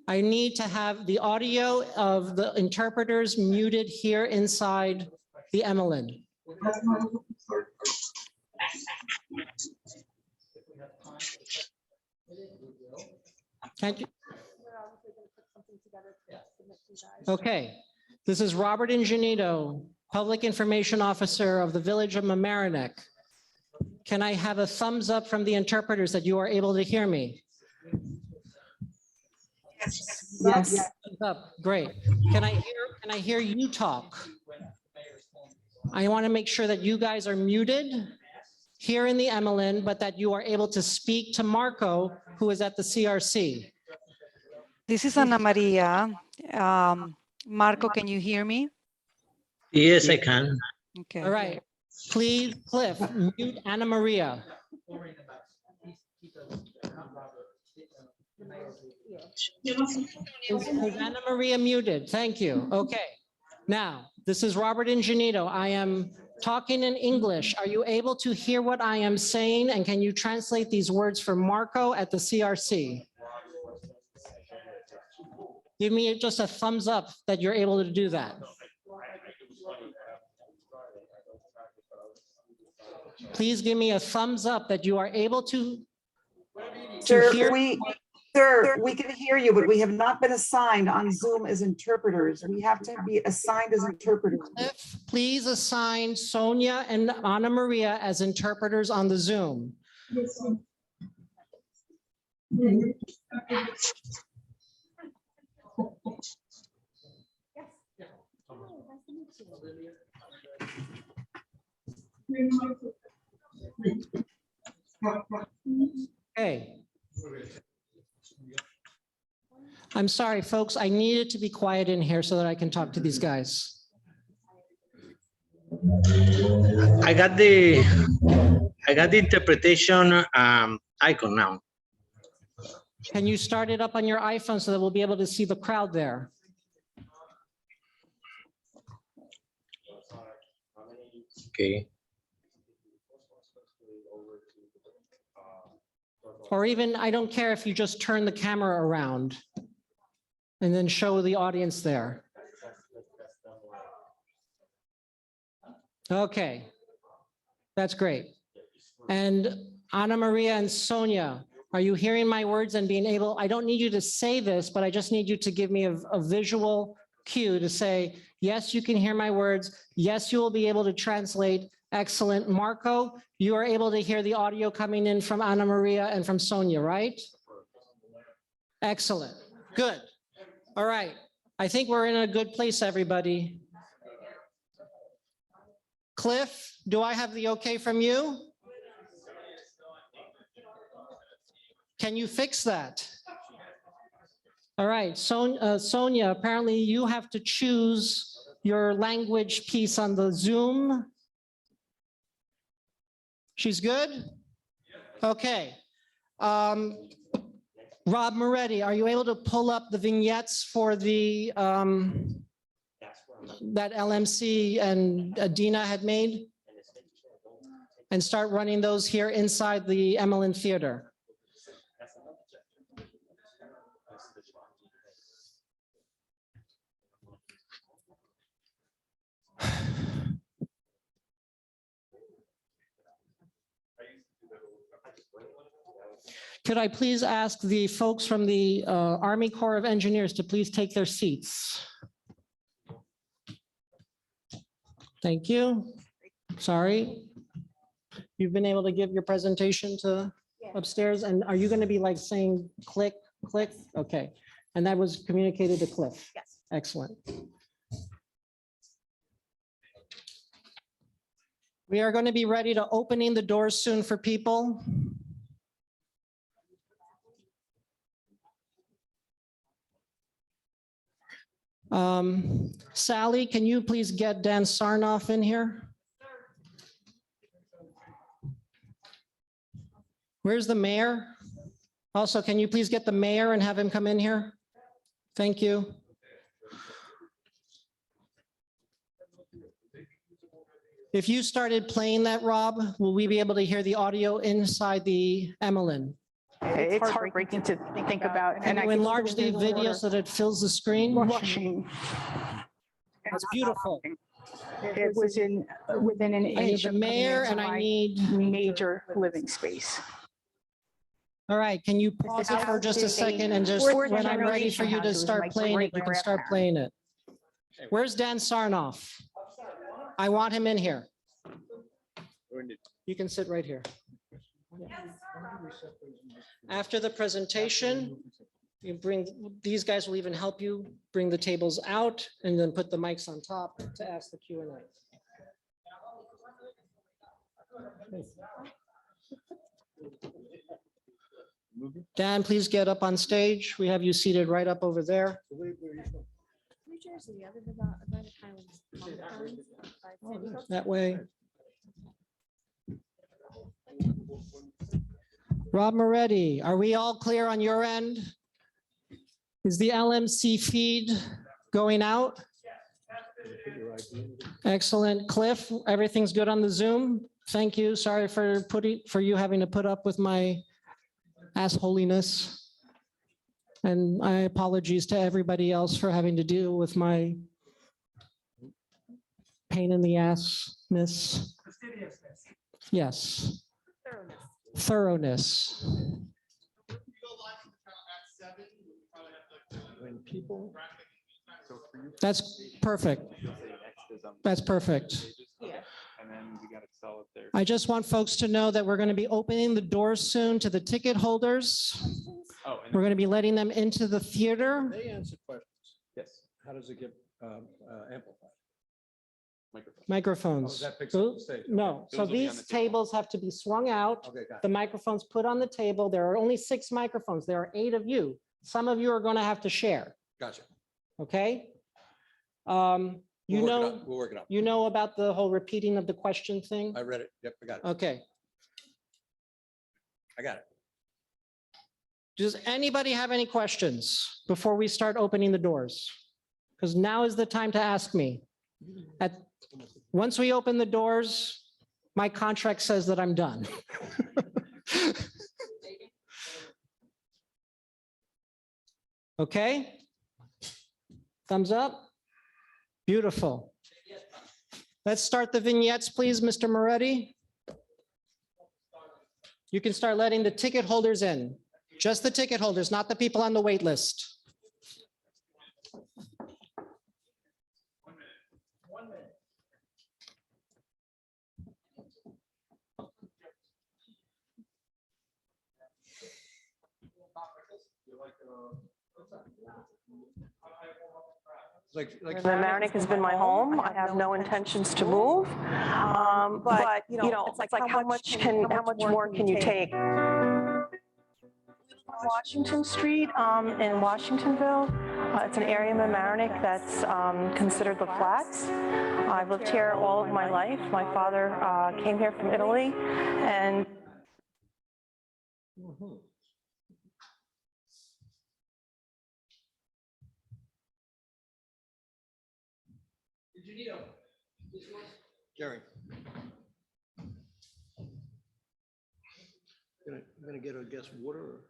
I need to have the audio of the interpreters muted here inside the Emlyn. Can't you? Okay, this is Robert Ingenito, Public Information Officer of the Village of Mamaroneck. Can I have a thumbs up from the interpreters that you are able to hear me? Yes. Thumbs up, great. Can I hear you talk? I want to make sure that you guys are muted here in the Emlyn, but that you are able to speak to Marco, who is at the CRC. This is Ana Maria. Marco, can you hear me? Yes, I can. Okay. All right, please, Cliff, mute Ana Maria. Is Ana Maria muted? Thank you. Okay. Now, this is Robert Ingenito. I am talking in English. Are you able to hear what I am saying? And can you translate these words for Marco at the CRC? Give me just a thumbs up that you're able to do that. Please give me a thumbs up that you are able to hear. Sir, we can hear you, but we have not been assigned on Zoom as interpreters. We have to be assigned as interpreters. Cliff, please assign Sonia and Ana Maria as interpreters on the Zoom. Okay. I'm sorry, folks. I needed to be quiet in here so that I can talk to these guys. I got the interpretation icon now. Can you start it up on your iPhone so that we'll be able to see the crowd there? Okay. Or even, I don't care if you just turn the camera around and then show the audience there. Okay, that's great. And Ana Maria and Sonia, are you hearing my words and being able, I don't need you to say this, but I just need you to give me a visual cue to say, yes, you can hear my words. Yes, you will be able to translate. Excellent. Marco, you are able to hear the audio coming in from Ana Maria and from Sonia, right? Excellent. Good. All right. I think we're in a good place, everybody. Cliff, do I have the okay from you? Can you fix that? All right, Sonia, apparently you have to choose your language piece on the Zoom. She's good? Okay. Rob Moretti, are you able to pull up the vignettes for the that LMC and Adina had made and start running those here inside the Emlyn Theater? Could I please ask the folks from the Army Corps of Engineers to please take their seats? Thank you. Sorry. You've been able to give your presentation to upstairs, and are you going to be like saying click, click? Okay. And that was communicated to Cliff? Yes. Excellent. We are going to be ready to opening the doors soon for people. Sally, can you please get Dan Sarnoff in here? Where's the mayor? Also, can you please get the mayor and have him come in here? Thank you. If you started playing that, Rob, will we be able to hear the audio inside the Emlyn? It's heartbreaking to think about. Can And I you can enlarge still the hear video water so that it fills the screen? rushing. That's beautiful. It was within an I need inch the of coming mayor into and I my need, major living space. all right, can you pause it for house just a is a second and just, fourth when I'm ready for generation you house. to It was start my playing it, you can start great-grandparents. playing it. Where's Dan Sarnoff? I want him in here. You can sit right here. After the presentation, you bring, these guys will even help you bring the tables out and then put the mics on top to ask the Q&A. Dan, please get up on stage. We have you seated right up over there. New Jersey, other than the Highlands. That way. Rob Moretti, are we all clear on your end? Is the LMC feed going out? Excellent. Cliff, everything's good on the Zoom? Thank you. Sorry for you having to put up with my assholiness. And my apologies to everybody else for having to deal with my pain in the assness. Yes. Thoroughness. That's perfect. That's perfect. And then we got to sell it there. I just want folks to know that we're going to be opening the doors soon to the ticket holders. Oh, and We're going to be letting them into the theater. They answer questions. yes, How does it get amplified? microphone. Microphones. Oh, that picks up the stage. No, so Those will be on these the table. tables have to be swung out. Okay, got The it. microphones put on the table. There are only 6 microphones. There are 8 of you. Some of you are going to have to share, Gotcha. okay? You We'll work it know, out. We'll work it out. you know about the whole repeating of the question thing? I read it. Yep, I got it. Okay. I got it. Does anybody have any questions before we start opening the doors? Because now is the time to ask me. Once we open the doors, my contract says that I'm done. Okay? Thumbs up? Beautiful. Let's start the vignettes, please, Mr. Moretti. You can start letting the ticket holders in. Just the ticket holders, not the people on the wait list. Like Mamaroneck has been my home. I have no intentions to move. But, you know, it's like how much more can you take? Washington Street in Washingtonville. It's an area in Mamaroneck that's considered the Flats. I've lived here all of my life. My father came here from Italy, and Jerry. Gonna get, I guess, water or?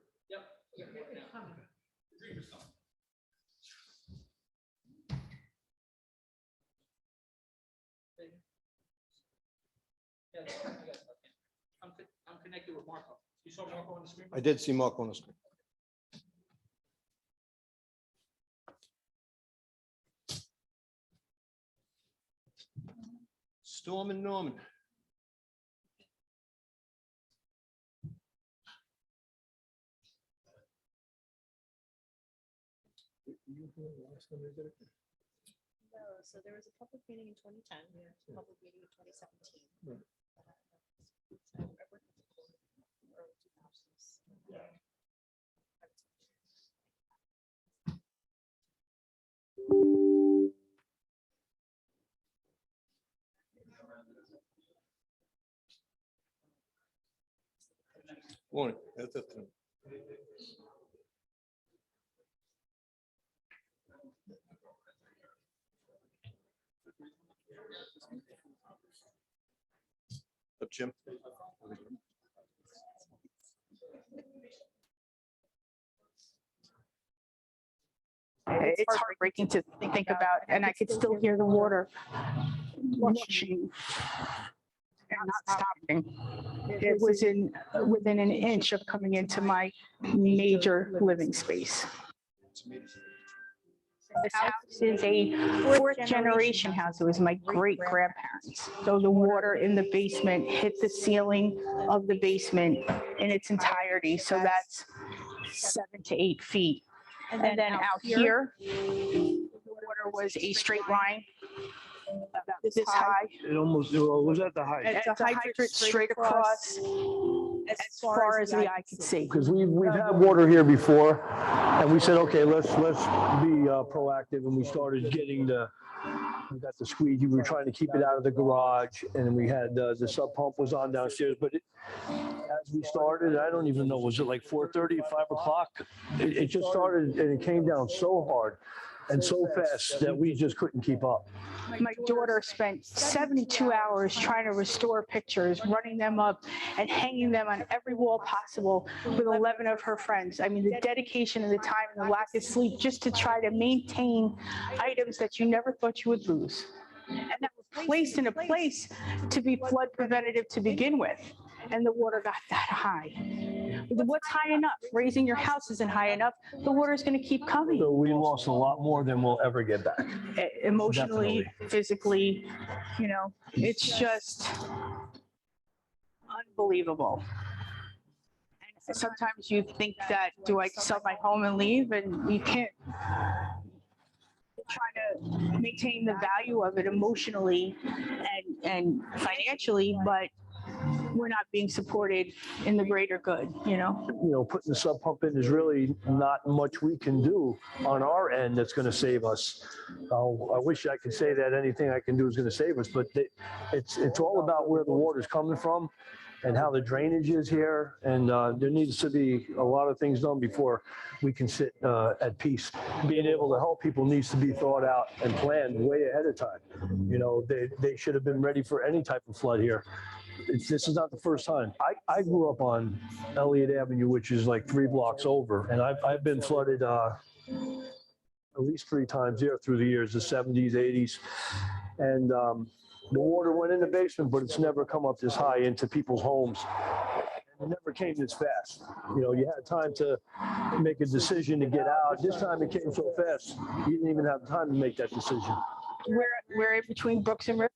I'm connected with Marco. You saw Marco on the screen? I did see Mark on the screen. Storm and Norman. No, so there was a public meeting in 2010, a public meeting in 2017. Right. So I worked with the early 2000s. Morning. That's it. Up, Jim. it's heartbreaking to think about, and I could still hear the water rushing and not stopping. It was within an inch of coming into my major living space. This house is a fourth generation house. It was my great grandparents. So the water in the basement hit the ceiling of the basement in its entirety. So that's 7 to 8 feet. And then out here, the water was a straight line about this high. It almost, was at the height. It's a hydrant straight across as far as the eye could see. Because we've had water here before, and we said, okay, let's be proactive, and we started getting we got the squeegee, we were trying to keep it out of the garage, and we had, the sub pump was on downstairs, but as we started, I don't even know, was it like 4:30, 5 o'clock? It just started, and it came down so hard and so fast that we just couldn't keep up. My daughter spent 72 hours trying to restore pictures, running them up and hanging them on every wall possible with 11 of her friends. I mean, the dedication and the time and the lack of sleep just to try to maintain items that you never thought you would lose. And that was placed in a place to be flood preventative to begin with. And the water got that high. What's high enough? Raising your house isn't high enough. The water's going to keep coming. So we lost a lot more than we'll ever get back. Emotionally, Definitely. physically, it's just unbelievable. And sometimes you think that, do I sell my home and leave? And you can't. Trying to maintain the value of it emotionally and financially, but we're not being supported in the greater good, Putting the sub pump in is really not much we can do on our end that's going to save us. I wish I could say that anything I can do is going to save us, but it's all about where the water's coming from and how the drainage is here. And there needs to be a lot of things done before we can sit at peace. Being able to help people needs to be thought out and planned way ahead of time. They should have been ready for any type of flood here. This is not the first time. I grew up on Elliott Avenue, which is like 3 blocks over, and I've been flooded at least 3 times there through the years, the 70s, 80s. And the water went in the basement, but it's never come up this high into people's homes. And it never came this fast. You had time to make a decision to get out. This time it came so fast, you didn't even have time to make that decision. We're in between Brooks and River.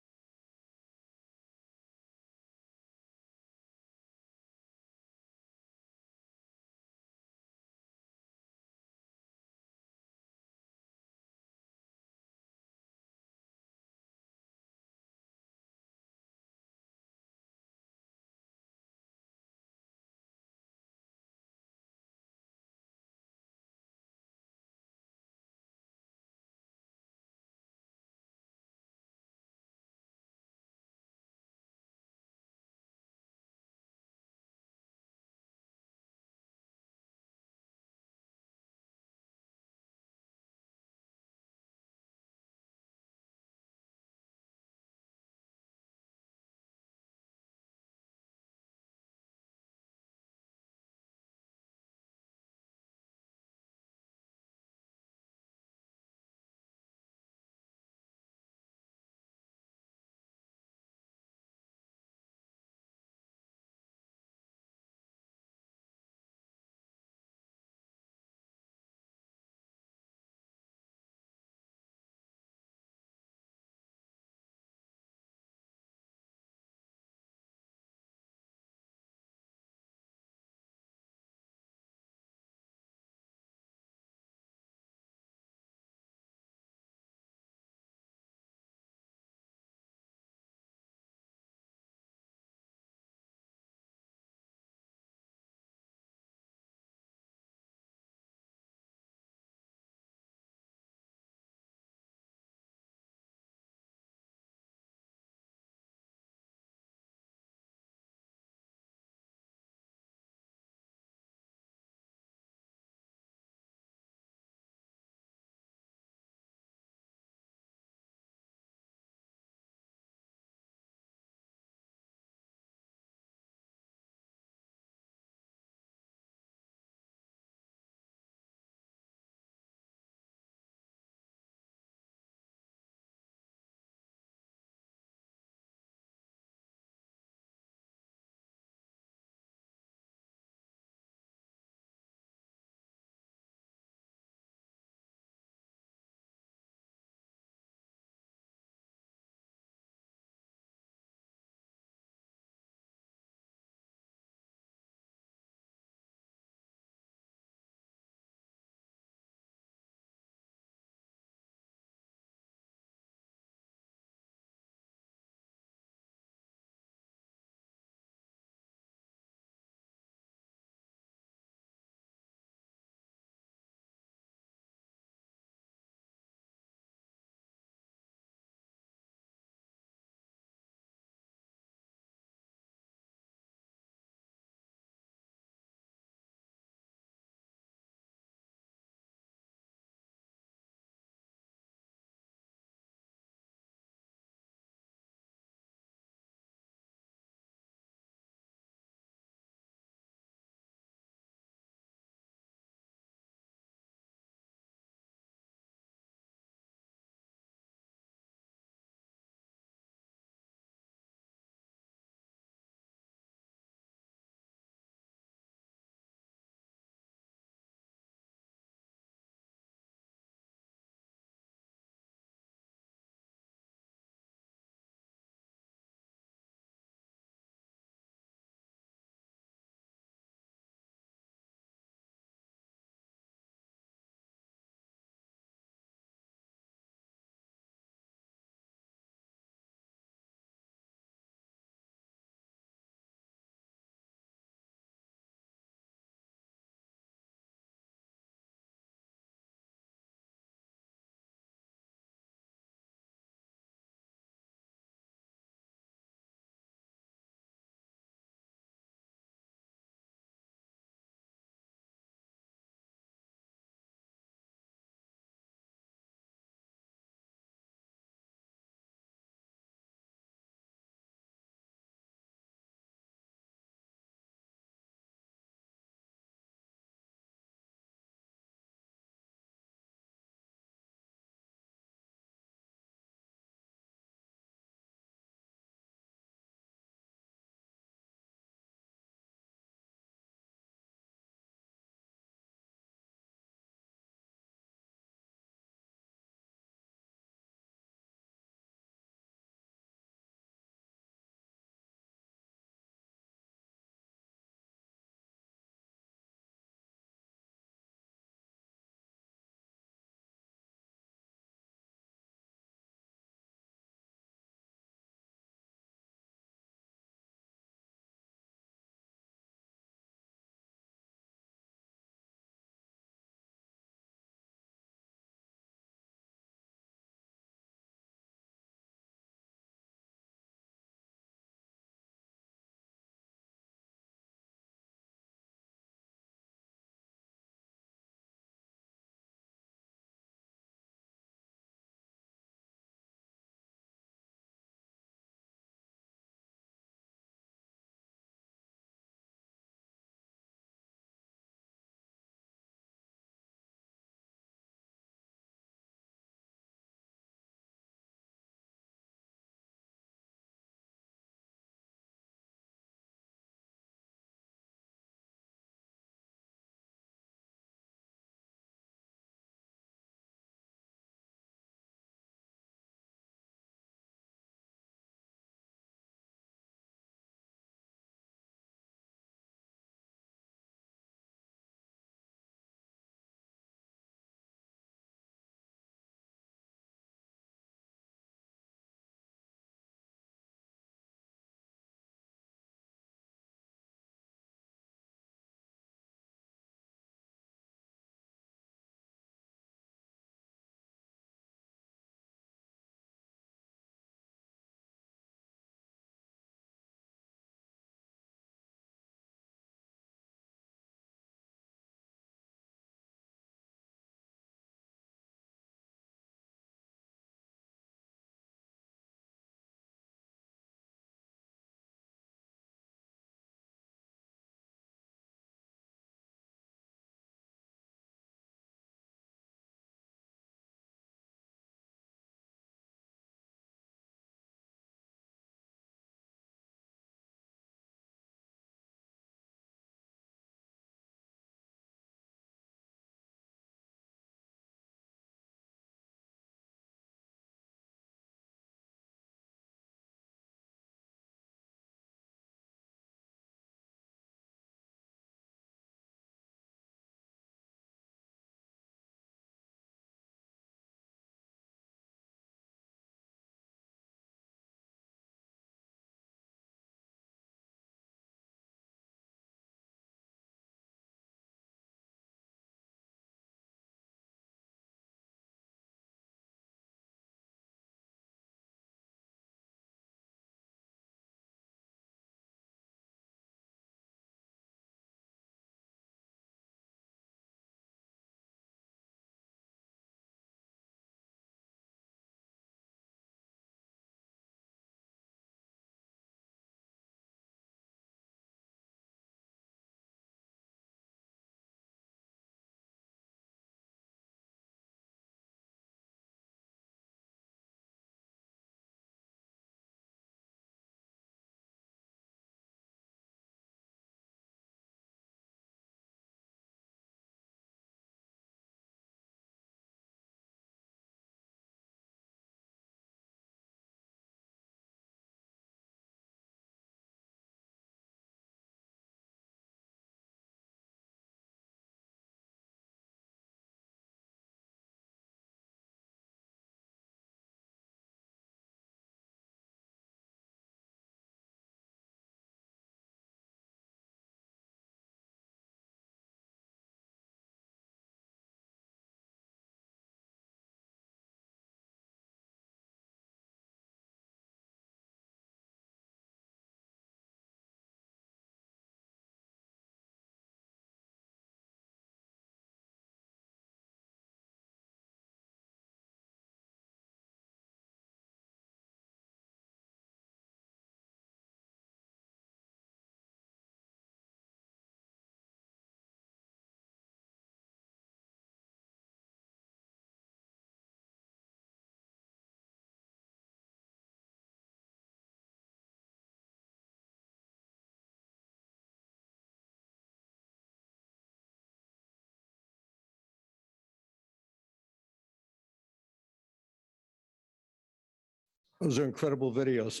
Those are incredible videos.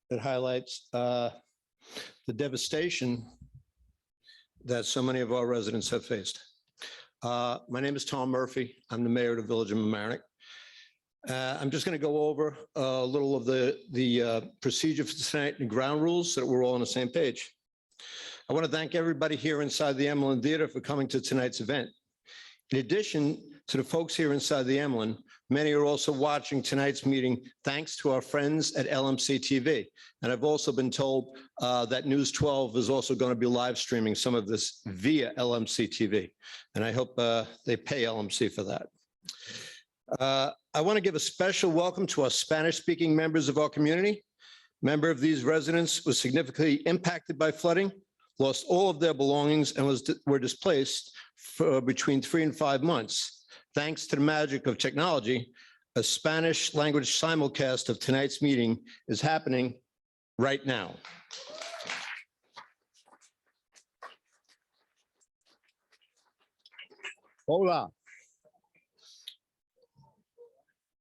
It highlights the devastation that so many of our residents have faced. My name is Tom Murphy. I'm the mayor of the Village of Mamaroneck. I'm just going to go over a little of the procedure for tonight and ground rules so that we're all on the same page. I want to thank everybody here inside the Emlyn Theater for coming to tonight's event. In addition to the folks here inside the Emlyn, many are also watching tonight's meeting thanks to our friends at LMC TV. And I've also been told that News 12 is also going to be live streaming some of this via LMC TV. And I hope they pay LMC for that. I want to give a special welcome to our Spanish-speaking members of our community. Member of these residents was significantly impacted by flooding, lost all of their belongings, and were displaced for between 3 and 5 months. Thanks to the magic of technology, a Spanish language simulcast of tonight's meeting is happening right now. Hola.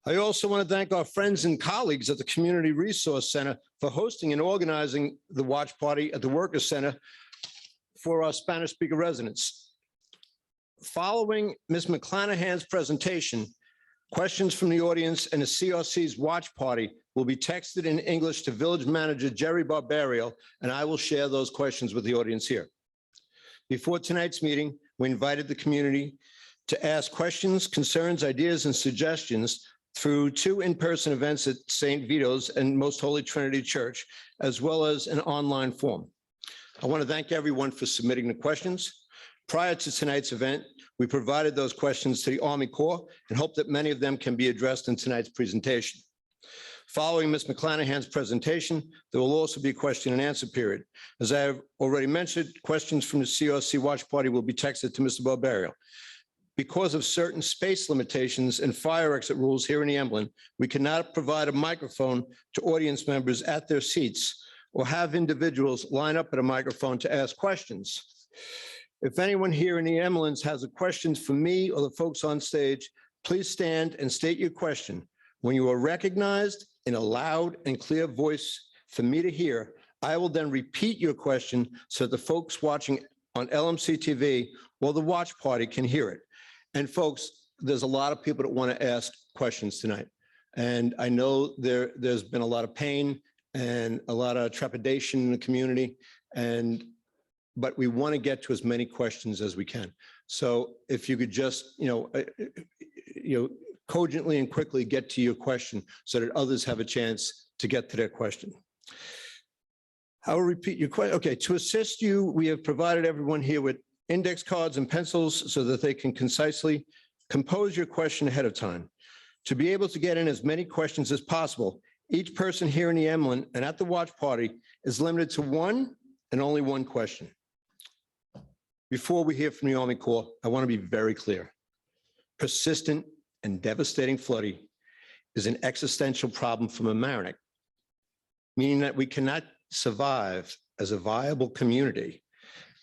I also want to thank our friends and colleagues at the Community Resource Center for hosting and organizing the watch party at the Workers Center for our Spanish speaker residents. Following Ms. McClanahan's presentation, questions from the audience and the CRC's watch party will be texted in English to Village Manager Jerry Barbario, and I will share those questions with the audience here. Before tonight's meeting, we invited the community to ask questions, concerns, ideas, and suggestions through 2 in-person events at St. Vito's and Most Holy Trinity Church, as well as an online form. I want to thank everyone for submitting the questions. Prior to tonight's event, we provided those questions to the Army Corps and hope that many of them can be addressed in tonight's presentation. Following Ms. McClanahan's presentation, there will also be a question and answer period. As I have already mentioned, questions from the CRC Watch Party will be texted to Mr. Barbario. Because of certain space limitations and fire exit rules here in the Emlyn, we cannot provide a microphone to audience members at their seats or have individuals line up at a microphone to ask questions. If anyone here in the Emlyns has a question for me or the folks on stage, please stand and state your question. When you are recognized in a loud and clear voice for me to hear, I will then repeat your question so that the folks watching on LMC TV or the watch party can hear it. And folks, there's a lot of people that want to ask questions tonight. And I know there's been a lot of pain and a lot of trepidation in the community. But we want to get to as many questions as we can. So if you could just, cogently and quickly get to your question so that others have a chance to get to their question. I will repeat your question. Okay, to assist you, we have provided everyone here with index cards and pencils so that they can concisely compose your question ahead of time. To be able to get in as many questions as possible, each person here in the Emlyn and at the watch party is limited to 1 and only 1 question. Before we hear from the Army Corps, I want to be very clear. Persistent and devastating flooding is an existential problem for Mamaroneck, meaning that we cannot survive as a viable community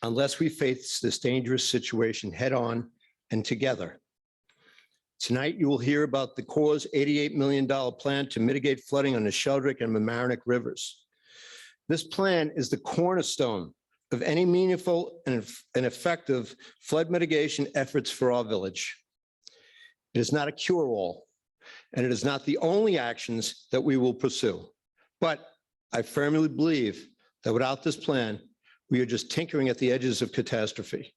unless we face this dangerous situation head on and together. Tonight, you will hear about the Corps' $88 million plan to mitigate flooding on the Sheldrick and Mamaroneck rivers. This plan is the cornerstone of any meaningful and effective flood mitigation efforts for our village. It is not a cure-all, and it is not the only actions that we will pursue. But I firmly believe that without this plan, we are just tinkering at the edges of catastrophe.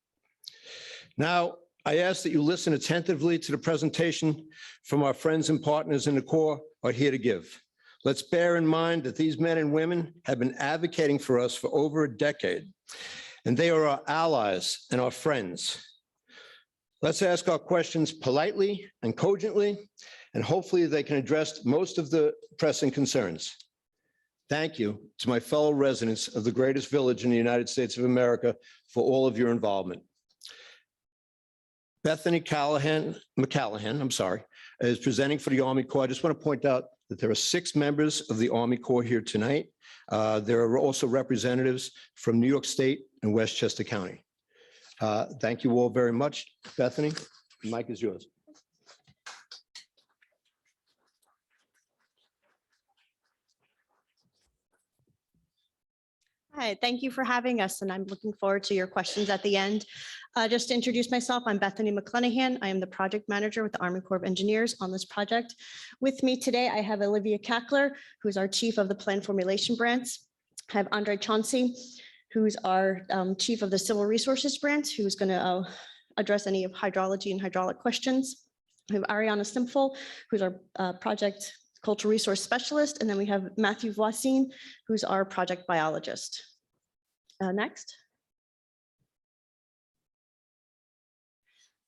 Now, I ask that you listen attentively to the presentation from our friends and partners in the Corps are here to give. Let's bear in mind that these men and women have been advocating for us for over a decade, and they are our allies and our friends. Let's ask our questions politely and cogently, and hopefully they can address most of the pressing concerns. Thank you to my fellow residents of the greatest village in the United States of America for all of your involvement. Bethany McCallahan, is presenting for the Army Corps. I just want to point out that there are 6 members of the Army Corps here tonight. There are also representatives from New York State and Westchester County. Thank you all very much. Bethany, the mic is yours. Hi, thank you for having us, and I'm looking forward to your questions at the end. Just to introduce myself, I'm Bethany McClenahan. I am the project manager with the Army Corps of Engineers on this project. With me today, I have Olivia Kackler, who's our chief of the plan formulation branch. I have Andre Chauncey, who's our chief of the civil resources branch, who's going to address any of hydrology and hydraulic questions. We have Ariana Simful, who's our project cultural resource specialist, and then we have Matthew Voisin, who's our project biologist. Next.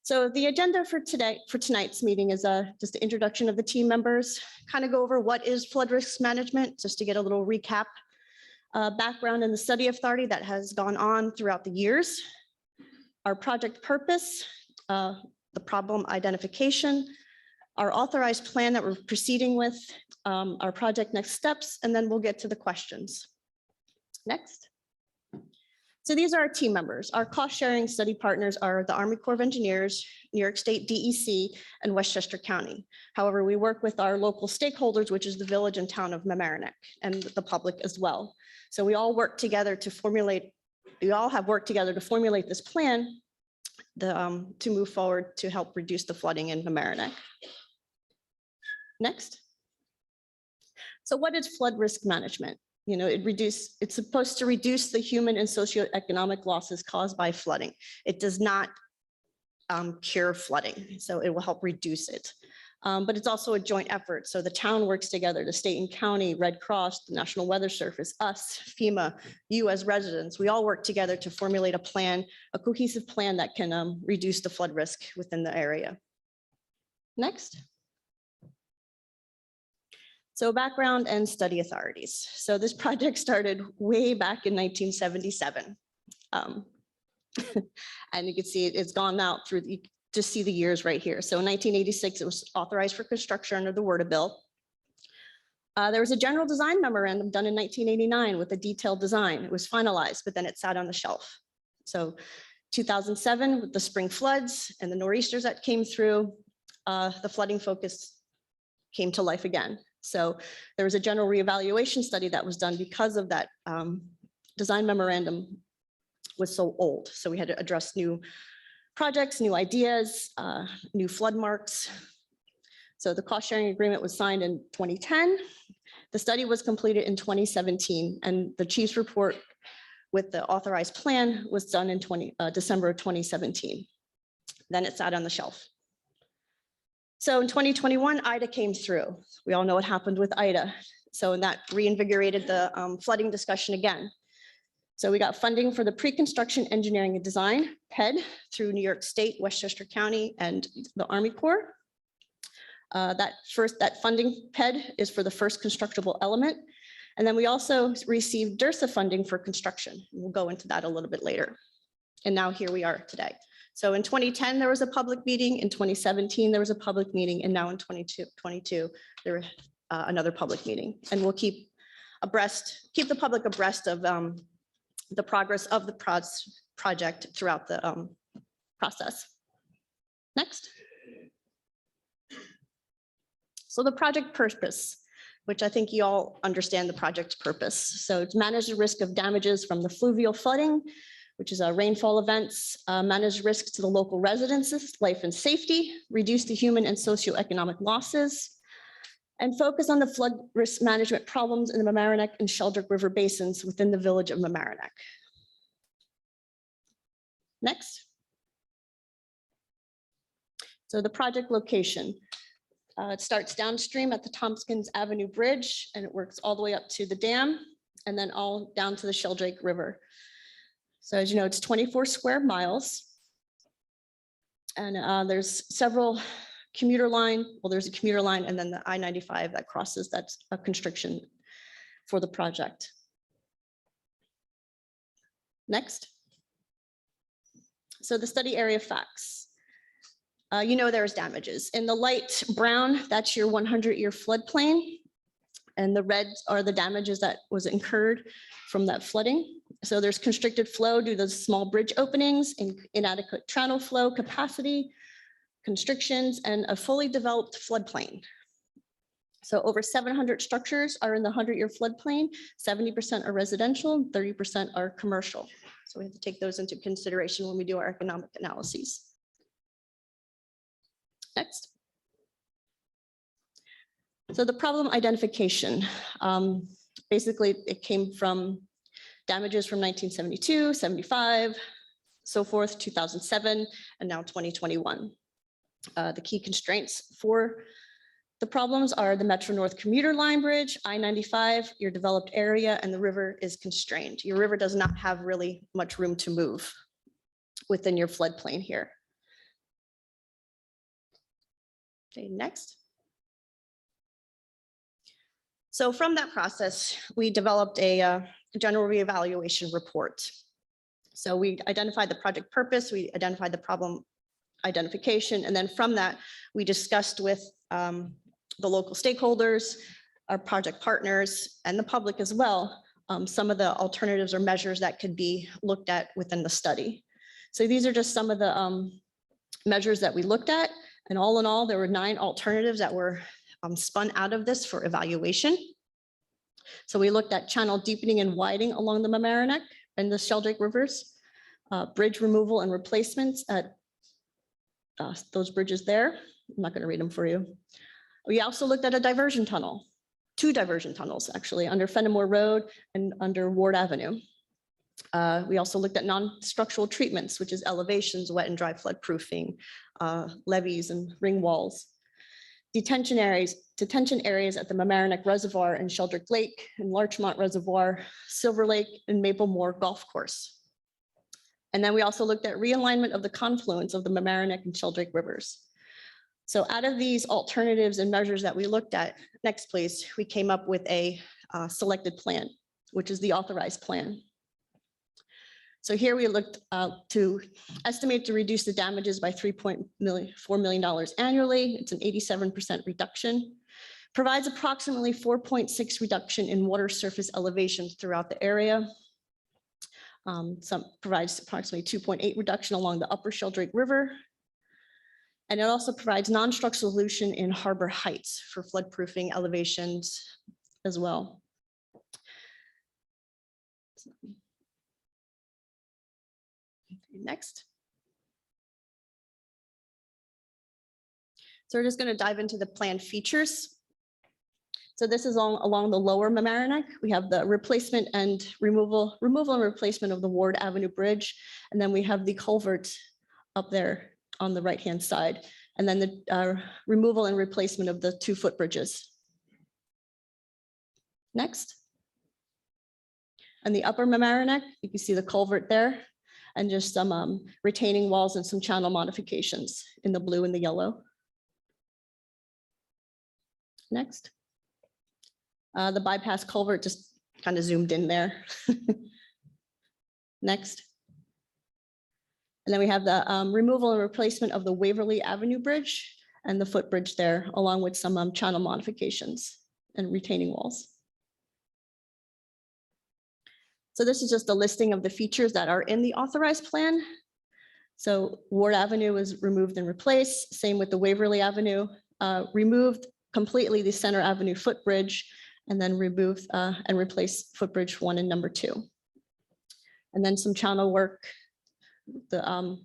So the agenda for tonight's meeting is just the introduction of the team members, kind of go over what is flood risk management, just to get a little recap, background in the study authority that has gone on throughout the years, our project purpose, the problem identification, our authorized plan that we're proceeding with, our project next steps, and then we'll get to the questions. Next. So these are our team members. Our cost sharing study partners are the Army Corps of Engineers, New York State DEC, and Westchester County. However, we work with our local stakeholders, which is the village and town of Mamaroneck, and the public as well. So we all work together to formulate, we all have worked together to formulate this plan to move forward to help reduce the flooding in Mamaroneck. Next. So what is flood risk management? You know, it's supposed to reduce the human and socioeconomic losses caused by flooding. It does not cure flooding, so it will help reduce it. But it's also a joint effort. So the town works together, the state and county, Red Cross, the National Weather Service, us, FEMA, you as residents, we all work together to formulate a plan, a cohesive plan that can reduce the flood risk within the area. Next. So background and study authorities. So this project started way back in 1977. And you can see it's gone out through, just see the years right here. So in 1986, it was authorized for construction under the WRDA bill. There was a general design memorandum done in 1989 with a detailed design. It was finalized, but then it sat on the shelf. So 2007, with the spring floods and the nor'easters that came through, the flooding focus came to life again. So there was a general reevaluation study that was done because of that design memorandum was so old. So we had to address new projects, new ideas, new flood marks. So the cost sharing agreement was signed in 2010. The study was completed in 2017, and the chief's report with the authorized plan was done in December of 2017. Then it sat on the shelf. So in 2021, Ida came through. We all know what happened with Ida. So that reinvigorated the flooding discussion again. So we got funding for the pre-construction engineering and design, PED, through New York State, Westchester County, and the Army Corps. That funding PED is for the first constructible element. And then we also received DERSA funding for construction. We'll go into that a little bit later. And now here we are today. So in 2010, there was a public meeting. In 2017, there was a public meeting. And now in 2022, there was another public meeting. And we'll keep the public abreast of the progress of the project throughout the process. Next. So the project purpose, which I think you all understand the project's purpose. So it's manage the risk of damages from the fluvial flooding, which is rainfall events, manage risks to the local residents' life and safety, reduce the human and socioeconomic losses, and focus on the flood risk management problems in the Mamaroneck and Sheldrick River basins within the village of Mamaroneck. Next. So the project location. It starts downstream at the Tompkins Avenue Bridge, and it works all the way up to the dam, and then all down to the Sheldrake River. So as you know, it's 24 square miles. And there's several commuter line. Well, there's a commuter line and then the I-95 that crosses, that's a constriction for the project. Next. So the study area facts. You know there's damages. In the light brown, that's your 100-year floodplain. And the red are the damages that was incurred from that flooding. So there's constricted flow due to the small bridge openings, inadequate channel flow capacity, constrictions, and a fully developed floodplain. So over 700 structures are in the 100-year floodplain, 70% are residential, 30% are commercial. So we have to take those into consideration when we do our economic analyses. Next. So the problem identification, basically it came from damages from 1972, 75, so forth, 2007, and now 2021. The key constraints for the problems are the Metro North commuter line bridge, I-95, your developed area, and the river is constrained. Your river does not have really much room to move within your floodplain here. Okay, next. So from that process, we developed a general reevaluation report. So we identified the project purpose, we identified the problem identification, and then from that, we discussed with the local stakeholders, our project partners, and the public as well, some of the alternatives or measures that could be looked at within the study. So these are just some of the measures that we looked at, and all in all, there were 9 alternatives that were spun out of this for evaluation. So we looked at channel deepening and widening along the Mamaroneck and the Sheldrake rivers, bridge removal and replacements at those bridges there. I'm not going to read them for you. We also looked at a diversion tunnel, 2 diversion tunnels actually, under Fenimore Road and under Ward Avenue. We also looked at non-structural treatments, which is elevations, wet and dry flood proofing, levees and ring walls. Detention areas at the Mamaroneck Reservoir and Sheldrake Lake and Larchmont Reservoir, Silver Lake and Maple Moor Golf Course. And then we also looked at realignment of the confluence of the Mamaroneck and Sheldrake rivers. So out of these alternatives and measures that we looked at, next please, we came up with a selected plan, which is the authorized plan. So here we looked to estimate to reduce the damages by $3.4 million annually. It's an 87% reduction. Provides approximately 4.6 reduction in water surface elevations throughout the area. Provides approximately 2.8 reduction along the upper Sheldrake River. And it also provides non-structural solution in Harbor Heights for floodproofing elevations as well. Next. So we're just going to dive into the plan features. So this is along the lower Mamaroneck. We have the replacement and removal and replacement of the Ward Avenue Bridge. And then we have the culvert up there on the right-hand side. And then the removal and replacement of the 2 footbridges. Next. And the upper Mamaroneck, you can see the culvert there. And just some retaining walls and some channel modifications in the blue and the yellow. Next. The bypass culvert just kind of zoomed in there. Next. And then we have the removal and replacement of the Waverly Avenue Bridge and the footbridge there, along with some channel modifications and retaining walls. So this is just a listing of the features that are in the authorized plan. So Ward Avenue is removed and replaced. Same with the Waverly Avenue, removed completely the Center Avenue footbridge, and then removed and replaced footbridge 1 and number 2. And then some channel work along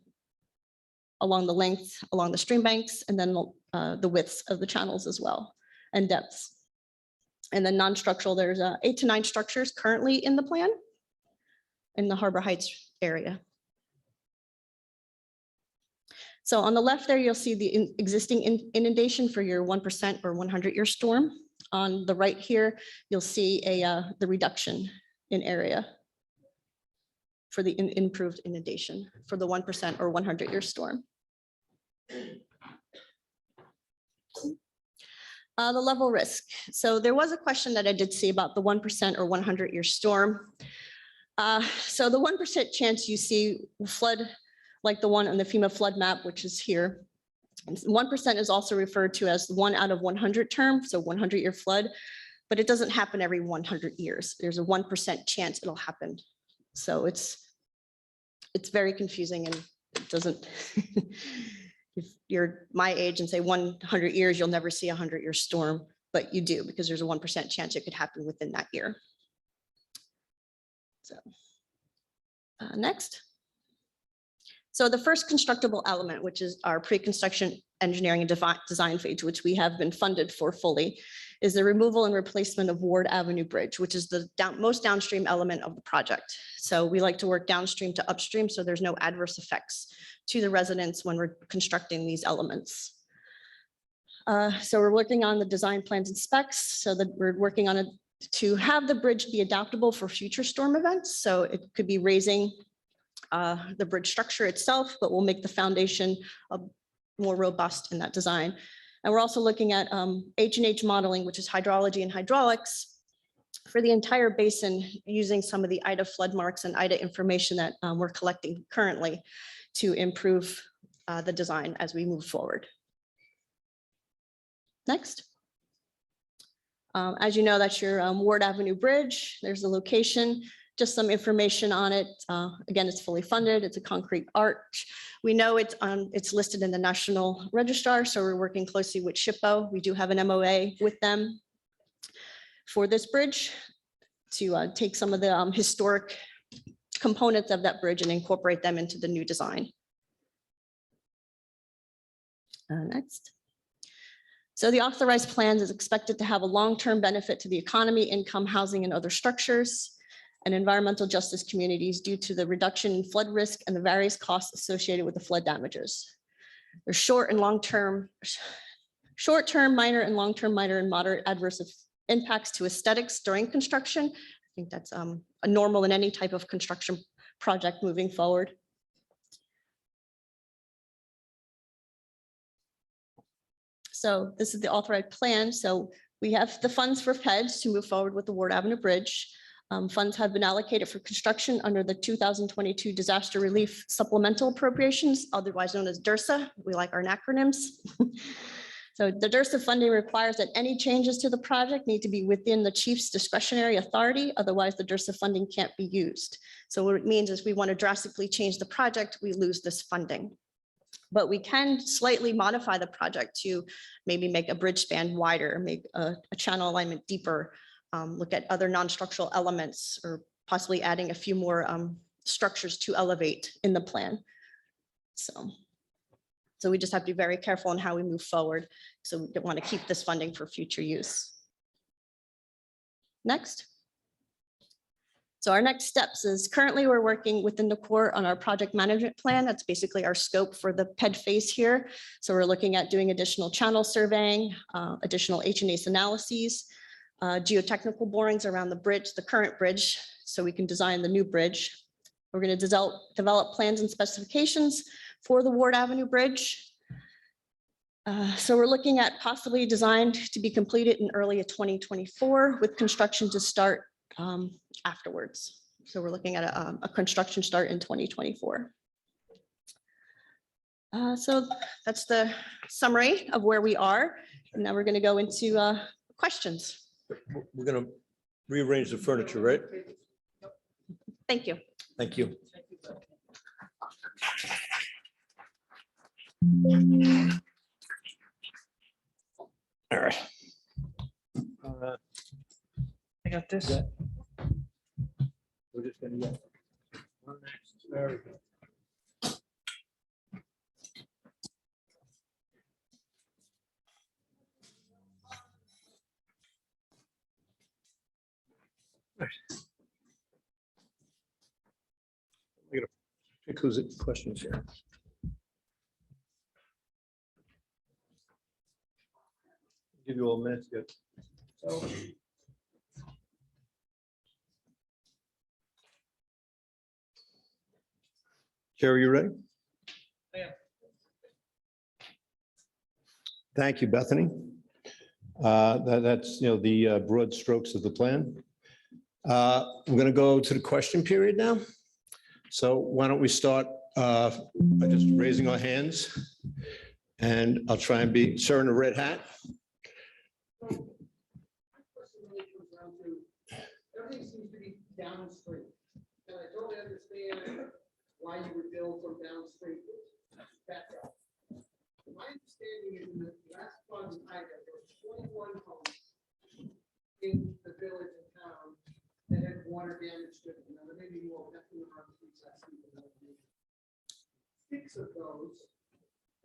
the length, along the stream banks, and then the widths of the channels as well, and depths. And then non-structural, there's 8 to 9 structures currently in the plan in the Harbor Heights area. So on the left there, you'll see the existing inundation for your 1% or 100-year storm. On the right here, you'll see the reduction in area for the improved inundation for the 1% or 100-year storm. The level risk. So there was a question that I did see about the 1% or 100-year storm. So the 1% chance you see flood like the one on the FEMA flood map, which is here. 1% is also referred to as 1 out of 100 term, so 100-year flood, but it doesn't happen every 100 years. There's a 1% chance it'll happen. So it's very confusing, and it doesn't, if you're my age and say 100 years, you'll never see a 100-year storm. but you do because there's a 1% chance it could happen within that year. So next. So the first constructible element, which is our pre-construction engineering and design phase, which we have been funded for fully, is the removal and replacement of Ward Avenue Bridge, which is the most downstream element of the project. So we like to work downstream to upstream, so there's no adverse effects to the residents when we're constructing these elements. So we're working on the design plans and specs, so that we're working on it to have the bridge be adaptable for future storm events. So it could be raising the bridge structure itself, but we'll make the foundation more robust in that design. And we're also looking at H&H modeling, which is hydrology and hydraulics for the entire basin, using some of the IDA flood marks and IDA information that we're collecting currently to improve the design as we move forward. Next. As you know, that's your Ward Avenue Bridge. There's the location, just some information on it. Again, it's fully funded. It's a concrete arch. We know it's listed in the National Registrar, so we're working closely with SHPO. We do have an MOA with them for this bridge to take some of the historic components of that bridge and incorporate them into the new design. Next. So the authorized plans is expected to have a long-term benefit to the economy, income, housing, and other structures and environmental justice communities due to the reduction in flood risk and the various costs associated with the flood damages. There's short-term, minor, and long-term minor and moderate adverse impacts to aesthetics during construction. I think that's a normal in any type of construction project moving forward. So this is the authorized plan. So we have the funds for PEDS to move forward with the Ward Avenue Bridge. Funds have been allocated for construction under the 2022 Disaster Relief Supplemental Appropriations, otherwise known as DRSA. We like our acronyms. So the DRSA funding requires that any changes to the project need to be within the chief's discretionary authority. Otherwise, the DRSA funding can't be used. So what it means is we want to drastically change the project, we lose this funding. But we can slightly modify the project to maybe make a bridge span wider, make a channel alignment deeper, look at other non-structural elements, or possibly adding a few more structures to elevate in the plan. So we just have to be very careful on how we move forward. So we don't want to keep this funding for future use. Next. So our next steps is currently we're working within the Corps on our project management plan. That's basically our scope for the PED phase here. So we're looking at doing additional channel surveying, additional H&H analyses, geotechnical borings around the bridge, the current bridge, so we can design the new bridge. We're going to develop plans and specifications for the Ward Avenue Bridge. So we're looking at possibly designed to be completed in early 2024 with construction to start afterwards. So we're looking at a construction start in 2024. So that's the summary of where we are. And now we're going to go into questions. We're going to rearrange the furniture, right? Thank you. Thank you. All right. I got this. We're just gonna get one next. Very good. We're gonna pick who's at questions here. Give you all a minute to get. Jerry, you ready? Thank you, Bethany. That's, the broad strokes of the plan. I'm going to go to the question period now. So why don't we start by just raising our hands, and I'll try and be sir in a red hat. Everything seems to be downstream, and I totally understand why you would build from downstream back up. My understanding is in the last fund, there were 21 homes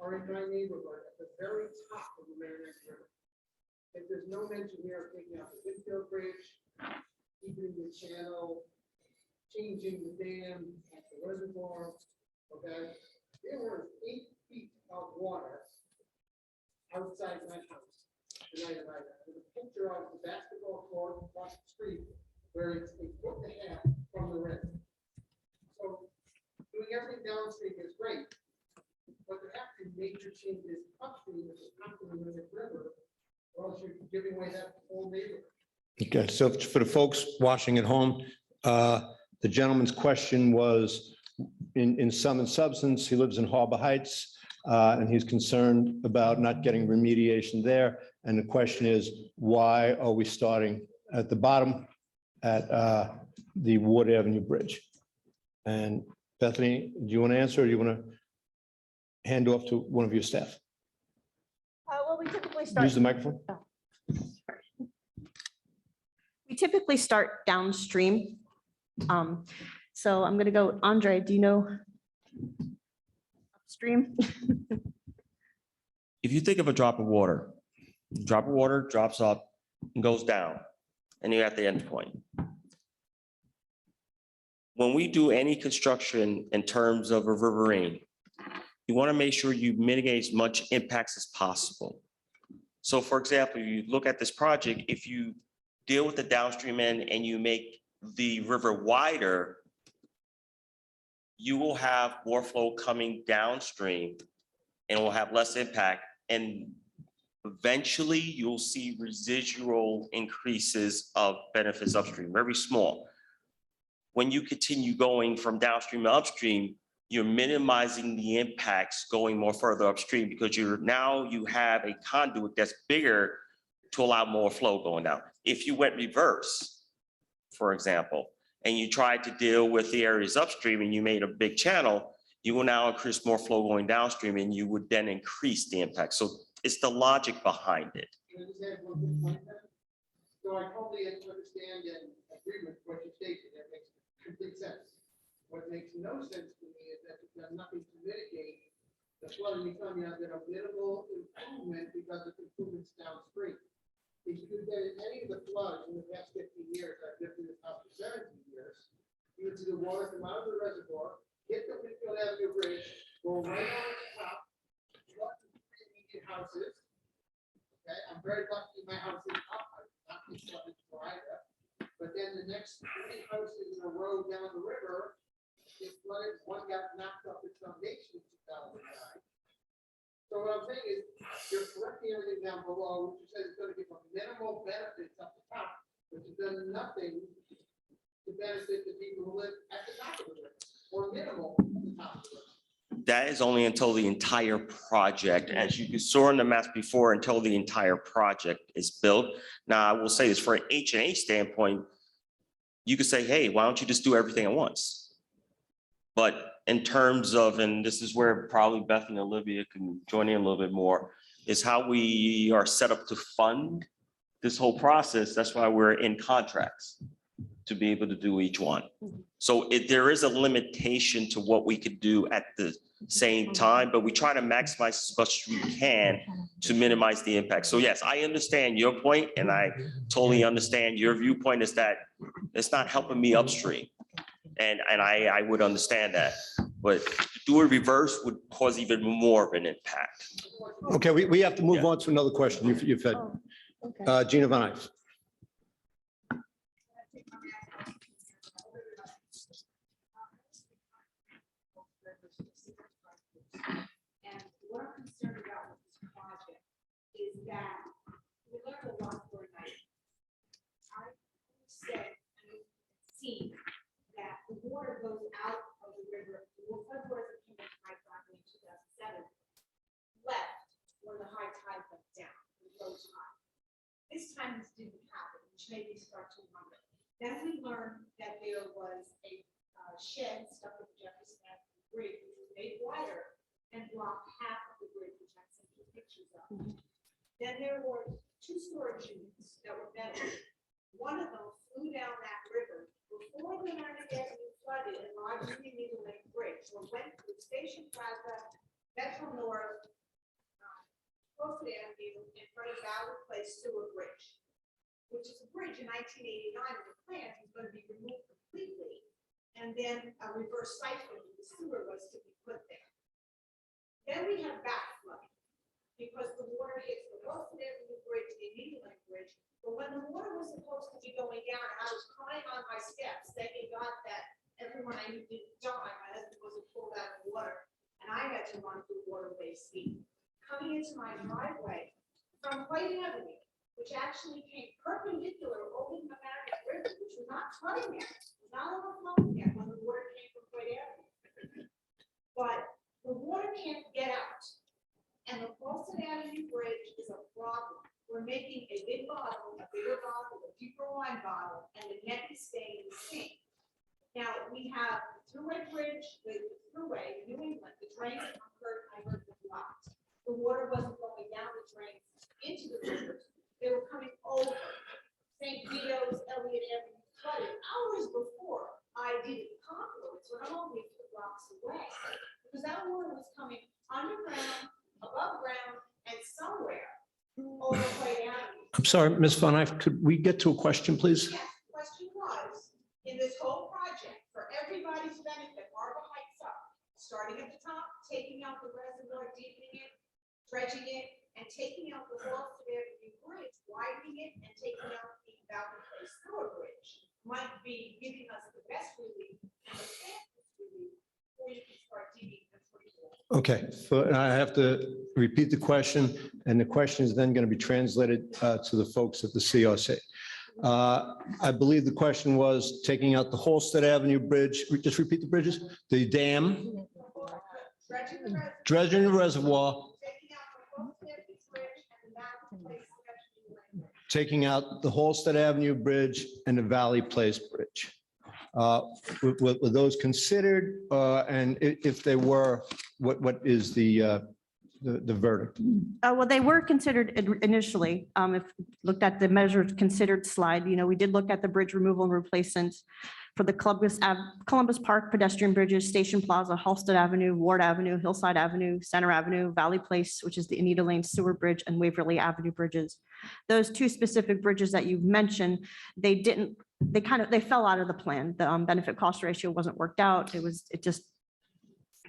are in my neighborhood at the very top of the Merrimack River. If there's no mention here of taking out the Whitfield Bridge, keeping the channel, changing the dam at the reservoir, okay? There were 8 feet of water outside my house the night of that. There's a picture of the basketball court across the street where it's a foot and a half from the river. So doing everything downstream is great, but there have to be major changes upstream, which is not going to the river, or else you're giving away that whole neighborhood. Okay, so for the folks watching at home, the gentleman's question was, in sum and substance, he lives in Harbor Heights, and he's concerned about not getting remediation there. And the question is, why are we starting at the bottom at the Ward Avenue Bridge? And Bethany, do you want to answer, or do you want to hand off to one of your staff? Well, we typically start. Use the microphone. We typically start downstream. So I'm going to go, Andre, do you know upstream? If you think of a drop of water drops up and goes down, and you're at the end point. When we do any construction in terms of a riverine, you want to make sure you mitigate as much impacts as possible. So for example, you look at this project, if you deal with the downstream end and you make the river wider, you will have more flow coming downstream and will have less impact. And eventually you'll see residual increases of benefits upstream, very small. When you continue going from downstream to upstream, you're minimizing the impacts going more further upstream because you have a conduit that's bigger to allow more flow going down. If you went reverse, for example, and you tried to deal with the areas upstream and you made a big channel, you will now increase more flow going downstream and you would then increase the impact. So it's the logic behind it. Can I just add one quick point then? So I totally understand and agree with what you stated. That makes complete sense. What makes no sense to me is that you've done nothing to mitigate the flooding. You tell me I've done a minimal improvement because of improvements downstream. If you could get any of the floods in the past 15 years, I've lived in this house for 17 years, you would see the water come out of the reservoir, hit the Whitfield Avenue Bridge, go right on the top, flood the immediate houses. Okay, I'm very lucky my house is up, I'm not being flooded before I left. But then the next 3 houses in a row down the river, it flooded, one got knocked off its foundation in 2009. So what I'm saying is, you're correcting everything down below, which says it's going to give a minimal benefits up the top, but you've done nothing to benefit the people who live at the top of the river, or minimal at the top of the river. That is only until the entire project, as you saw in the maps before, until the entire project is built. Now, I will say this, for an H&H standpoint, you could say, hey, why don't you just do everything at once? But in terms of, and this is where probably Beth and Olivia can join in a little bit more, is how we are set up to fund this whole process. That's why we're in contracts to be able to do each one. So there is a limitation to what we could do at the same time, but we try to maximize as much as we can to minimize the impact. So yes, I understand your point, and I totally understand your viewpoint is that it's not helping me upstream. And I would understand that, but to do a reverse would cause even more of an impact. Okay, we have to move on to another question you've had. Gina Van Eyck. And what I'm concerned about with this project is that we learned a lot for night. I said, and see that the water goes out of the river. Well, February came into my property in 2007, left when the high tide went down, it rose high. This time this didn't happen, which made me start to wonder. Then we learned that there was a shed stuck in Jefferson Avenue Bridge, which was made wider and blocked half of the bridge, which I sent you pictures of. Then there were 2 storage units that were metal. One of them flew down that river before the Merrimack Avenue flooded and Roger Needle Lake Bridge. So it went to Station Plaza, Metro North, Wilson Avenue in front of Valley Place Sewer Bridge, which is a bridge in 1989 of the plans was going to be removed completely. And then a reverse siphon of the sewer was to be put there. Then we have backflow because the water hits the Wilson Avenue Bridge, the Needle Lane Bridge. But when the water was supposed to be going down, I was crying on my steps, thanking God that everyone I knew didn't die. My husband wasn't pulled out of the water, and I had to run through waterway speed. Coming into my driveway from White Avenue, which actually came perpendicular over the Mamaroneck River, which was not flooding there, was not overflowing there when the water came from White Avenue. But the water can't get out, and the Wilson Avenue Bridge is a problem. We're making a big bottle, a bigger bottle, a deeper wine bottle, and the neck is staying the same. Now, we have the thruway bridge, the thruway, New England, the drain from I heard was blocked. The water wasn't going down the drain into the rivers. They were coming over. St. Vito's, Elliott Avenue flooded hours before I did the confluence, when I'm only a few blocks away. Because that water was coming underground, above ground, and somewhere over White Avenue. I'm sorry, Ms. Von Eyck, could we get to a question, please? Yes, the question was, in this whole project, for everybody's benefit, Marble Heights up, starting at the top, taking out the reservoir, deepening it, dredging it, and taking out the Wilson Avenue Bridge, widening it, and taking out the Valley Place Sewer Bridge, might be giving us the best relief and the fastest relief before you can start digging the bridge. Okay, so I have to repeat the question, and the question is then going to be translated to the folks at the CRC. I believe the question was taking out the Halsted Avenue Bridge, just repeat the bridges, the dam, dredging the reservoir, taking out the Halsted Avenue Bridge and the Valley Place Bridge. Were those considered? And if they were, what is the verdict? Well, they were considered initially, if looked at the measures considered slide, we did look at the bridge removal and replacement for the Columbus Park pedestrian bridges, Station Plaza, Halsted Avenue, Ward Avenue, Hillside Avenue, Center Avenue, Valley Place, which is the Anita Lane Sewer Bridge, and Waverly Avenue bridges. Those two specific bridges that you've mentioned, they fell out of the plan. The benefit cost ratio wasn't worked out. It just,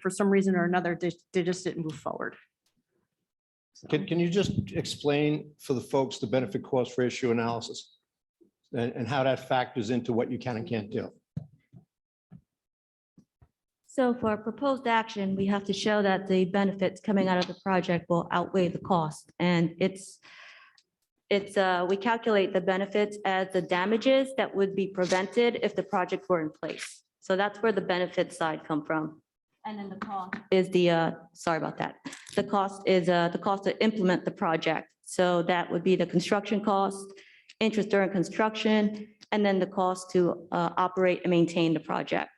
for some reason or another, they just didn't move forward. Can you just explain for the folks the benefit cost ratio analysis and how that factors into what you can and can't do? So for a proposed action, we have to show that the benefits coming out of the project will outweigh the cost. And we calculate the benefits as the damages that would be prevented if the project were in place. So that's where the benefit side come from. And then the cost is sorry about that. The cost is the cost to implement the project. So that would be the construction cost, interest during construction, and then the cost to operate and maintain the project.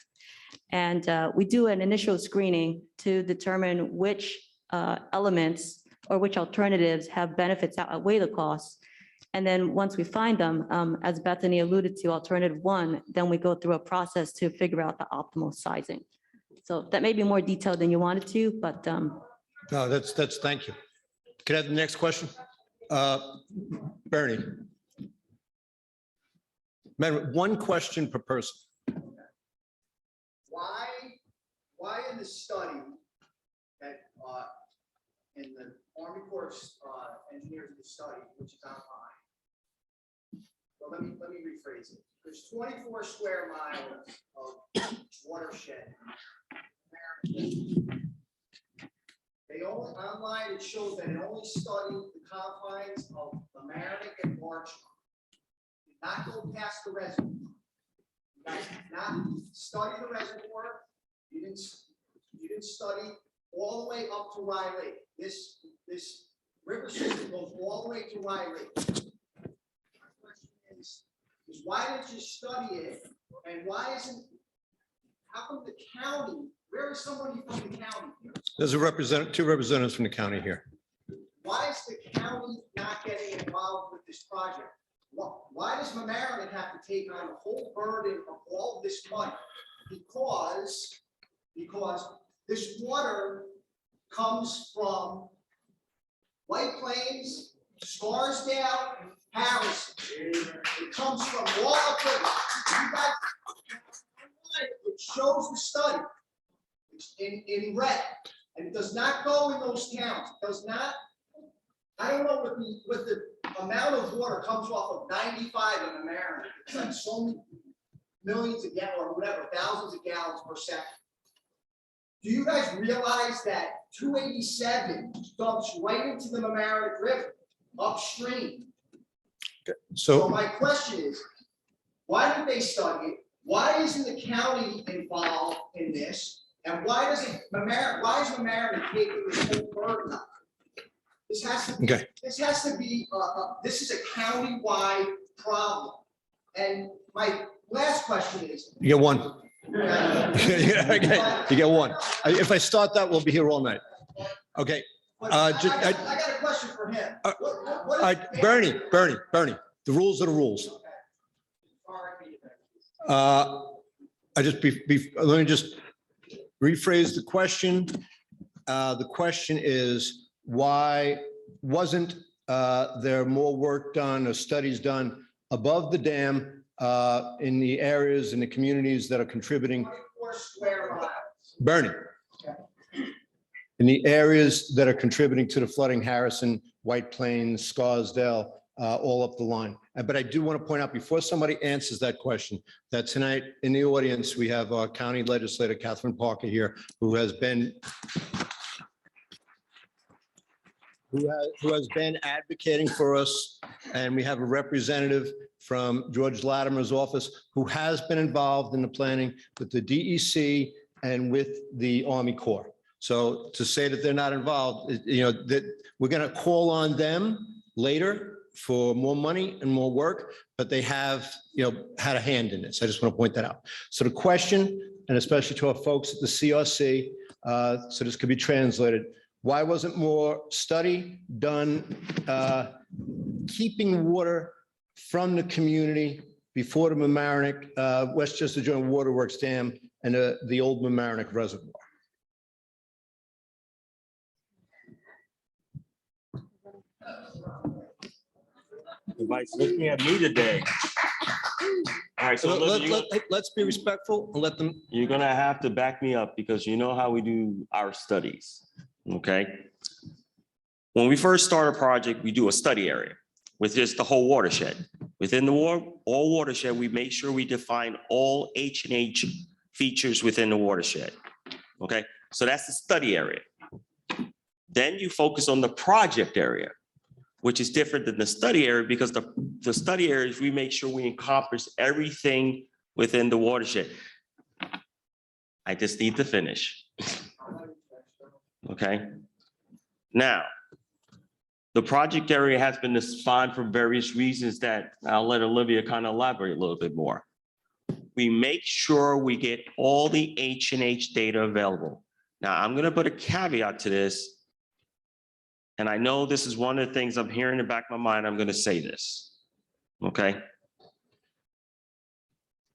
And we do an initial screening to determine which elements or which alternatives have benefits that outweigh the costs. And then once we find them, as Bethany alluded to, alternative one, then we go through a process to figure out the optimal sizing. So that may be more detailed than you wanted to, but. No, that's, thank you. Can I have the next question? Bernie. Madam, one question per person. Why in the study that in the Army Corps engineers in the study, which is online? Well, let me rephrase it. There's 24 square miles of watershed. They only online, it shows that it only studied the confines of Mamaroneck and Larchmont. Did not go past the reservoir. You guys did not study the reservoir. You didn't study all the way up to Rye Lake. This river system goes all the way to Rye Lake. My question is why did you study it? And why isn't, how come the county, where is somebody from the county here? There's two representatives from the county here. Why is the county not getting involved with this project? Why does Mamaroneck have to take on the whole burden of all this money? Because this water comes from White Plains, Scarsdale, Harrison. It comes from all of it. You guys, it shows the study in red, and it does not go in those towns. It does not. I don't know what the amount of water comes off of 95 in America. It's like so many millions of gallons or whatever, thousands of gallons per second. Do you guys realize that 287 dumps right into the Mamaroneck River upstream? So So, my question is, why did they study it? Why isn't the county involved in this? And why is Mamaroneck taking this whole burden up? This has to be, okay, this has to be, this is a county-wide problem. And my last question is. you get one. Okay, you get one. If I start that, we'll be here all night. Okay, I ju- got a question for him. all right, Bernie, the rules are the rules. Let me just rephrase the question. The question is, why wasn't there more work done or studies done above the dam in the areas and the communities that are contributing? 24 square miles. Bernie. In the areas that are contributing to the flooding, Harrison, White Plains, Scarsdale, all up the line. But I do want to point out before somebody answers that question, that tonight in the audience, we have our county legislator, Catherine Parker here, who has been advocating for us. And we have a representative from George Latimer's office who has been involved in the planning with the DEC and with the Army Corps. So to say that they're not involved, that we're going to call on them later for more money and more work, but they have, had a hand in this. I just want to point that out. So the question, and especially to our folks at the CRC, so this could be translated, why wasn't more study done keeping water from the community before the Mamaroneck, Westchester Joint Waterworks Dam and the old Mamaroneck Reservoir? Everybody's looking at me today. All right, so Let's be respectful and let them. you're gonna have to back me up because you know how we do our studies, okay? When we first start a project, we do a study area with just the whole watershed. Within the all watershed, we make sure we define all H&H features within the watershed, okay? So that's the study area. Then you focus on the project area, which is different than the study area because the study areas, we make sure we encompass everything within the watershed. I just need to finish. Okay. Now, the project area has been defined for various reasons that I'll let Olivia kind of elaborate a little bit more. We make sure we get all the H&H data available. Now, I'm going to put a caveat to this. And I know this is one of the things I'm hearing in the back of my mind. I'm going to say this. Okay.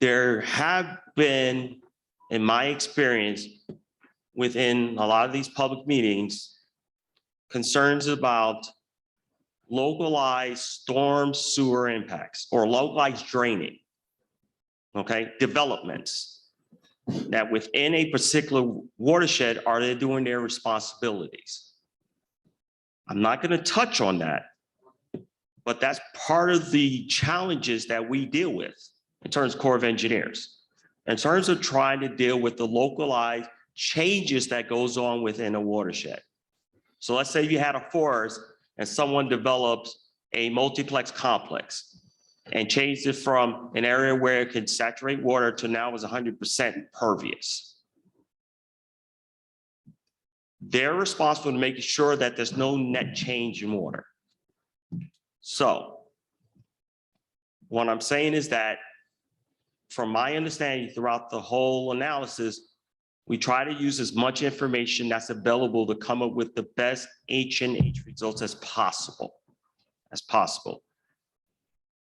There have been, in my experience, within a lot of these public meetings, concerns about localized storm sewer impacts or localized draining. Okay, developments that within a particular watershed, are they doing their responsibilities? I'm not going to touch on that, but that's part of the challenges that we deal with in terms of Corps of Engineers, in terms of trying to deal with the localized changes that goes on within a watershed. So let's say you had a forest and someone develops a multiplex complex and changed it from an area where it could saturate water to now is 100% pervious. They're responsible for making sure that there's no net change in water. So what I'm saying is that from my understanding throughout the whole analysis, we try to use as much information that's available to come up with the best H&H results as possible.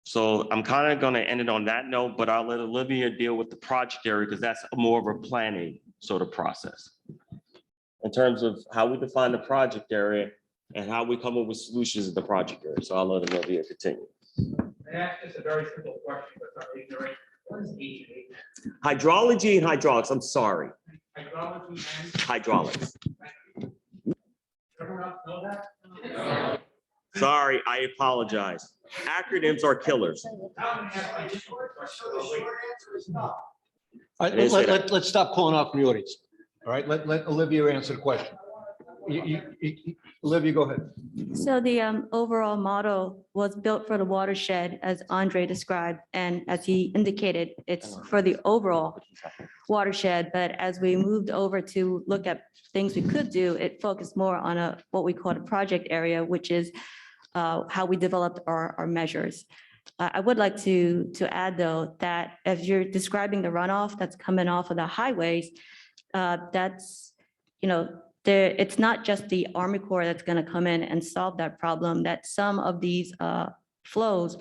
So I'm kind of going to end it on that note, but I'll let Olivia deal with the project area because that's more of a planning sort of process. In terms of how we define the project area, and how we come up with solutions in the project area. So I'll let Olivia continue. I asked just a very simple question, but I'm ignorant. What is H&H? Hydrology and hydraulics, I'm sorry, Hydrology and, hydraulics. everyone else know that? Sorry, I apologize. Acronyms are killers. How many have additional questions? Oh, wait. All right, let's stop calling off from the audience. All right, let Olivia answer the question. Olivia, go ahead. So the overall model was built for the watershed, as Andre described, and as he indicated, it's for the overall watershed. But as we moved over to look at things we could do, it focused more on what we call a project area, which is how we developed our measures. I would like to add, though, that as you're describing the runoff that's coming off of the highways, that's, it's not just the Army Corps that's going to come in and solve that problem, that some of these flows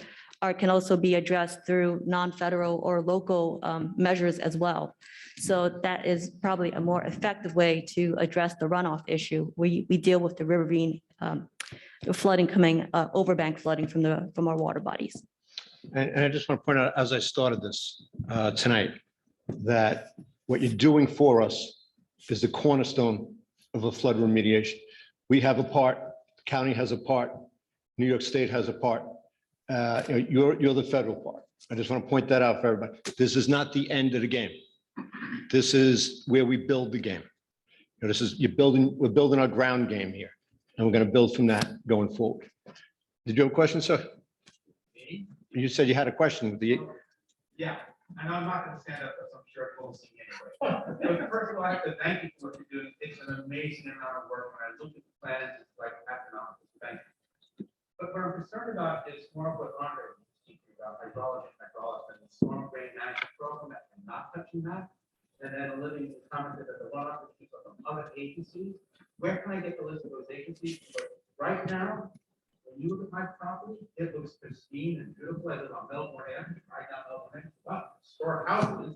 can also be addressed through non-federal or local measures as well. So that is probably a more effective way to address the runoff issue. We deal with the riverine flooding coming, overbank flooding from our water bodies. And I just want to point out, as I started this tonight, that what you're doing for us is the cornerstone of a flood remediation. We have a part, the county has a part, New York State has a part. You're the federal part. I just want to point that out for everybody. This is not the end of the game. This is where we build the game. We're building our ground game here, and we're going to build from that going forward. Did you have a question, sir? You said you had a question. Yeah, and I'm not gonna stand up because I'm sure it won't see anyway. But first of all, I have to thank you for what you're doing. It's an amazing amount of work. When I look at the plans, it's like astronomical. Thank you. But what I'm concerned about is more of what Andre was speaking about, hydrology, hydraulics, and the storm drain management program, that I'm not touching that. And then Olivia commented that the runoff is people from other agencies. Where can I get the list of those agencies? But right now, when you look at my property, it looks pristine and beautiful. I live on Melbourne Avenue, right down Melbourne Avenue. But store houses,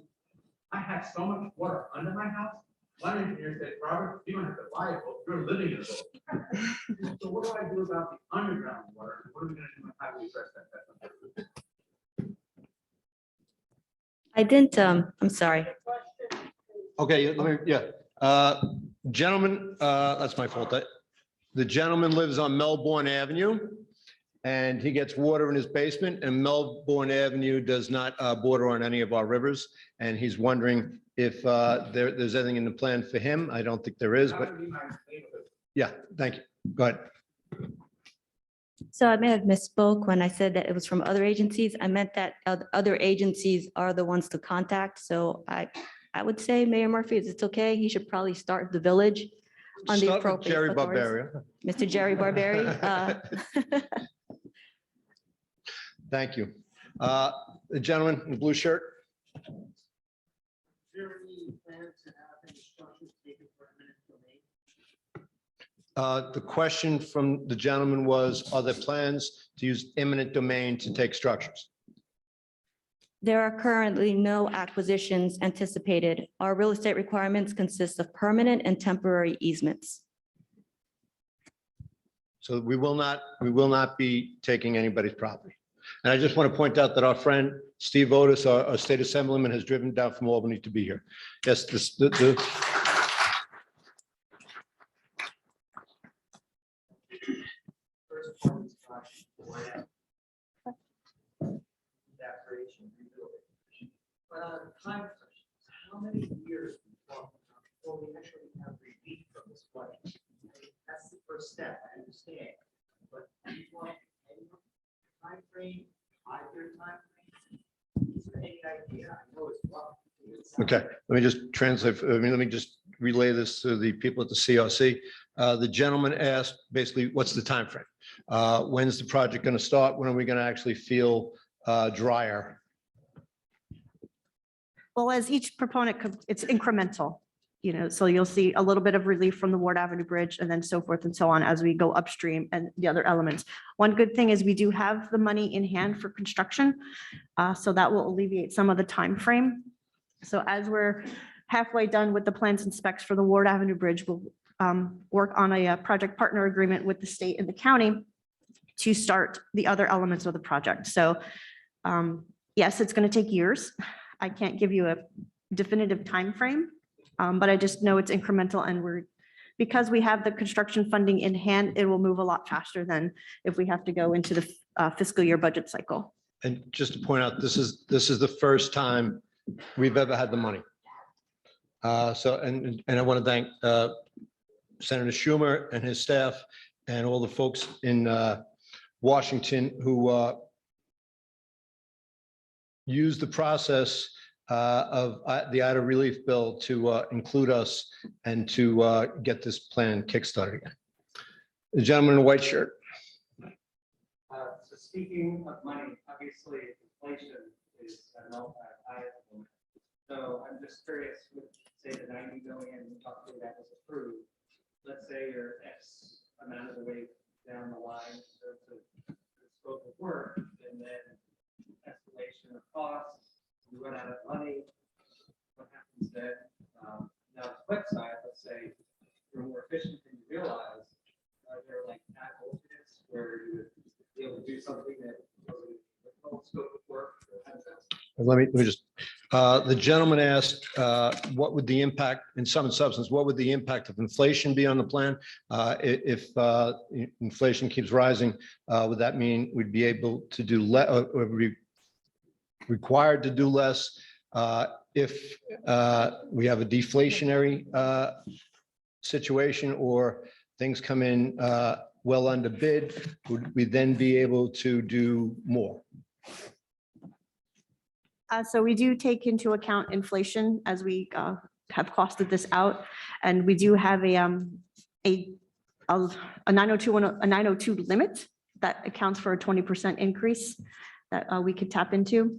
I have so much water under my house. One engineer said, Robert, you don't have to buy a boat, you're living in a boat. So what do I do about the underground water? What are we gonna do and how do we address that? I didn't, I'm sorry. Okay, gentlemen, that's my fault. The gentleman lives on Melbourne Avenue, and he gets water in his basement, and Melbourne Avenue does not border on any of our rivers. And he's wondering if there's anything in the plan for him. I don't think there is, but yeah, thank you. Go ahead. So I may have misspoke when I said that it was from other agencies. I meant that other agencies are the ones to contact. So I would say, Mayor Murphy, if it's okay, he should probably start with the village on the Start with appropriate Jerry authorities. Barbaria. Mr. Jerry Barberi. Thank you. The gentleman in the blue shirt. Is there any plan to have any structures taken for eminent domain? The question from the gentleman was, are there plans to use eminent domain to take structures? There are currently no acquisitions anticipated. Our real estate requirements consist of permanent and temporary easements. So we will not be taking anybody's property. And I just want to point out that our friend Steve Otis, our state assemblyman, has driven down from Albany to be here. Yes, But on time, how many years before we actually have relief from this flooding? That's the first step, I understand. But do you want any time frame, 5-year time frame? Is there any idea? I know it's rough. okay, let me just translate. Let me just relay this to the people at the CRC. The gentleman asked basically, what's the time frame? When's the project going to start? When are we going to actually feel drier? Well, as each proponent, it's incremental, so you'll see a little bit of relief from the Ward Avenue Bridge and then so forth and so on as we go upstream and the other elements. One good thing is we do have the money in hand for construction. So that will alleviate some of the time frame. So as we're halfway done with the plans and specs for the Ward Avenue Bridge, we'll work on a project partner agreement with the state and the county to start the other elements of the project. So yes, it's going to take years. I can't give you a definitive timeframe, but I just know it's incremental, and because we have the construction funding in hand, it will move a lot faster than if we have to go into the fiscal year budget cycle. And just to point out, this is the first time we've ever had the money. And I want to thank Senator Schumer and his staff and all the folks in Washington who used the process of the IDA relief bill to include us and to get this plan kickstarted again. The gentleman in the white shirt. So speaking of money, obviously inflation is an all-time high at the moment. So I'm just curious, with say the 90 million roughly that was approved, let's say you're X amount of the way down the line to the scope of work, and then escalation of costs, you run out of money, what happens then? Now, the flip side, let's say you're more efficient than you realize, are there like ad alternates where you would be able to do something that was the whole scope of work? Let me just, the gentleman asked, what would the impact, in sum and substance, what would the impact of inflation be on the plan? If inflation keeps rising, would that mean we'd be able to do less, or be required to do less? If we have a deflationary situation, or things come in well under bid, would we then be able to do more? So we do take into account inflation as we have costed this out, and we do have a 902 limit that accounts for a 20% increase that we could tap into.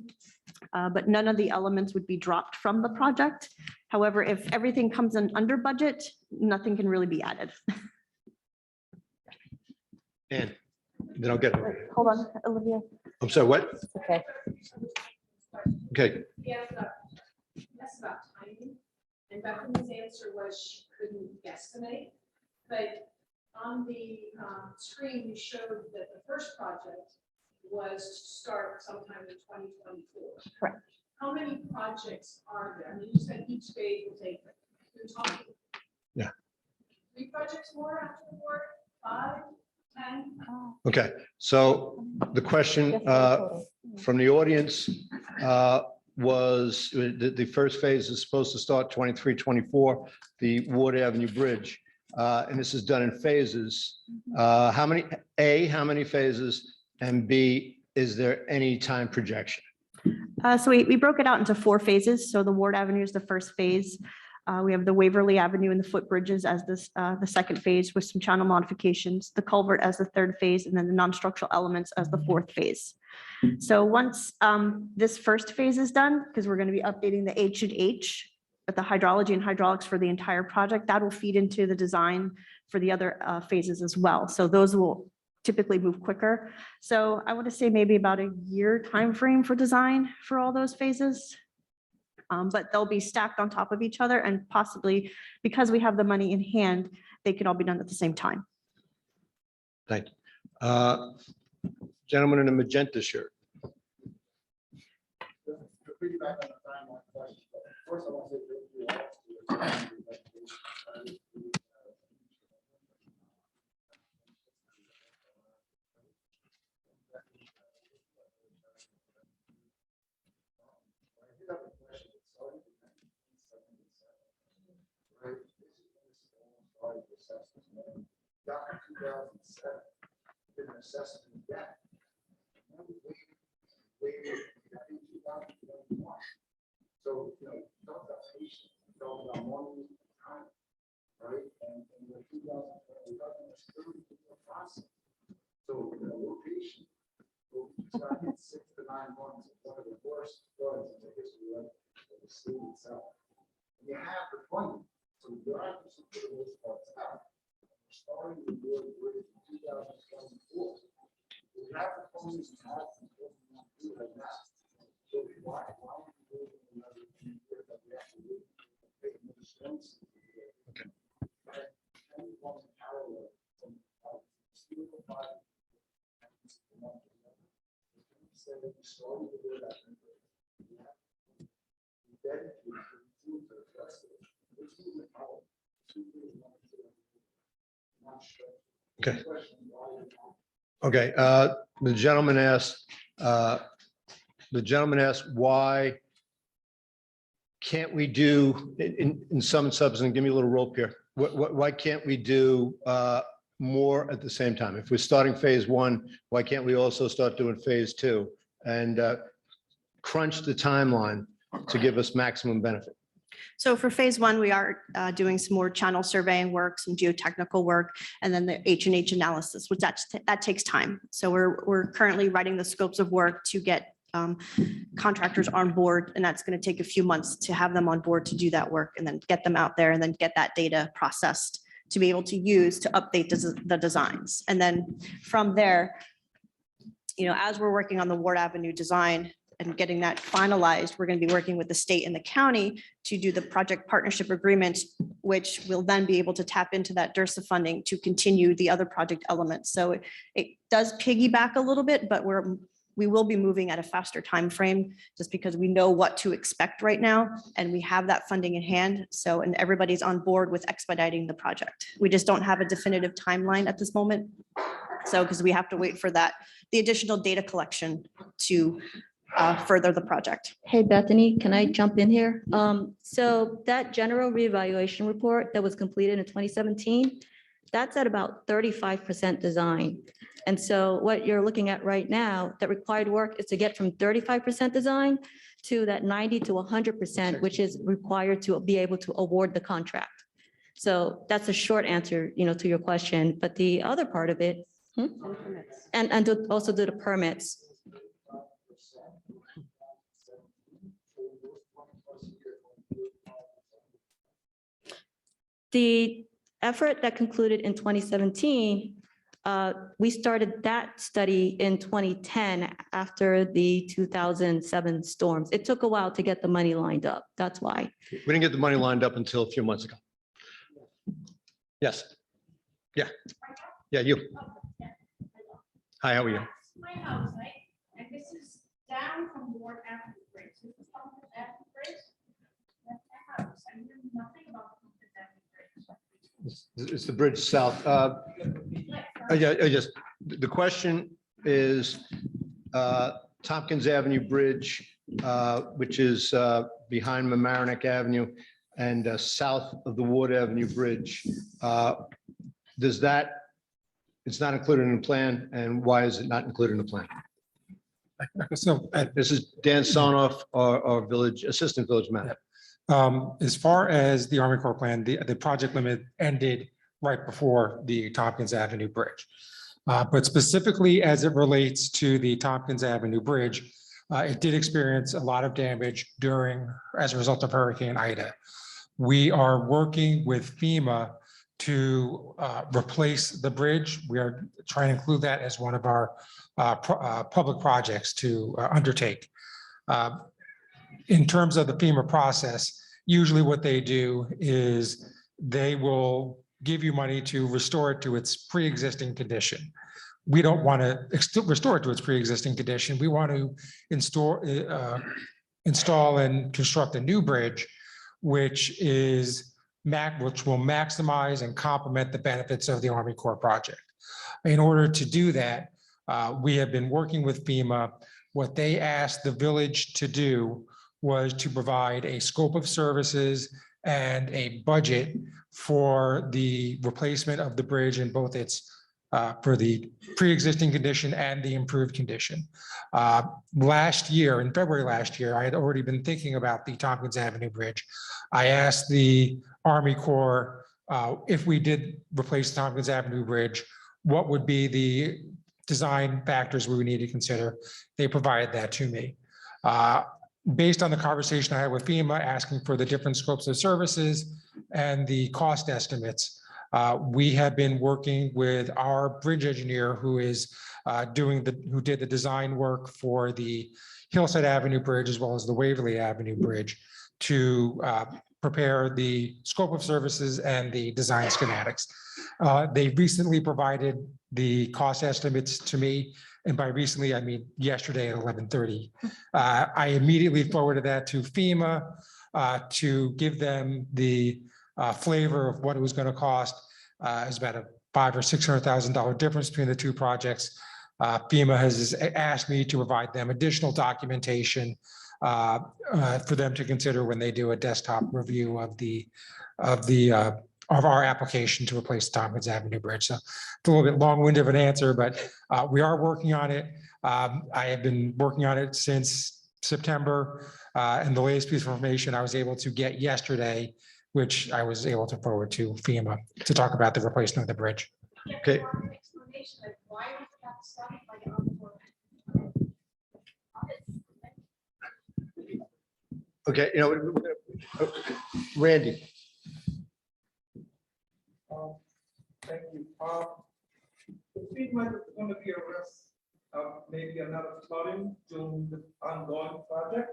But none of the elements would be dropped from the project. However, if everything comes in under budget, nothing can really be added. And then I'll get, Hold on, Olivia. I'm sorry, what? Okay. Okay, Yeah, that's about timing. And Bethany's answer was she couldn't guesstimate. But on the screen, you showed that the first project was to start sometime in 2024. Correct. How many projects are there? I mean, you said each phase will take, you're talking. Yeah. 3 projects more after the work, 5, 10? okay. So the question from the audience was, the first phase is supposed to start 23, 24, the Ward Avenue Bridge. And this is done in phases. How many phases? And B, is there any time projection? So we broke it out into 4 phases. So the Ward Avenue is the first phase. We have the Waverly Avenue and the footbridges as this, the second phase with some channel modifications, the culvert as the third phase, and then the non-structural elements as the 4th phase. So once this first phase is done, because we're going to be updating the H&H, but the hydrology and hydraulics for the entire project, that will feed into the design for the other phases as well. So those will typically move quicker. So I want to say maybe about a year timeframe for design for all those phases. But they'll be stacked on top of each other, and possibly because we have the money in hand, they can all be done at the same time. Thank you. Gentleman in the magenta shirt. To piggyback on the timeline question, but first I want to say thank you all. Back in 2007, did an assessment of that. So, you know, talk about patience, talk about money, time, right? And in 2020, we got this 30-year process. So, you know, we're patient. So we just got hit 6 to 9 months of one of the worst floods in the history of the state itself. And you have the funding, so you have to secure those parts out. Starting the Ward Bridge in 2024. We have the funds we have to do right now. So why would we do another year that we have to do? Okay. Okay. Okay, the gentleman asked why can't we do, in sum and substance, and give me a little rope here. Why can't we do more at the same time? If we're starting phase one, why can't we also start doing phase two? And crunch the timeline to give us maximum benefit? So for phase one, we are doing some more channel surveying work, some geotechnical work, and then the H&H analysis, which that takes time. So we're currently writing the scopes of work to get contractors on board, and that's going to take a few months to have them on board to do that work and then get them out there and then get that data processed to be able to use to update the designs. And then from there, as we're working on the Ward Avenue design and getting that finalized, we're going to be working with the state and the county to do the project partnership agreement, which will then be able to tap into that DRSA funding to continue the other project elements. So it does piggyback a little bit, but we will be moving at a faster time frame just because we know what to expect right now and we have that funding in hand. So, and everybody's on board with expediting the project. We just don't have a definitive timeline at this moment. So, because we have to wait for the additional data collection to further the project. Hey, Bethany, can I jump in here? So that general reevaluation report that was completed in 2017, that's at about 35% design. And so what you're looking at right now, that required work is to get from 35% design to that 90 to 100%, which is required to be able to award the contract. So that's a short answer, to your question. But the other part of it, and to also do the permits. The effort that concluded in 2017, we started that study in 2010 after the 2007 storms. It took a while to get the money lined up. That's why. We didn't get the money lined up until a few months ago. Yes. Yeah. Yeah, you. Hi, how are you? My house, right? And this is down from Ward Avenue Bridge. This is Pumpkin Avenue Bridge. That's the house. I knew nothing about Pumpkin Avenue Bridge. It's the bridge south. Yes, the question is Tompkins Avenue Bridge, which is behind Mamaroneck Avenue and south of the Ward Avenue Bridge. It's not included in the plan, and why is it not included in the plan? So This is Dan Sonoff, our assistant village manager. as far as the Army Corps plan, the project limit ended right before the Tompkins Avenue Bridge. But specifically as it relates to the Tompkins Avenue Bridge, it did experience a lot of damage as a result of Hurricane Ida. We are working with FEMA to replace the bridge. We are trying to include that as one of our public projects to undertake. In terms of the FEMA process, usually what they do is they will give you money to restore it to its pre-existing condition. We don't want to restore it to its pre-existing condition. We want to install and construct a new bridge, which will maximize and complement the benefits of the Army Corps project. In order to do that, we have been working with FEMA. What they asked the village to do was to provide a scope of services and a budget for the replacement of the bridge in both its for the pre-existing condition and the improved condition. Last year, in February last year, I had already been thinking about the Tompkins Avenue Bridge. I asked the Army Corps if we did replace the Tompkins Avenue Bridge, what would be the design factors we would need to consider. They provided that to me. Based on the conversation I had with FEMA, asking for the different scopes of services and the cost estimates, we have been working with our bridge engineer who did the design work for the Hillside Avenue Bridge as well as the Waverly Avenue Bridge to prepare the scope of services and the design schematics. They recently provided the cost estimates to me. And by recently, I mean yesterday at 11:30. I immediately forwarded that to FEMA to give them the flavor of what it was going to cost. It's about a $500,000 or $600,000 difference between the two projects. FEMA has asked me to provide them additional documentation for them to consider when they do a desktop review of our application to replace the Tompkins Avenue Bridge. So it's a little bit long-winded of an answer, but we are working on it. I have been working on it since September, and the latest piece of information I was able to get yesterday, which I was able to forward to FEMA to talk about the replacement of the bridge. Okay. Okay, Randy. Thank you. It seems like it's going to be a risk of maybe another flooding during the ongoing project.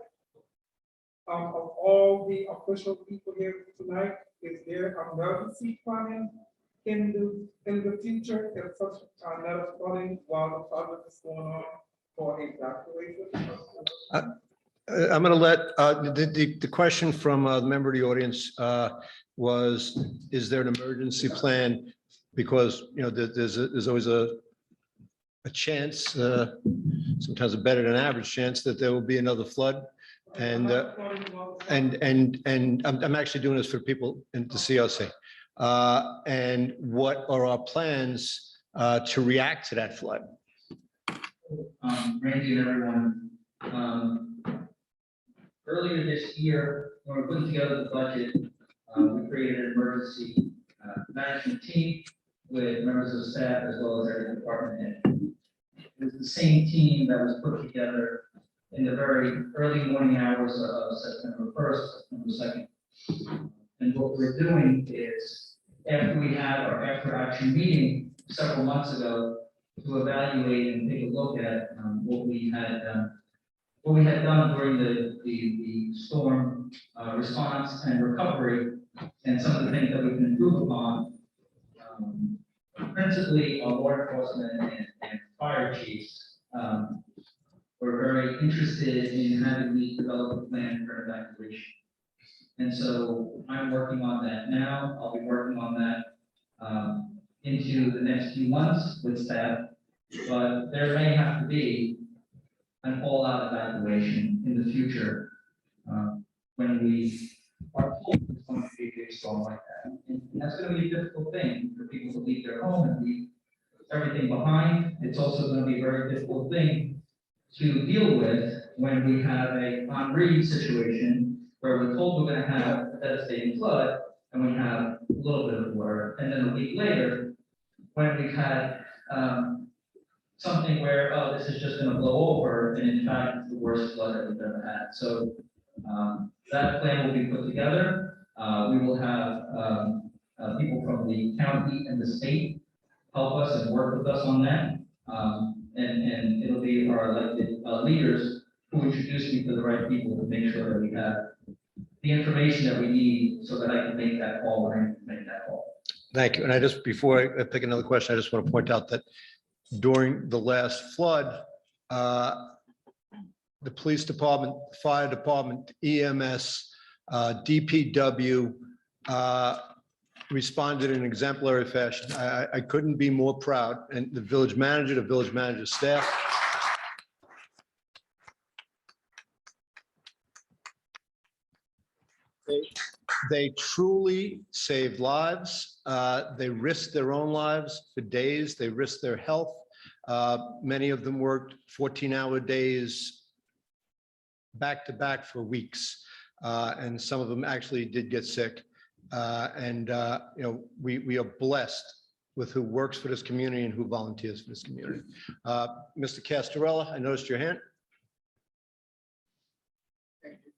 Of all the official people here tonight, is there emergency planning in the future if such another flooding while the project is going on for evacuation? I'm going to let, the question from a member of the audience was, is there an emergency plan? Because, there's always a chance, sometimes a better than average chance that there will be another flood. And I'm actually doing this for people in the CRC. And what are our plans to react to that flood? Randy and everyone, earlier this year, when we were putting together the budget, we created an emergency management team with members of staff as well as every department head. It was the same team that was put together in the very early morning hours of September 1st, September 2nd. And what we're doing is, after we had our after action meeting several months ago to evaluate and take a look at what we had done during the storm response and recovery, and some of the things that we can improve upon. Principally, our law enforcement and fire chiefs were very interested in having me develop a plan for evacuation. And so I'm working on that now. I'll be working on that into the next few months with staff, but there may have to be an all-out evacuation in the future when we are told it's going to be a big storm like that. And that's going to be a difficult thing for people to leave their home and leave everything behind. It's also going to be a very difficult thing to deal with when we have a on-read situation where we're told we're going to have a devastating flood and we have a little bit of water. And then a week later, when we've had something where, oh, this is just going to blow over, and in fact, it's the worst flood that we've ever had. So that plan will be put together. We will have people from the county and the state help us and work with us on that. And it'll be our elected leaders who introduce me to the right people to make sure that we have the information that we need so that I can make that call when I need to make that call. Thank you. And I just, before I pick another question, I just want to point out that during the last flood, the police department, fire department, EMS, DPW responded in exemplary fashion. I couldn't be more proud. And the village manager staff. They truly saved lives. They risked their own lives for days. They risked their health. Many of them worked 14-hour days back to back for weeks. And some of them actually did get sick. We are blessed with who works for this community and who volunteers for this community. Mr. Castarella, I noticed your hand. Thank you.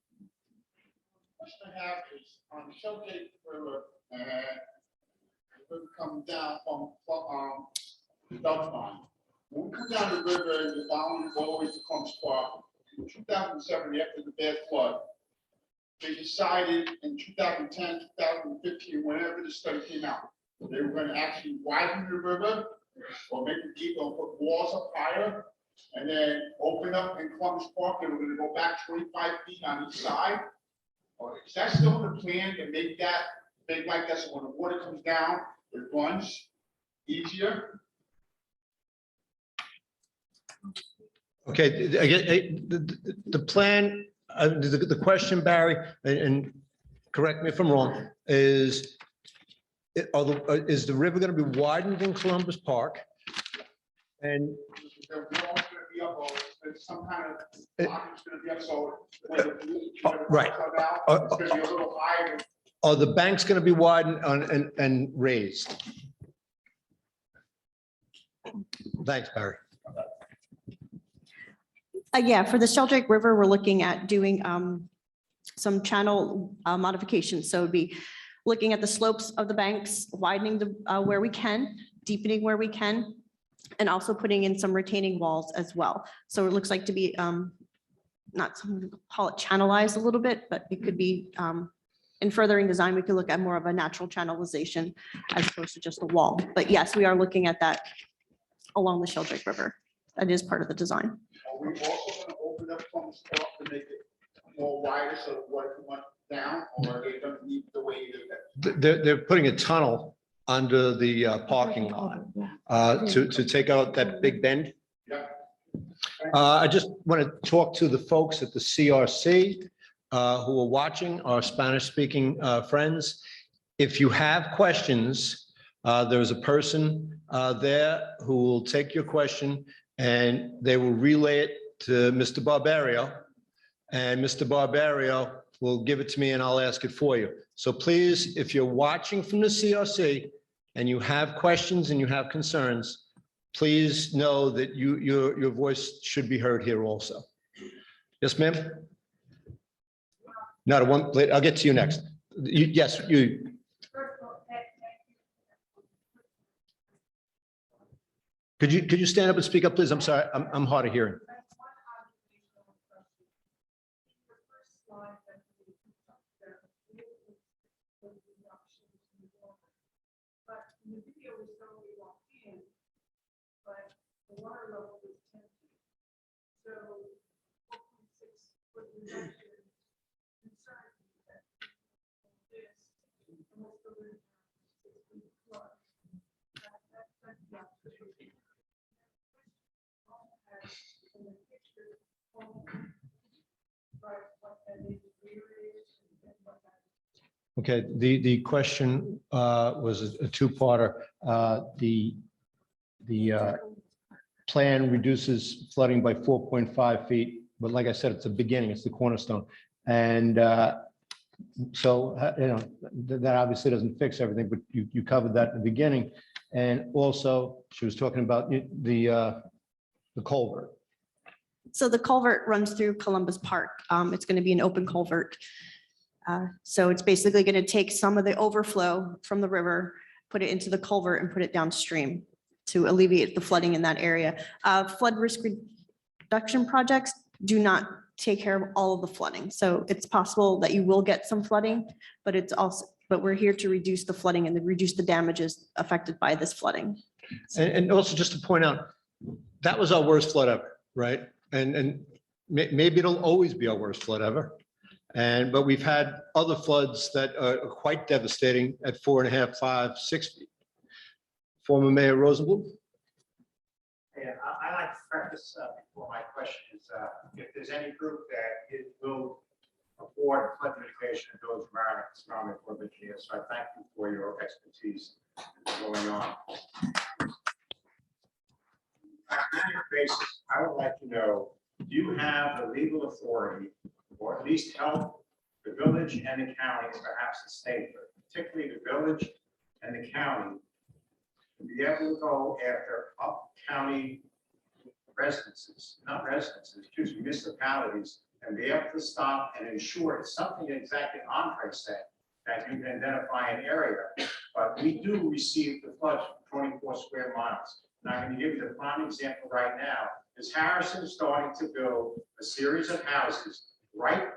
Question I have is on the Shellgate River, river comes down from the Dutch line. When we come down the river, the boundary always comes far. In 2007, after the bad flood, they decided in 2010, 2015, whenever the study came out, they were going to actually widen the river Or maybe keep, or put walls up higher, and then open up in Columbus Park, and we're gonna go back 25 feet on each side? Or is that still in the plan to make that big like that, so when the water comes down, it runs easier? Okay, again, the plan, the question, Barry, and correct me if I'm wrong, is, is the river going to be widened in Columbus Park? And The wall's gonna be up, or there's some kind of blockage gonna be up, so when the right. water comes out, it's gonna be a little higher. are the banks going to be widened and raised? Thanks, Barry. Yeah, for the Sheldrake River, we're looking at doing some channel modifications. So it'd be looking at the slopes of the banks, widening the where we can, deepening where we can, and also putting in some retaining walls as well. So it looks like to be not some call it channelized a little bit, but it could be in furthering design, we could look at more of a natural channelization as opposed to just a wall. But yes, we are looking at that along the Sheldrake River. That is part of the design. Are we also gonna open up Columbus Park to make it more wider so the water can run down, or are they gonna leave the way it is? They're putting a tunnel under the parking lot to take out that big bend. Yeah. I just want to talk to the folks at the CRC who are watching, our Spanish-speaking friends. If you have questions, there's a person there who will take your question and they will relay it to Mr. Barbario. And Mr. Barbario will give it to me and I'll ask it for you. So please, if you're watching from the CRC and you have questions and you have concerns, please know that your voice should be heard here also. Yes, ma'am? Not a one, I'll get to you next. Yes, you. Could you stand up and speak up, please? I'm sorry, I'm hard of hearing. The video was when we walked in, but the water level was 10 feet. So 4.6 foot reduction concerns me that this, almost the river, 6 feet flood. That's the opportunity. In the picture, but what that is, where it is, and what that is. Okay, the question was a two-parter. The plan reduces flooding by 4.5 feet, but like I said, it's a beginning, it's the cornerstone. And so, you know, that obviously doesn't fix everything, but you covered that in the beginning. And also, she was talking about the culvert. So the culvert runs through Columbus Park. It's going to be an open culvert. So it's basically going to take some of the overflow from the river, put it into the culvert and put it downstream to alleviate the flooding in that area. Flood risk reduction projects do not take care of all of the flooding. So it's possible that you will get some flooding, but we're here to reduce the flooding and reduce the damages affected by this flooding. And also just to point out, that was our worst flood ever, right? And maybe it'll always be our worst flood ever. But we've had other floods that are quite devastating at 4.5, 5, 6 feet. Former Mayor Rosenblum. Yeah, I like to preface before my question is if there's any group that it will afford flood mitigation in Village of Mariner, it's Army Corps of Engineers. So I thank you for your expertise going on. On a basis, I would like to know, do you have the legal authority or at least help the village and the county, and perhaps the state, but particularly the village and the county, to be able to go after up county residences, not residences, excuse me, municipalities, and be able to stop and ensure it's something exactly Andre said, that you can identify an area. But we do receive the floods from 24 square miles. And I'm going to give you the prime example right now. Is Harrison starting to build a series of houses right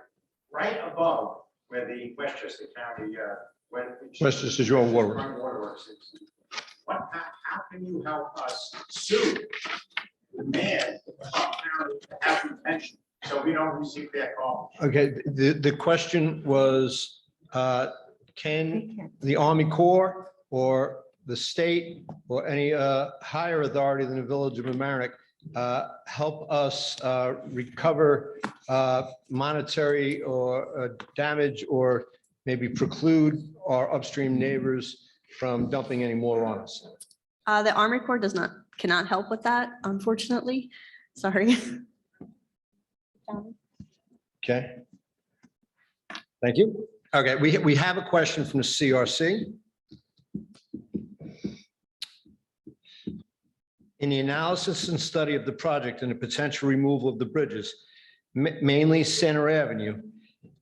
above where the Westchester County, Westchester Joint Waterworks. Waterworks is. how can you help us sue the man to have retention so we don't receive their call? Okay, the question was, can the Army Corps or the state or any higher authority than the Village of Mamaroneck help us recover monetary or damage, or maybe preclude our upstream neighbors from dumping any more on us? The Army Corps cannot help with that, unfortunately. Sorry. Okay. Thank you. Okay, we have a question from the CRC. In the analysis and study of the project and the potential removal of the bridges, mainly Center Avenue,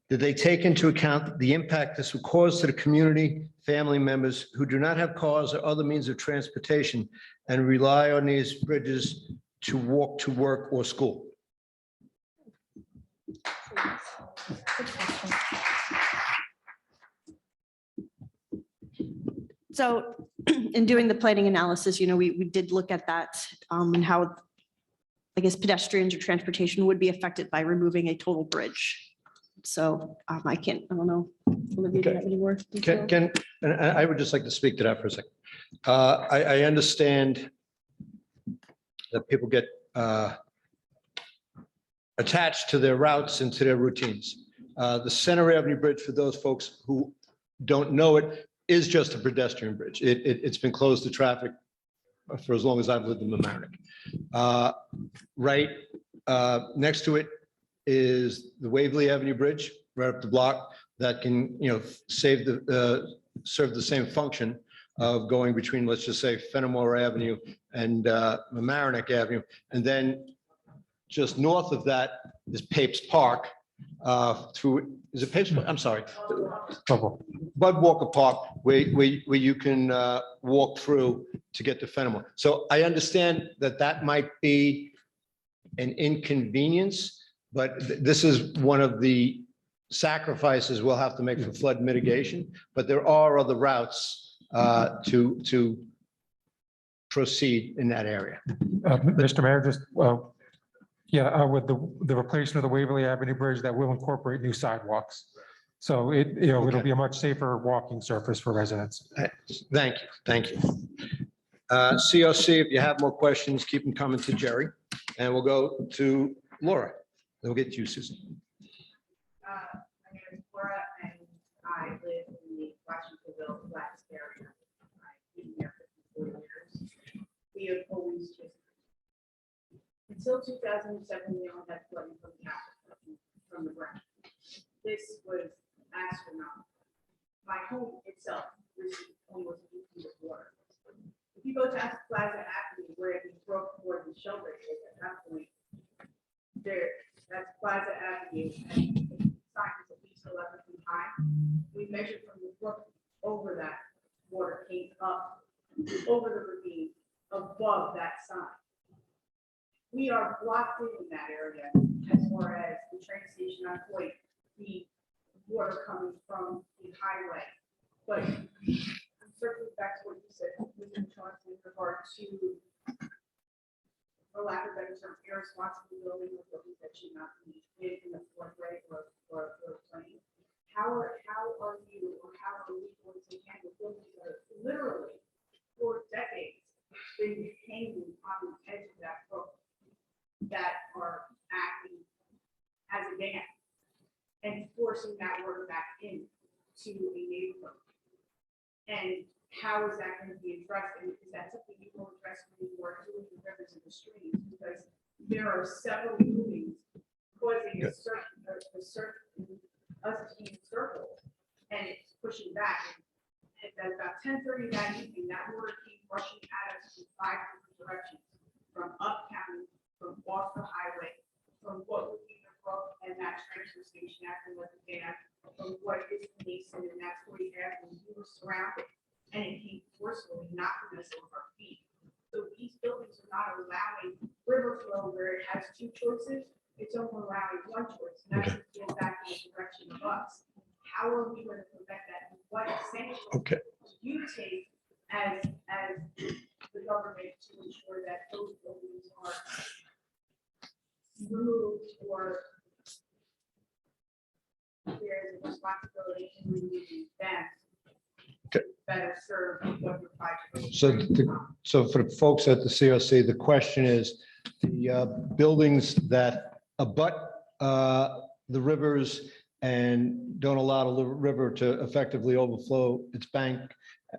did they take into account the impact this would cause to the community, family members who do not have cars or other means of transportation and rely on these bridges to walk to work or school? So in doing the planning analysis, we did look at that and how, I guess, pedestrians or transportation would be affected by removing a total bridge. So I don't know. Olivia, do you have any more detail? And I would just like to speak to that for a second. I understand that people get attached to their routes and to their routines. The Center Avenue Bridge, for those folks who don't know it, is just a pedestrian bridge. It's been closed to traffic for as long as I've lived in Mamaroneck. Right next to it is the Waverly Avenue Bridge, right up the block, that can, serve the same function of going between, let's just say, Fenimore Avenue and Mamaroneck Avenue. And then just north of that is Papes Park, is it Papes? I'm sorry. Bud Walker Park, where you can walk through to get to Fenimore. So I understand that might be an inconvenience, but this is one of the sacrifices we'll have to make for flood mitigation. But there are other routes to proceed in that area. Mr. Mayor, just, with the replacement of the Waverly Avenue Bridge, that will incorporate new sidewalks. So it'll be a much safer walking surface for residents. Thank you. COC, if you have more questions, keep them coming to Jerry, and we'll go to Laura. Then we'll get to you, Susan. My name is Laura, and I live in the Washingtonville Flats area. I've been here for 4 years. We have always just, until 2007, we only had flooding from the ground. This was astronomical. My home itself received almost 8 feet of water. If you go to Plaza Avenue, where it broke more than shelter is at that point, that's Plaza Avenue, and the sign is at least 11 feet high. We measured from the brook over that water came up over the ravine above that sign. We are blocked in that area as far as the train station on Hoyt, the water coming from the highway. But I'm circling back to what you said, Mr. Johnson, in regard to, for lack of a better term, irresponsible building with buildings that should not be in the 4th grade or plane. How are you, or how are we going to handle buildings that are literally for decades been hanging on the edge of that brook, that are acting as a dam and forcing that water back in to a neighborhood? And how is that going to be addressed? And is that something you will address when you work doing the rivers and the streams? Because there are several movings causing a circle, and it's pushing back. And at about 10:30 that evening, that water came rushing at us in 5 different directions, from up county, from off the highway, from what would be the brook and that transfer station after the dam, from what is Mason and that's where you have when we were surrounded, and it came forcefully knocking us over our feet. So these buildings are not allowing river flow where it has 2 choices. It's only allowing 1 choice, and that's to go back in the direction of us. How are we going to prevent that? And what sanctions do you take as the government to ensure that those buildings are removed or there's a responsibility in removing them to better serve what your project is. So for the folks at the CRC, the question is, the buildings that abut the rivers and don't allow the river to effectively overflow its bank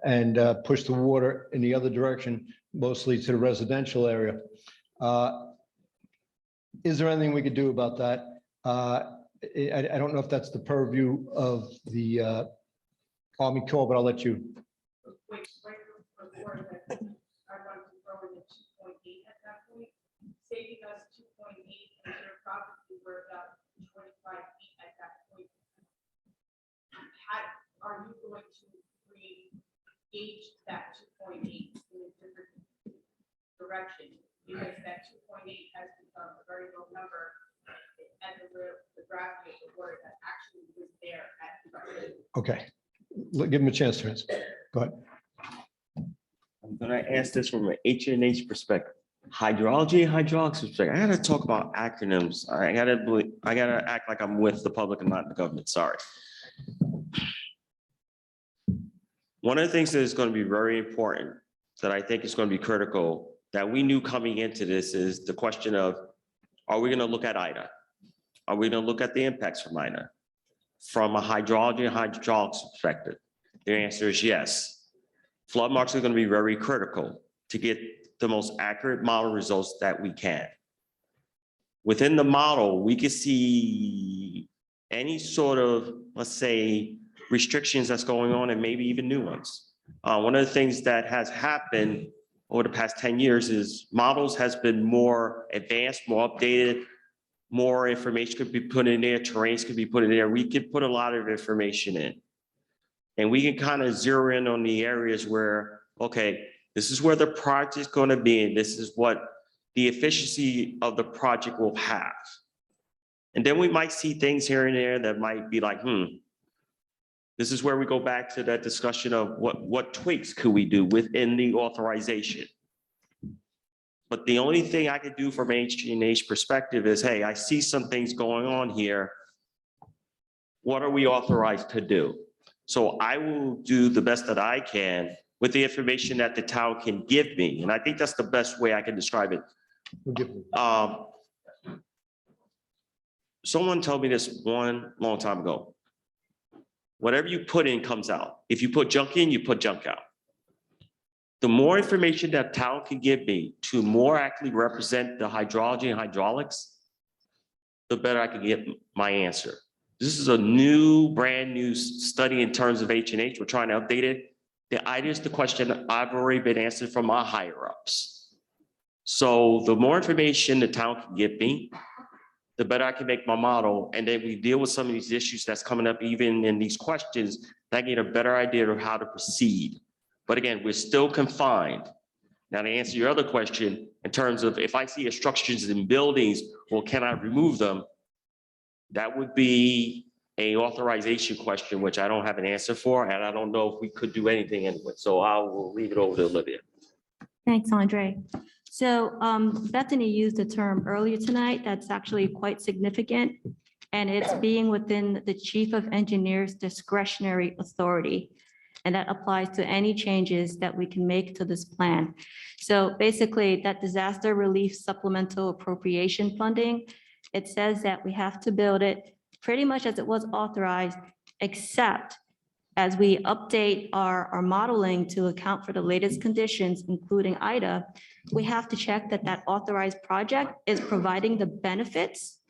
and push the water in the other direction, mostly to the residential area. Is there anything we could do about that? I don't know if that's the purview of the Army Corps, but I'll let you. Which right before that, I wanted to throw in the 2.8 at that point, saving us 2.8 and their property were about 25 feet at that point. How are you going to re-gauge that 2.8 in a different direction? Because that 2.8 has become a very low number and the gravity of the water that actually was there at the time. Okay, give him a chance to answer. Go ahead. I'm gonna ask this from an H&H perspective. Hydrology and hydraulics perspective. I gotta talk about acronyms. I gotta act like I'm with the public and not the government. Sorry. One of the things that is going to be very important that I think is going to be critical that we knew coming into this is the question of, are we going to look at IDA? Are we going to look at the impacts from IDA? From a hydrology and hydraulics perspective, the answer is yes. Flood marks are going to be very critical to get the most accurate model results that we can. Within the model, we can see any sort of, let's say, restrictions that's going on and maybe even new ones. One of the things that has happened over the past 10 years is models has been more advanced, more updated, more information could be put in there, terrains could be put in there. We could put a lot of information in. And we can kind of zero in on the areas where, okay, this is where the project is going to be, and this is what the efficiency of the project will have. And then we might see things here and there that might be like, this is where we go back to that discussion of what tweaks could we do within the authorization. But the only thing I could do from H&H perspective is, hey, I see some things going on here. What are we authorized to do? So I will do the best that I can with the information that the town can give me. And I think that's the best way I can describe it. Someone told me this one long time ago. Whatever you put in comes out. If you put junk in, you put junk out. The more information that town can give me to more accurately represent the hydrology and hydraulics, the better I can get my answer. This is a brand new study in terms of H&H. We're trying to update it. The idea is the question I've already been answered from my higher ups. So the more information the town can give me, the better I can make my model. And then we deal with some of these issues that's coming up even in these questions, that I get a better idea of how to proceed. But again, we're still confined. Now to answer your other question, in terms of if I see obstructions in buildings, well, can I remove them? That would be an authorization question, which I don't have an answer for, and I don't know if we could do anything anyway. So I will leave it over to Olivia. Thanks, Andre. So Bethany used a term earlier tonight that's actually quite significant, and it's being within the Chief of Engineer's discretionary authority. And that applies to any changes that we can make to this plan. So basically that disaster relief supplemental appropriation funding, it says that we have to build it pretty much as it was authorized, except as we update our modeling to account for the latest conditions, including IDA, we have to check that that authorized project is providing the benefits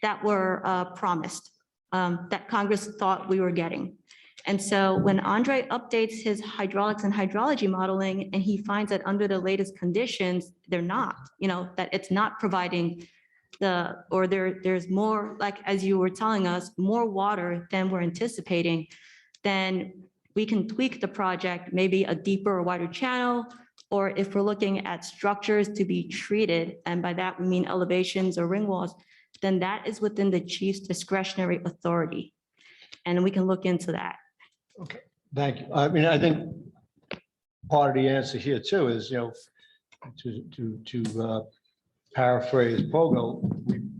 that were promised, that Congress thought we were getting. And so when Andre updates his hydraulics and hydrology modeling and he finds that under the latest conditions, they're not, that it's not providing there's more, like, as you were telling us, more water than we're anticipating, then we can tweak the project, maybe a deeper or wider channel, or if we're looking at structures to be treated, and by that we mean elevations or ring walls, then that is within the chief's discretionary authority. And we can look into that. Okay, thank you. I mean, I think part of the answer here too is, to paraphrase Pogo,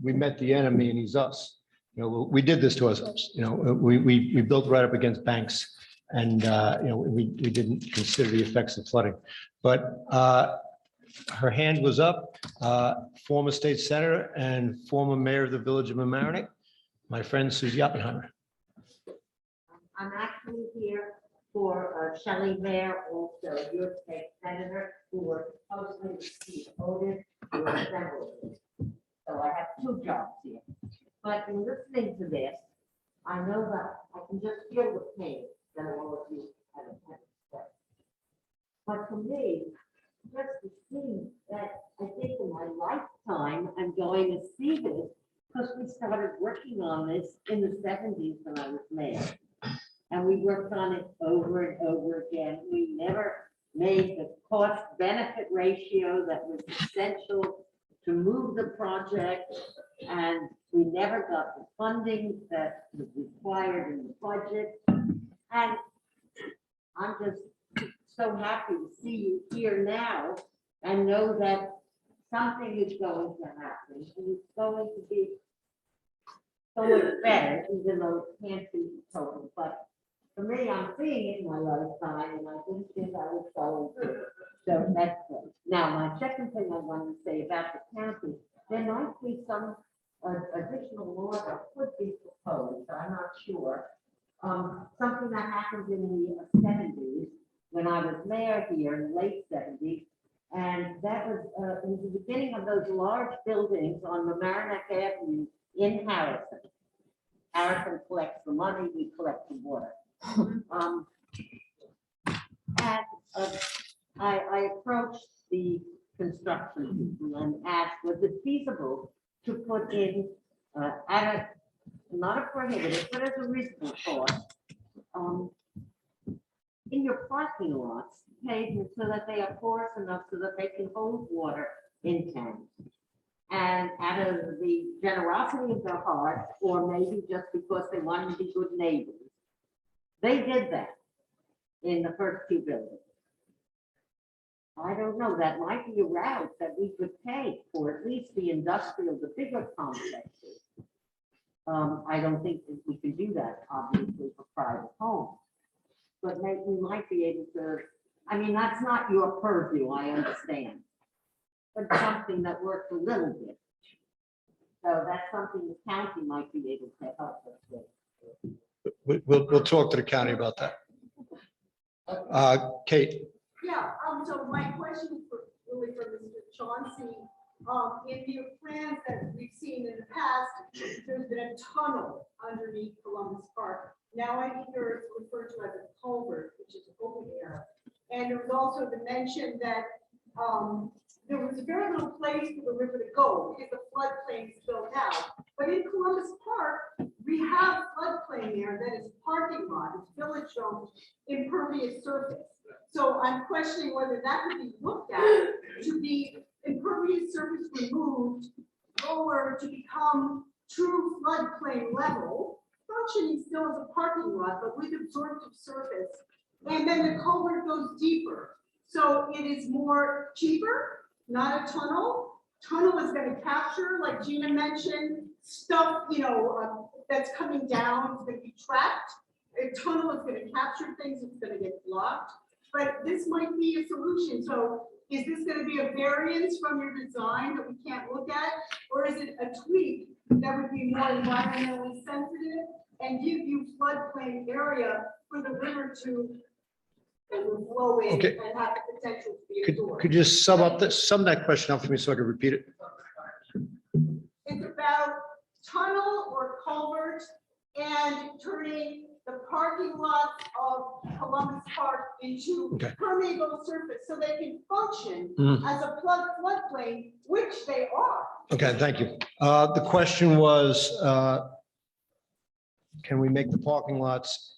we met the enemy and he's us. We did this to ourselves, we built right up against banks and, we didn't consider the effects of flooding. But her hand was up, former state senator and former mayor of the village of Mamaroneck, my friend Susie Oppenheimer. I'm actually here for Shelley Mayer, also your state senator, who was supposed to receive Otis, who was several of them. So I have two jobs here. But in listening to this, I know that I can just feel the pain that all of you have expressed. But for me, just to see that, I think in my lifetime, I'm going to see this, because we started working on this in the 70s when I was mayor. And we worked on it over and over again. We never made the cost benefit ratio that was essential to move the project. And we never got the funding that was required in the budget. And I'm just so happy to see you here now and know that something is going to happen. And it's going to be so much better, even though it can't be total. But for me, I'm seeing it in my lifetime, and I didn't think I was going to. So that's good. Now, my second thing I wanted to say about the county, there might be some additional law that could be proposed, I'm not sure. Something that happened in the 70s when I was mayor here in the late 70s, and that was in the beginning of those large buildings on Mamaroneck Avenue in Harrison. Harrison collects the money, we collect the water. I approached the construction people and asked, was it feasible to put in not a prohibitive, but as a reasonable cost, in your parking lots, pavement so that they are porous enough so that they can hold water in tanks. And out of the generosity of their hearts, or maybe just because they wanted to be good neighbors, they did that in the first two buildings. I don't know, that might be a route that we could take for at least the industrial, the bigger complexes. I don't think that we can do that, obviously, for private homes. But maybe we might be able to, I mean, that's not your purview, I understand. But something that works a little bit. So that's something the county might be able to help us with. We'll talk to the county about that. Kate. Yeah, so my question for really for Mr. Chauncey, in your plans that we've seen in the past, there's been a tunnel underneath Columbus Park. Now I hear it's referred to as a culvert, which is open air. And there was also the mention that there was very little place for the river to go because the floodplain is built out. But in Columbus Park, we have floodplain there that is parking lot, it's village-owned impervious surface. So I'm questioning whether that could be looked at to be impervious surface removed lower to become true floodplain level, functioning still as a parking lot, but with absorptive surface. And then the culvert goes deeper. So it is more cheaper, not a tunnel. Tunnel is going to capture, like Gina mentioned, stuff, that's coming down, it's going to be trapped. A tunnel is going to capture things, it's going to get blocked. But this might be a solution. So is this going to be a variance from your design that we can't look at? Or is it a tweak that would be more environmentally sensitive and give you floodplain area for the river to flow in Okay. and have the potential to be Could absorbed? you just sum that question up for me so I can repeat it? It's about tunnel or culvert and turning the parking lot of Columbus Park into Okay. permeable surface so they can function Mhm. as a floodplain, which they are. Okay, thank you. The question was, can we make the parking lots?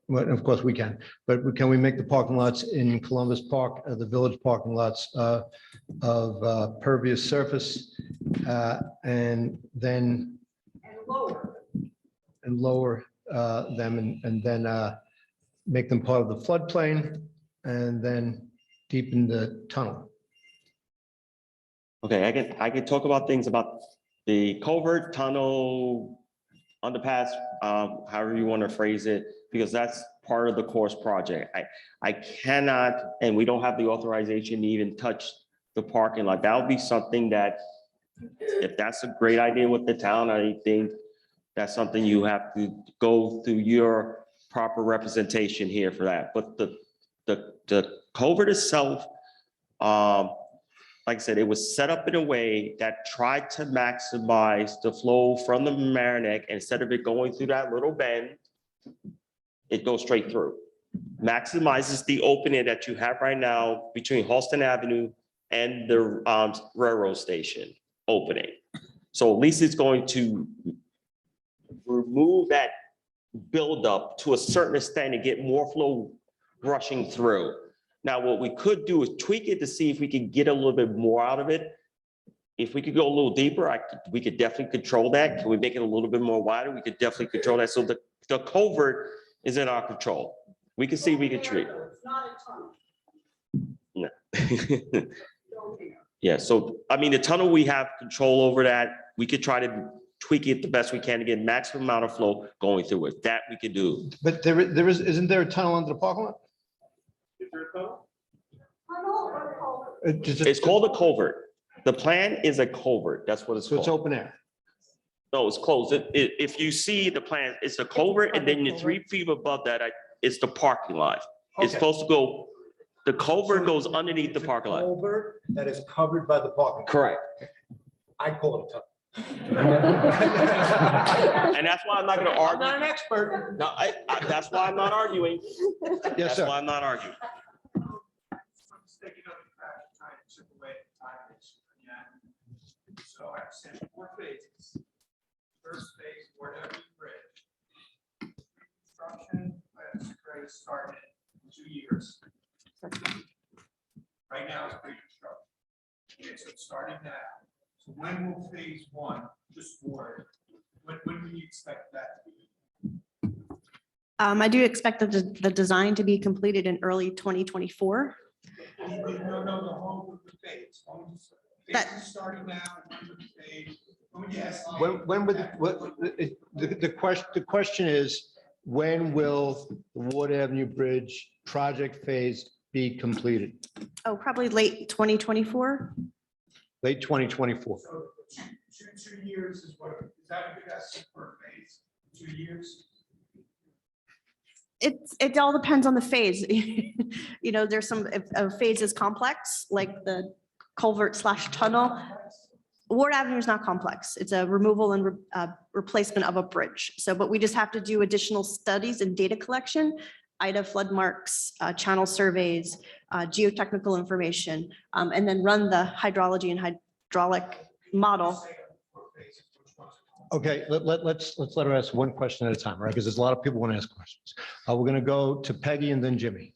Well, of course we can, but can we make the parking lots in Columbus Park, the village parking lots of pervious surface and then And lower. lower them and then make them part of the floodplain and then deepen the tunnel. Okay, I can talk about things about the culvert, tunnel, underpass, however you want to phrase it, because that's part of the course project. I cannot, and we don't have the authorization to even touch the parking lot. That would be something that, if that's a great idea with the town, I think that's something you have to go through your proper representation here for that. But the culvert itself, like I said, it was set up in a way that tried to maximize the flow from the Mamaroneck. Instead of it going through that little bend, it goes straight through. Maximizes the opening that you have right now between Halston Avenue and the railroad station opening. So at least it's going to remove that buildup to a certain extent and get more flow rushing through. Now, what we could do is tweak it to see if we can get a little bit more out of it. If we could go a little deeper, we could definitely control that. Can we make it a little bit more wider? We could definitely control that. So the culvert is in our control. We can see we can treat. No. Yeah, so I mean, the tunnel, we have control over that. We could try to tweak it the best we can to get maximum amount of flow going through it. That we could do. But isn't there a tunnel under the parking lot? It's called a culvert. The plan is a culvert. That's what it's called. It's open air. No, it's closed. If you see the plan, it's a culvert, and then you're 3 feet above that, it's the parking lot. It's Okay. supposed to go, the culvert goes underneath the parking lot. Culvert that is covered by the parking lot. Correct. I call it a tunnel. And that's why I'm not gonna I'm argue. not an expert. No, that's why I'm not arguing. Yes, That's sir. why I'm not arguing. I'm just thinking of the fact, trying to chip away at the time issue again. So I sent 4 phases. First phase, Ward Avenue Bridge. Construction, Gray started in 2 years. Right now it's pre-construction. Okay, so it's starting now. So when will phase 1, just Ward, when do you expect that to be? I do expect the design to be completed in early 2024. No, the whole phase. Phase is starting now, and when would the phase, when would you estimate? When would the question is, when will the Ward Avenue Bridge project phase be completed? Oh, probably late 2024. Late 2024. So 2 years is what, is that a good estimate for a phase? 2 years? It all depends on the phase. You know, there's some, if a phase is complex, like the culvert / tunnel. Ward Avenue is not complex. It's a removal and replacement of a bridge. So, but we just have to do additional studies and data collection, IDA flood marks, channel surveys, geotechnical information, and then run the hydrology and hydraulic model. Okay, let's let her ask one question at a time, right? Because there's a lot of people want to ask questions. We're going to go to Peggy and then Jimmy.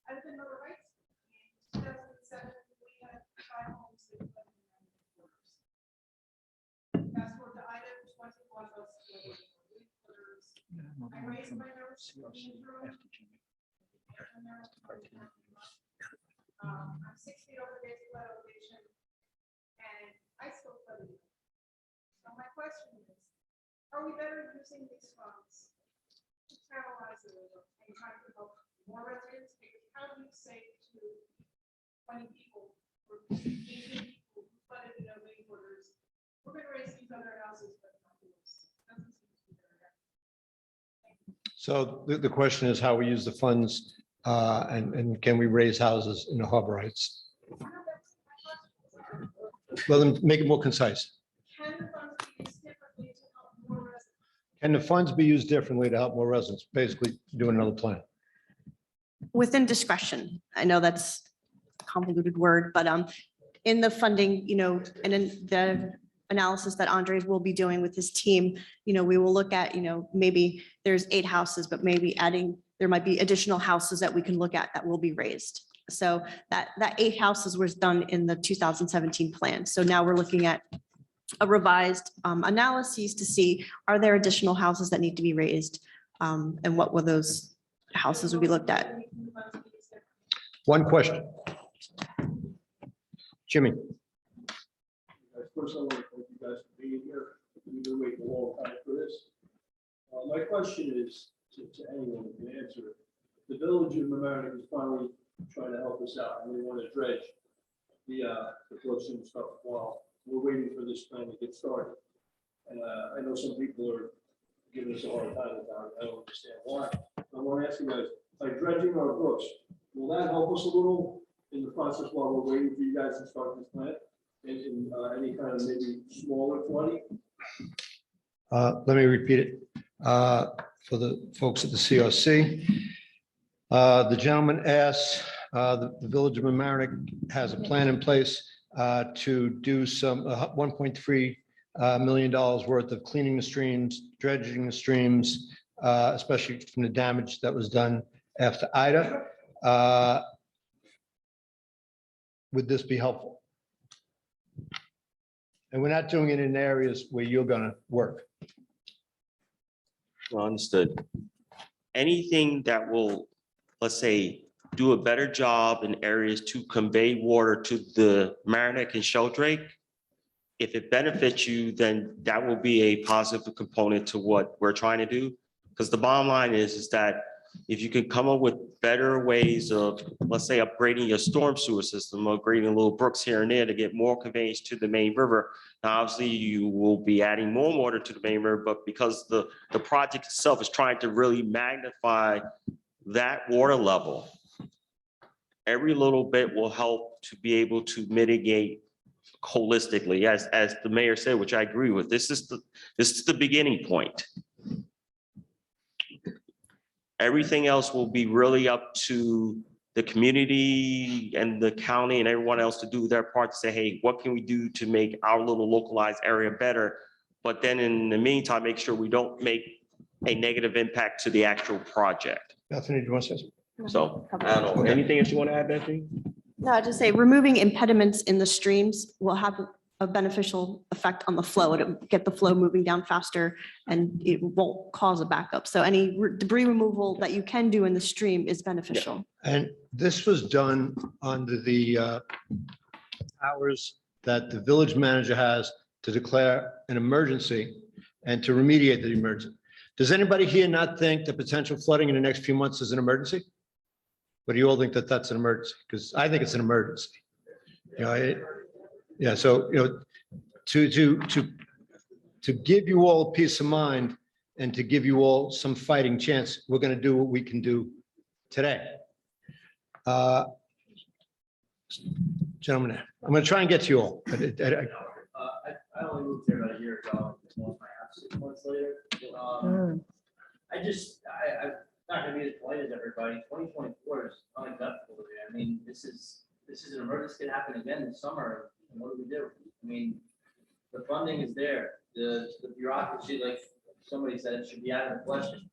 I've been over rights. In 2007, we had 5 homes that lived in the fast forward to item 21 of us. I raised my nose in the room. I'm 6 feet over base flood elevation, and I still flood it. So my question is, are we better using these funds to channelize it and try to help more residents? Because how do you say to 20 people or 18 people who flooded in their main quarters, we're going to raise these other houses, but not yours? Doesn't seem to be very effective. So the question is how we use the funds and can we raise houses in the harbor heights? Well, then make it more concise. Can the funds be used differently to help more residents? Can the funds be used differently to help more residents? Basically doing another plan. Within discretion. I know that's a convoluted word, but in the funding, you know, and in the analysis that Andres will be doing with his team, you know, we will look at, you know, maybe there's 8 houses, but maybe adding, there might be additional houses that we can look at that will be raised. So that 8 houses was done in the 2017 plan. So now we're looking at a revised analyses to see, are there additional houses that need to be raised? And what will those houses will be looked at? One question. Jimmy? First, I want to thank you guys for being here. We've been waiting a long time for this. My question is to anyone who can answer it. The village of Mamaroneck is finally trying to help us out, and we want to dredge the Flow and stuff while we're waiting for this plan to get started. And I know some people are giving us a hard time about it. I don't understand why. I want to ask you guys, by dredging our brooks, will that help us a little in the process while we're waiting for you guys to start this plan? In any kind of maybe smaller flooding? Let me repeat it for the folks at the CRC. The gentleman asked, the Village of Mamaroneck has a plan in place to do some $1.3 million worth of cleaning the streams, dredging the streams, especially from the damage that was done after Ida. Would this be helpful? And we're not doing it in areas where you're gonna work. Well, understood. Anything that will, let's say, do a better job in areas to convey water to the Mamaroneck and Sheldrake, if it benefits you, then that will be a positive component to what we're trying to do. Because the bottom line is that if you can come up with better ways of, let's say, upgrading your storm sewer system, upgrading little brooks here and there to get more conveyance to the main river. Now, obviously, you will be adding more water to the main river, but because the project itself is trying to really magnify that water level, every little bit will help to be able to mitigate holistically, as the mayor said, which I agree with. This is the beginning point. Everything else will be really up to the community and the county and everyone else to do their part to say, hey, what can we do to make our little localized area better? But then in the meantime, make sure we don't make a negative impact to the actual project. Bethany, do you want to say something? So I don't know, anything else you want to add, Bethany? No, I just say removing impediments in the streams will have a beneficial effect on the flow. It'll get the flow moving down faster and it won't cause a backup. So any debris removal that you can do in the stream is beneficial. And this was done under the powers that the village manager has to declare an emergency and to remediate the emergency. Does anybody here not think that potential flooding in the next few months is an emergency? But do you all think that that's an emergency? Because I think it's an emergency. You know, yeah, so, you know, to give you all peace of mind and to give you all some fighting chance, we're going to do what we can do today. Gentlemen, I'm going to try and get to you all. But I only moved here about a year ago. I lost my house 6 months later. I'm not going to be as polite as everybody. 2024 is unacceptable to me. I mean, this is an emergency that happened again this summer. And what do we do? I mean, the funding is there. The bureaucracy, like somebody said, it should be out of the question.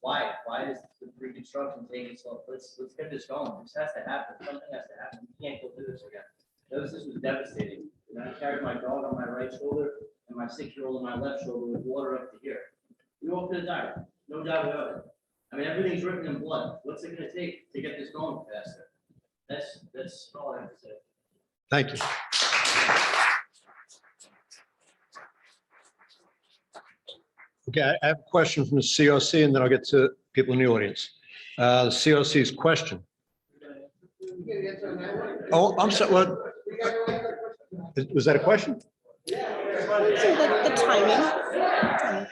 Why? Why is the reconstruction taking so? Let's get this going. This has to happen. Something has to happen. We can't go through this again. This was devastating. And I carried my dog on my right shoulder and my 6-year-old on my left shoulder with water up to here. We all could have died. No doubt about it. I mean, everything's written in blood. What's it going to take to get this going faster? That's all I have to say. thank you. Okay, I have a question from the COC and then I'll get to people in the audience. The COC's question. Oh, I'm sorry, what? Was that a question? The timing.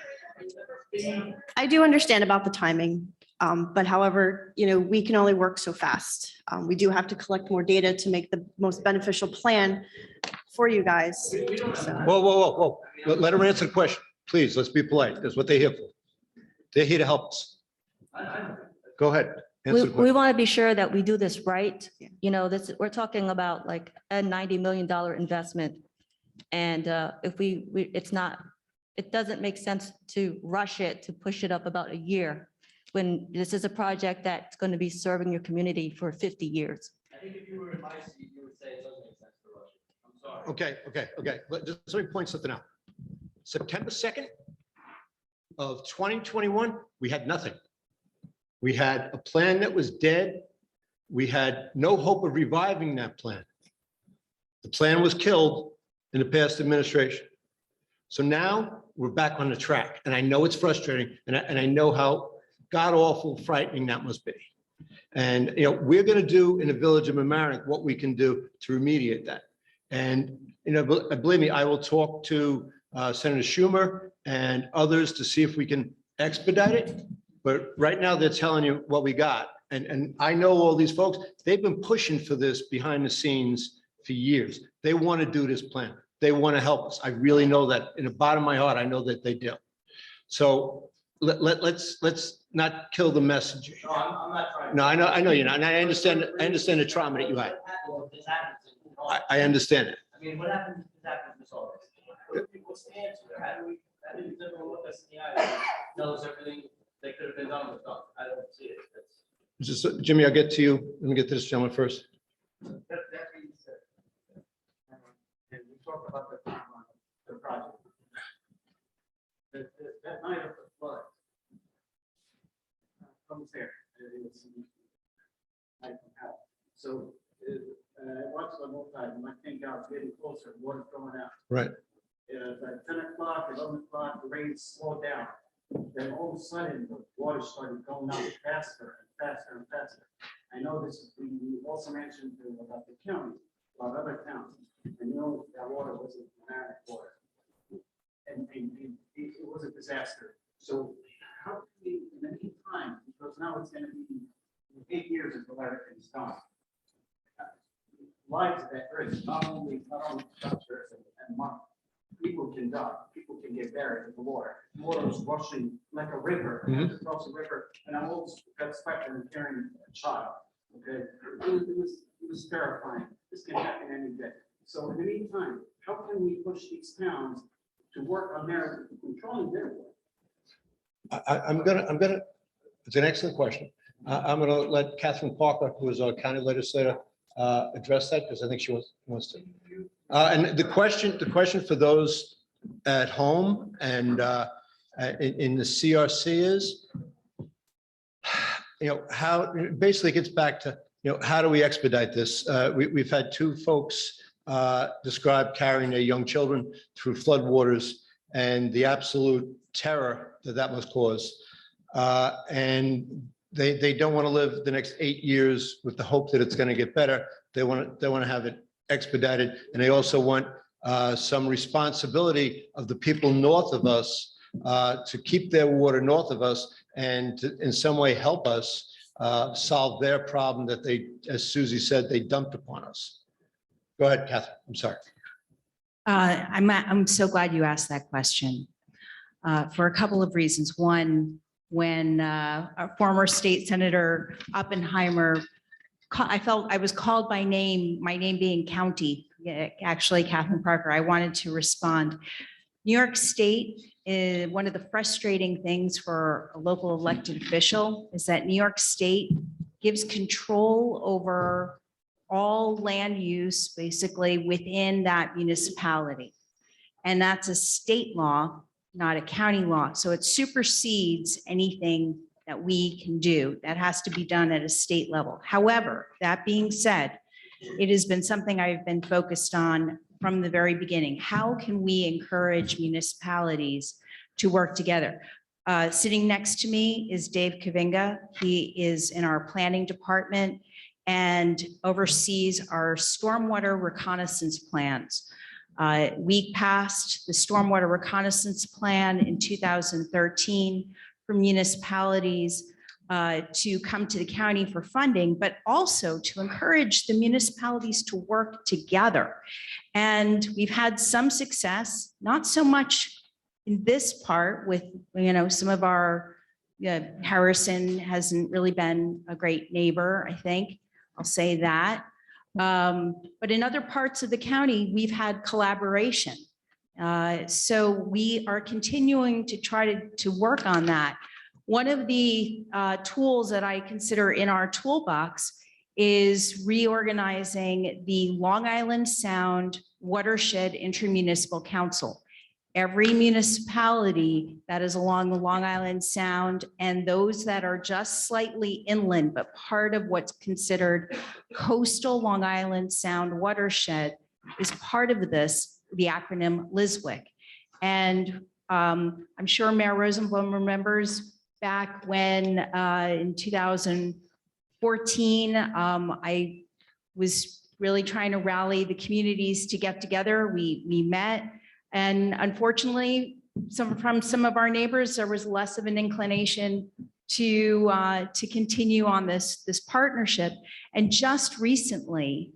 I do understand about the timing, but however, you know, we can only work so fast. We do have to collect more data to make the most beneficial plan for you guys. So. Whoa. Let her answer the question. Please, let's be polite. That's what they're here for. They're here to help us. Go ahead. Answer the We question. want to be sure that we do this right. You know, we're talking about like a $90 million investment. And if it doesn't make sense to rush it, to push it up about a year when this is a project that's going to be serving your community for 50 years. I think if you were in my seat, you would say it doesn't make sense to rush it. I'm Okay. Let me point something out. September 2nd of 2021, we had nothing. We had a plan that was dead. We had no hope of reviving that plan. The plan was killed in the past administration. So now we're back on the track, and I know it's frustrating, and I know how god-awful frightening that must be. And, we're going to do in the village of Mamaroneck what we can do to remediate that. And, believe me, I will talk to Senator Schumer and others to see if we can expedite it. But right now, they're telling you what we got. And I know all these folks, they've been pushing for this behind the scenes for years. They want to do this plan. They want to help us. I really know that. In the bottom of my heart, I know that they do. So let's not kill the messenger. No, I'm not trying. No, I know you're not. And I understand the trauma that you had. This happens. I understand it. I mean, what happens if this happens this August? What's the answer? How do everyone look us in the eye, knows everything that could have been done was done? I don't see it. Just, Jimmy, I'll get to you. Let me get to this gentleman first. That being said, and we talk about the timeline, the project. That night of the flood, I was there. It was night from hell. So I watched the whole time, and I think I was getting closer, water's going out. Right. At 10 o'clock, 11 o'clock, the rain slowed down. Then all of a sudden, the water started going out faster and faster and faster. I know this, we also mentioned about the county, about other towns. I know that water wasn't Mamaroneck water. And it was a disaster. So how can we, in the meantime, because now it's gonna be 8 years until everything's done. Lives that bridge, not only structures and money. People can die, people can get buried in the water. Water is rushing like a river, across the river, and I almost got stuck in carrying a child. Okay, it was terrifying. This can happen any day. So in the meantime, how can we push these towns to work on their controlling their water? I'm gonna, it's an excellent question. I'm gonna let Catherine Parker, who is our county legislator, address that because I think she wants to. And the question for those at home and in the CRC is, how basically it gets back to, how do we expedite this? We've had two folks describe carrying their young children through floodwaters and the absolute terror that must cause. And they don't want to live the next 8 years with the hope that it's going to get better. They want to have it expedited, and they also want some responsibility of the people north of us to keep their water north of us and to, in some way, help us solve their problem that they, as Susie said, they dumped upon us. Go ahead, Catherine. I'm sorry. I'm so glad you asked that question for a couple of reasons. One, when our former state senator Oppenheimer, I felt I was called by name, my name being county, actually Catherine Parker, I wanted to respond. New York State is one of the frustrating things for a local elected official is that New York State gives control over all land use basically within that municipality. And that's a state law, not a county law. So it supersedes anything that we can do. That has to be done at a state level. However, that being said, it has been something I've been focused on from the very beginning. How can we encourage municipalities to work together? Sitting next to me is Dave Kavinga. He is in our planning department and oversees our stormwater reconnaissance plans. We passed the stormwater reconnaissance plan in 2013 for municipalities to come to the county for funding, but also to encourage the municipalities to work together. And we've had some success, not so much in this part with, some of our, Harrison hasn't really been a great neighbor, I think, I'll say that. But in other parts of the county, we've had collaboration. So we are continuing to try to work on that. One of the tools that I consider in our toolbox is reorganizing the Long Island Sound watershed intermunicipal council. Every municipality that is along the Long Island Sound and those that are just slightly inland, but part of what's considered coastal Long Island Sound watershed is part of this, the acronym LISWIC. And I'm sure Mayor Rosenblum remembers back when in 2014, I was really trying to rally the communities to get together. We met, and unfortunately, from some of our neighbors, there was less of an inclination to continue on this partnership. And just recently,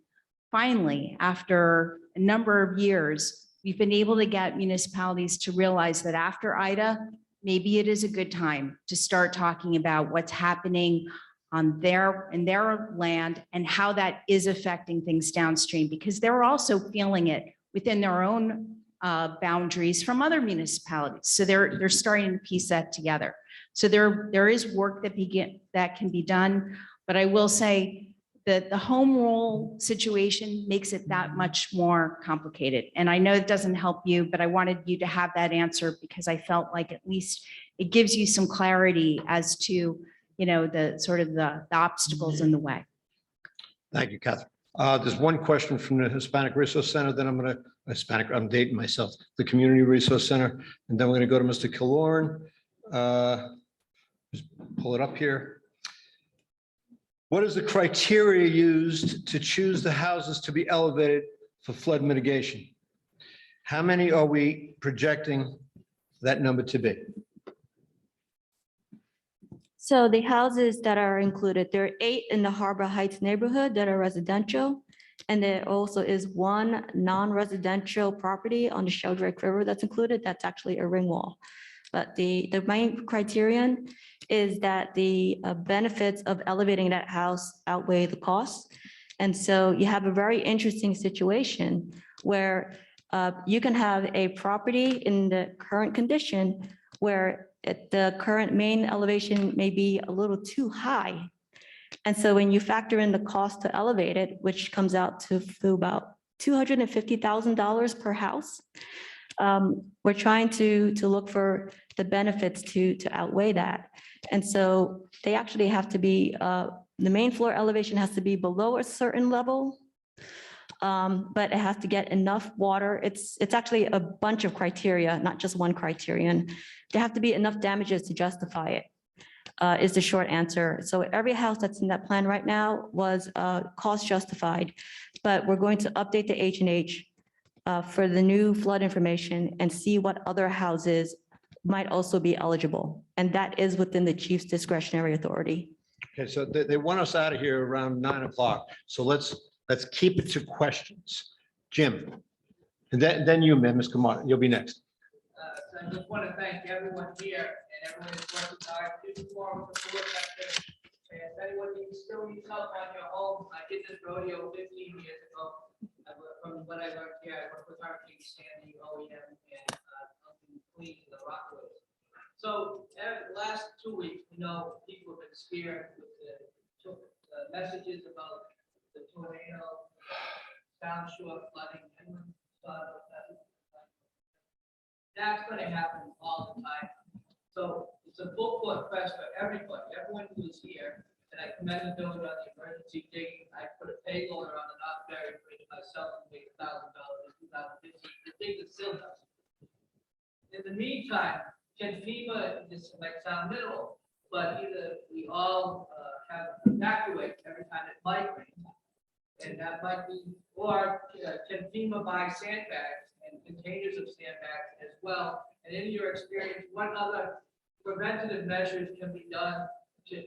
finally, after a number of years, we've been able to get municipalities to realize that after Ida, maybe it is a good time to start talking about what's happening in their land and how that is affecting things downstream, because they're also feeling it within their own boundaries from other municipalities. So they're starting to piece that together. So there is work that can be done, but I will say that the home rule situation makes it that much more complicated. And I know it doesn't help you, but I wanted you to have that answer because I felt like at least it gives you some clarity as to, the sort of the obstacles in the way. Thank you, Catherine. There's one question from the Hispanic Resource Center, then I'm dating myself, the Community Resource Center, and then we're going to go to Mr. Killorn. Just pull it up here. What is the criteria used to choose the houses to be elevated for flood mitigation? How many are we projecting that number to be? So the houses that are included, there are 8 in the Harbor Heights neighborhood that are residential. And there also is 1 non-residential property on the Sheldrake River that's included. That's actually a ring wall. But the main criterion is that the benefits of elevating that house outweigh the costs. And so you have a very interesting situation where you can have a property in the current condition where the current main elevation may be a little too high. And so when you factor in the cost to elevate it, which comes out to about $250,000 per house, we're trying to look for the benefits to outweigh that. And so they actually have to be, the main floor elevation has to be below a certain level, but it has to get enough water. It's actually a bunch of criteria, not just one criterion. There have to be enough damages to justify it, is the short answer. So every house that's in that plan right now was cost justified, but we're going to update the H&H for the new flood information and see what other houses might also be eligible. And that is within the chief's discretionary authority. Okay, so they want us out of here around 9 o'clock. So let's keep it to questions. Jim, and then you, ma'am, Ms. Kamara, you'll be next. So I just want to thank everyone here and everyone who's working hard to perform the board sector. And if anyone still needs help on your home, I did this rodeo 15 years ago. From what I learned here, I worked with Hurricane Sandy, OEM, and Queens, the Rockaways. So the last 2 weeks, people have been scared with the messages about the tornado, Sound Shore flooding, and that's going to happen all the time. So it's a full court press for everybody, everyone who is here. And I commend the builder on the emergency digging. I put a pay loader on the North Berry Bridge myself and made $1,000 in 2015. The thing is still does. In the meantime, can FEMA, this might sound little, but either we all have evacuate every time it might rain, and that might be, or can FEMA buy sandbags and containers of sandbags as well? And in your experience, what other preventative measures can be done to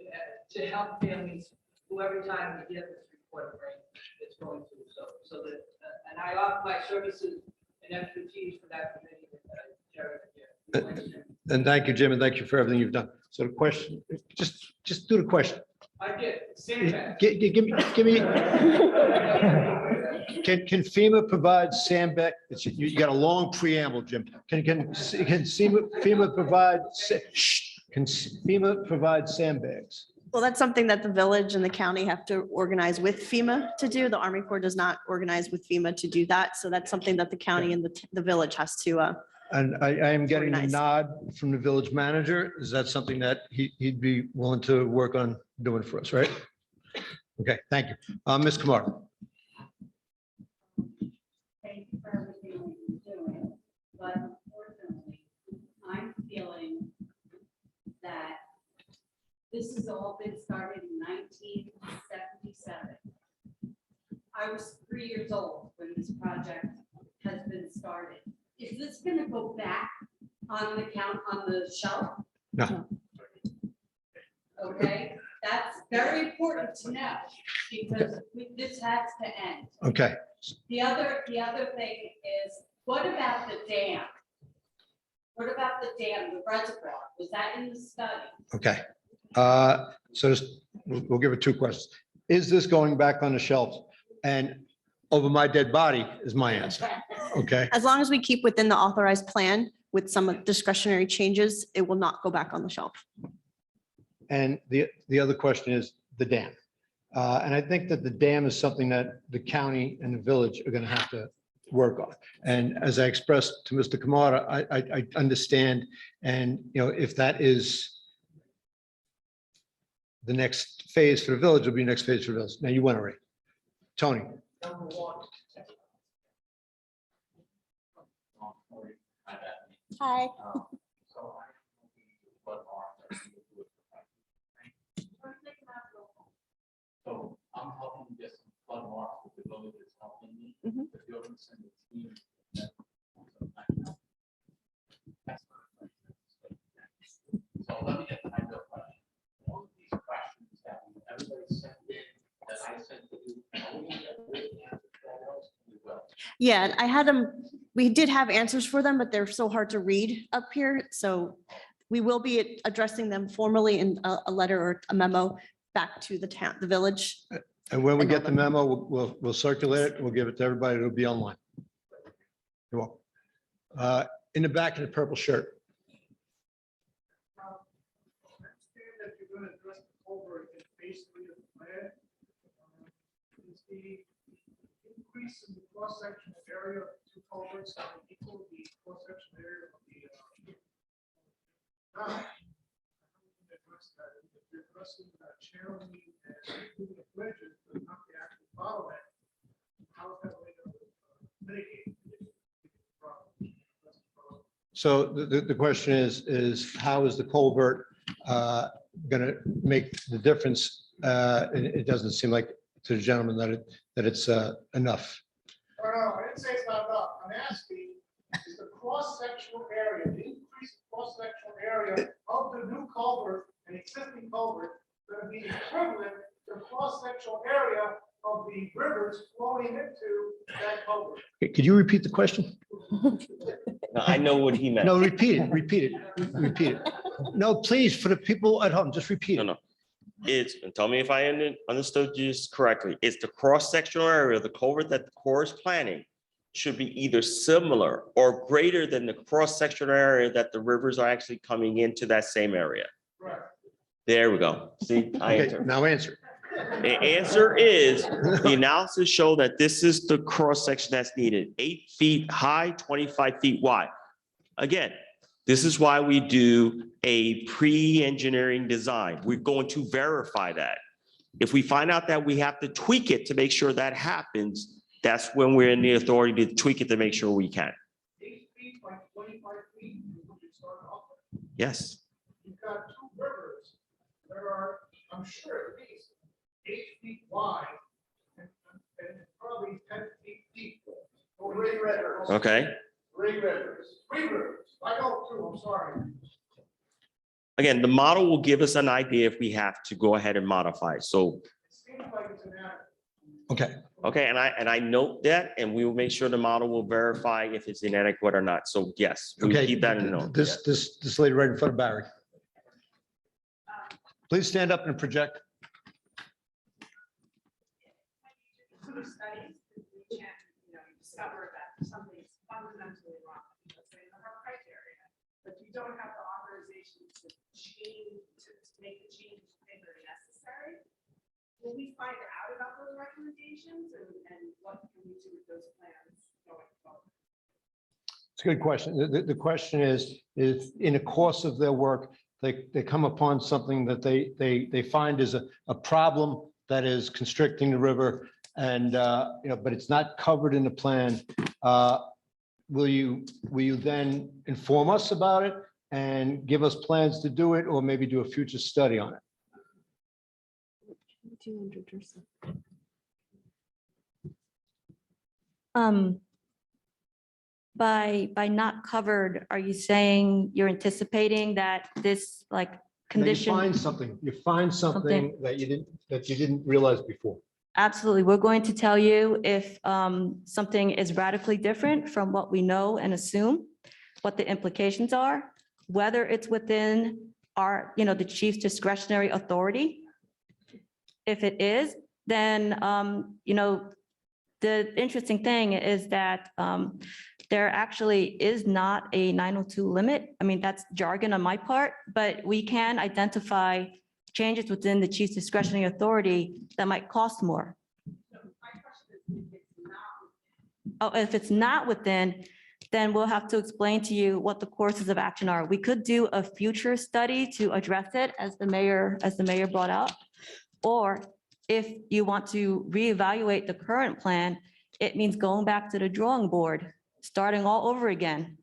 help families who every time we get this report of rain, it's going through? So that, and I offer my services and expertise for that committee that I chair here. And thank you, Jim, and thank you for everything you've done. So the question, just do the question. I did, sandbags. Give me. Can FEMA provide sandbag? You got a long preamble, Jim. Can FEMA provide? Can FEMA provide sandbags? Well, that's something that the village and the county have to organize with FEMA to do. The Army Corps does not organize with FEMA to do that. So that's something that the county and the village has to, And I am getting a Organized. nod from the village manager. Is that something that he'd be willing to work on doing for us, right? Okay, thank you. Ms. Kamara. Thank you for everything you're doing, but unfortunately, I'm feeling that this has all been started in 1977. I was 3 years old when this project has been started. Is this gonna go back on the shelf? No. Okay, that's very important to know, because this has to end. Okay, The other thing is, what about the dam? What about the dam, the reservoir? Was that in the study? okay. So we'll give it two questions. Is this going back on the shelf? And over my dead body is my answer. Okay, as long as we keep within the authorized plan with some discretionary changes, it will not go back on the shelf. and the other question is the dam. And I think that the dam is something that the county and the village are gonna have to work on. And as I expressed to Mr. Kamara, I understand, and, you know, if that is the next phase for the village, will be the next phase for the village. Now, you went already. Tony, Number one. Hi. So I'm helping get some flood marks with the village is helping me. Mhm. If you're gonna send a team. So let me get the ideal question. All of these questions that everybody sent in, that I sent to you, are we gonna get written answers for those? We will. Yeah, and I had them, we did have answers for them, but they're so hard to read up here. So we will be addressing them formally in a letter or a memo back to the town, the village. and when we get the memo, we'll circulate it. We'll give it to everybody. It'll be online. You're welcome. In the back of the purple shirt. I understand that you're gonna address the culvert in phase 3 of the plan. Is the increase in the cross-sectional area of the two culverts equal to the cross-sectional area of the now, address that. If you're addressing channeling and moving the bridges, but not the actual bottleneck, how is that way to mitigate the problem? So the question is how is the culvert going to make the difference? And it doesn't seem like to the gentleman that it's enough. No, I didn't say it's not enough. I'm asking, is the cross-sectional area, the increased cross-sectional area of the new culvert and existing culvert going to be equivalent to the cross-sectional area of the rivers flowing into that culvert? Could you repeat the question? No, I know what he meant. No, repeat it. No, please, for the people at home, just repeat it. No. It's, and tell me if I understood this correctly, it's the cross-sectional area of the culvert that the Corps is planning should be either similar or greater than the cross-sectional area that the rivers are actually coming into that same area. Right. There we go. See, I Okay, answered. now answer. The answer is, the analysis show that this is the cross-section that's needed, 8 feet high, 25 feet wide. Again, this is why we do a pre-engineering design. We're going to verify that. If we find out that we have to tweak it to make sure that happens, that's when we're in the authority to tweak it to make sure we can. 8 feet by 25 feet, would you start off with? Yes. You've got two rivers that are, I'm sure, at least 8 feet wide and probably 10 feet deep. Three rivers. Okay. Three rivers. I know two, I'm sorry. Again, the model will give us an idea if we have to go ahead and modify. So, It seems like it's inadequate. Okay, okay, and I note that, and we will make sure the model will verify if it's inadequate or not. So yes, we okay. keep that in note. This lady right in front of Barry. Please stand up and project. Through studies, we can, discover that something's fundamentally wrong, let's say, in our criteria, but you don't have the authorization to change, to make the changes that are necessary. will we find out about those recommendations and what can we do with those plans going forward? It's a good question. The question is, if in the course of their work, they come upon something that they find is a problem that is constricting the river and, but it's not covered in the plan. Will you then inform us about it and give us plans to do it, or maybe do a future study on it? By not covered, are you saying you're anticipating that this like And then condition? you find something that you didn't realize before. Absolutely. We're going to tell you if something is radically different from what we know and assume, what the implications are, whether it's within our, the chief's discretionary authority. If it is, then, the interesting thing is that there actually is not a 902 limit. I mean, that's jargon on my part, but we can identify changes within the chief's discretionary authority that might cost more. Oh, if it's not within, then we'll have to explain to you what the courses of action are. We could do a future study to address it, as the mayor brought out. Or if you want to reevaluate the current plan, it means going back to the drawing board, starting all over again.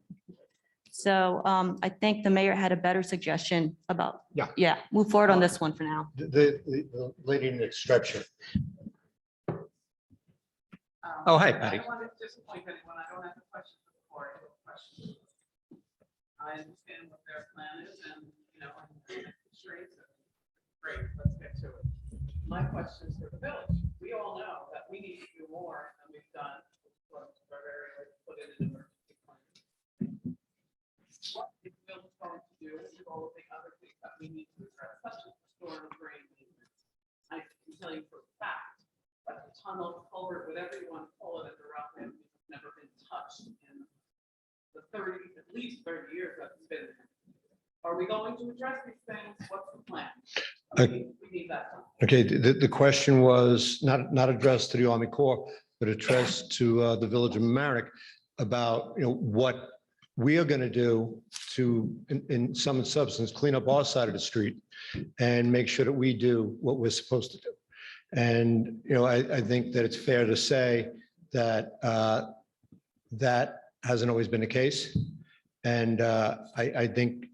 So I think the mayor had a better suggestion about, move forward on this one for now. The lady in the stretcher. Oh, hi, Patty. I don't want to disappoint anyone. I don't have a question for the board. I have a question. I understand what their plan is and, constraints. Great, let's get to it. My question is for the village. We all know that we need to do more than we've done. Put it in an emergency plan. What is the village going to do with all of the other things that we need to address, such as the storm drain maintenance? I can tell you for a fact that the tunnel, culvert, whatever you want to call it, at the Ralph Avenue has never been touched in the at least 30 years that it's been there. Are we going to address these things? What's the plan? We need that done. Okay, the question was not addressed to the Army Corps, but addressed to the village of Mamaroneck about, what we are going to do to, in sum and substance, clean up our side of the street and make sure that we do what we're supposed to do. And, I think that it's fair to say that that hasn't always been the case. And I think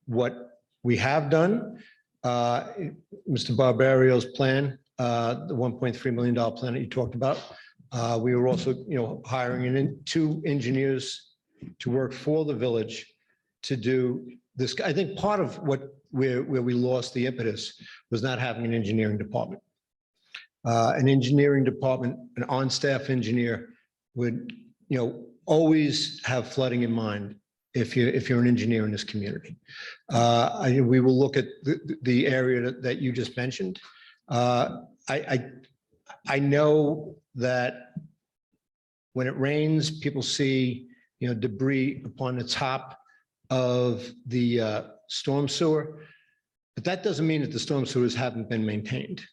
what we have done, Mr. Barbario's plan, the $1.3 million plan that you talked about, we were also, hiring two engineers to work for the village to do this. I think part of where we lost the impetus was not having an engineering department. An engineering department, an on-staff engineer would, always have flooding in mind if you're an engineer in this community. We will look at the area that you just mentioned. I know that when it rains, people see, debris upon the top of the storm sewer, but that doesn't mean that the storm sewers haven't been maintained.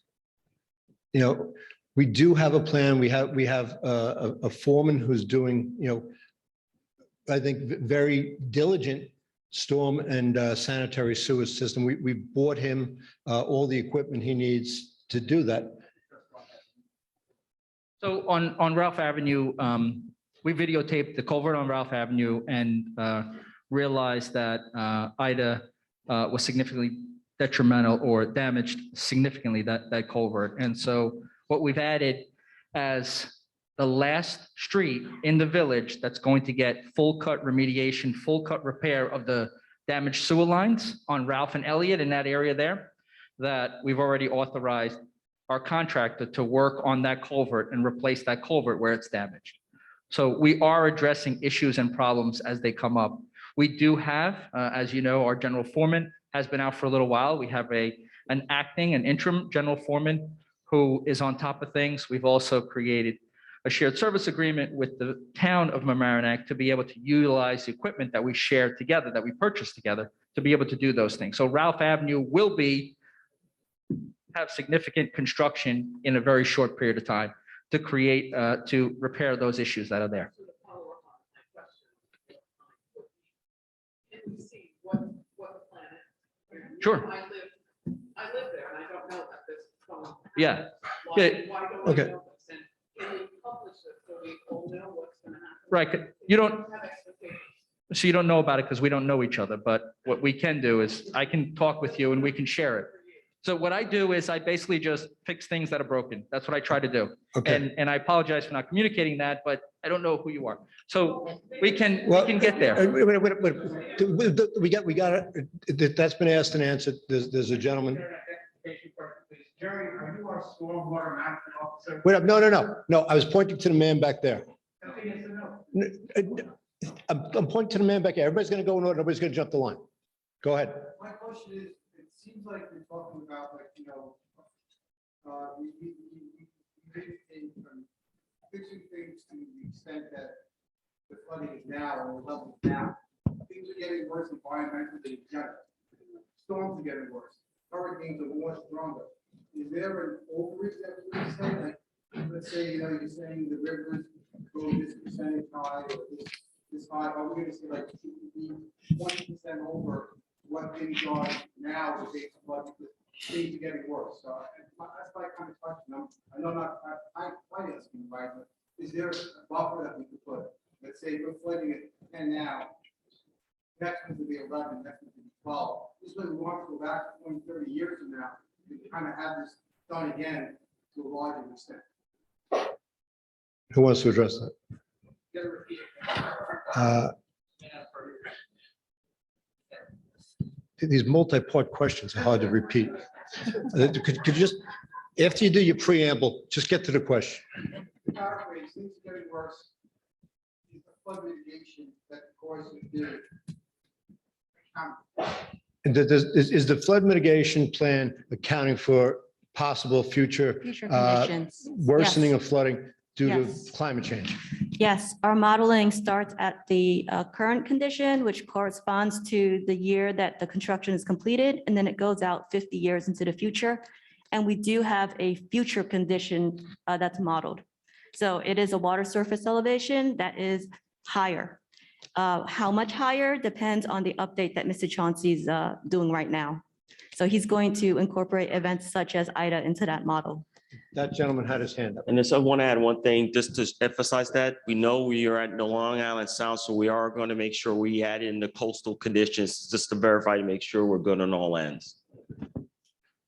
We do have a plan. We have a foreman who's doing, I think, very diligent storm and sanitary sewer system. We bought him all the equipment he needs to do that. So on Ralph Avenue, we videotaped the culvert on Ralph Avenue and realized that Ida was significantly detrimental or damaged significantly that culvert. And so what we've added as the last street in the village that's going to get full cut remediation, full cut repair of the damaged sewer lines on Ralph and Elliott in that area there, that we've already authorized our contractor to work on that culvert and replace that culvert where it's damaged. So we are addressing issues and problems as they come up. We do have, as you know, our general foreman has been out for a little while. We have an interim general foreman who is on top of things. We've also created a shared service agreement with the town of Mamaroneck to be able to utilize the equipment that we share together, that we purchased together, to be able to do those things. So Ralph Avenue will be have significant construction in a very short period of time to create, to repair those issues that are there. To follow up on that question. Can we see what the plan is? Sure. I live there and I don't know that this is going. Yeah. Why, Yeah. why don't we Okay. know this? And can we publish it so we all know what's gonna happen? Right, you don't, Have expectations. so you don't know about it because we don't know each other, but what we can do is I can talk with you and we can share it. So what I do is I basically just fix things that are broken. That's what I try to do. Okay. And I apologize for not communicating that, but I don't know who you are. So we can Well, get there. We got it. That's been asked and answered. There's a gentleman. Jerry, are you our stormwater management officer? Wait up, no. I was pointing to the man back there. Okay, yes or no? I'm pointing to the man back there. Everybody's gonna go in order. Nobody's gonna jump the line. Go ahead. My question is, it seems like you're talking about like, you know, fixing things to the extent that the flooding is now or the level is now. Things are getting worse environmentally in general. Storms are getting worse. Hurricanes are more stronger. Is there an overage that we would say, like, let's say, you know, you're saying the rivers go this percentage high or this high, are we gonna say like 20% over what things are now with the flood, because things are getting worse? So that's my kind of question. I know not, I asking, right, but is there a buffer that we could put? Let's say we're flooding at 10 now, next one will be 11, next one will be 12. This way we want to go back 20, 30 years from now, we kind of have this done again to a larger extent. Who wants to address that? Get a repeat. These multi-part questions are hard to repeat. Could you just, after you do your preamble, just get to the question. Paraphrase, things are getting worse. Is the flood mitigation that the Corps would do? And is the flood mitigation plan accounting for possible future Future conditions. worsening Yes. of flooding due Yes. to climate change? Yes, our modeling starts at the current condition, which corresponds to the year that the construction is completed, and then it goes out 50 years into the future. And we do have a future condition that's modeled. So it is a water surface elevation that is higher. How much higher depends on the update that Mr. Chauncey's doing right now. So he's going to incorporate events such as Ida into that model. That gentleman had his hand up. And just I want to add one thing, just to emphasize that, we know we are at the Long Island Sound, so we are going to make sure we add in the coastal conditions, just to verify, to make sure we're good on all ends.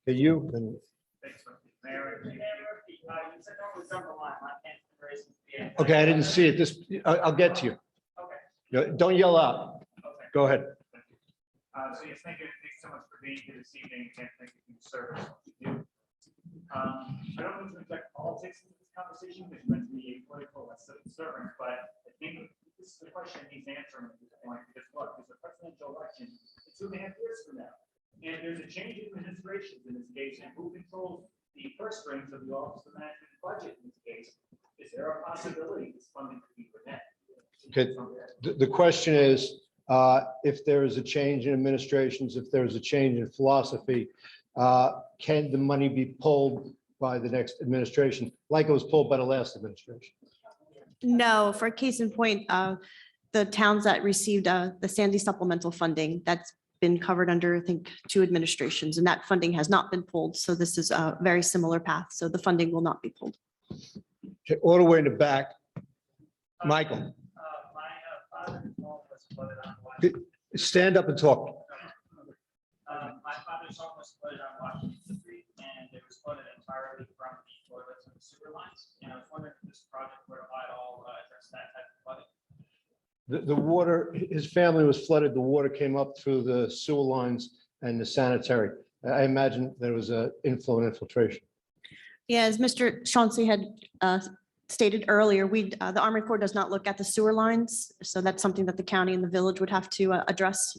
Hey, you, and okay, I didn't see it. I'll get to you. Okay. Don't yell out. Okay. Go ahead. So yes, thanks so much for being here this evening, and thank you for your service. I don't mean to inject politics into this conversation, it's meant to be a political and civil servant, but I think this is the question he's answering at this point, because look, there's a presidential election in 2.5 years from now. And there's a change in administrations in this case, and who controls the purse strings of the Office of Management and Budget in this case? Is there a possibility this funding could be reneged? Okay, the question is, if there is a change in administrations, if there is a change in philosophy, can the money be pulled by the next administration, like it was pulled by the last administration? No, for case in point, the towns that received the Sandy supplemental funding, that's been covered under, I think, 2 administrations, and that funding has not been pulled. So this is a very similar path. So the funding will not be pulled. Okay, all the way in the back. Michael, stand up and talk. My father's home was flooded on Washington Street, and it was flooded entirely from the toilets and the sewer lines. And I was wondering if this project would at all address that type of flooding. The water, his family was flooded. The water came up through the sewer lines and the sanitary. I imagine there was a inflow and infiltration. Yeah, as Mr. Chauncey had stated earlier, the Army Corps does not look at the sewer lines. So that's something that the county and the village would have to address.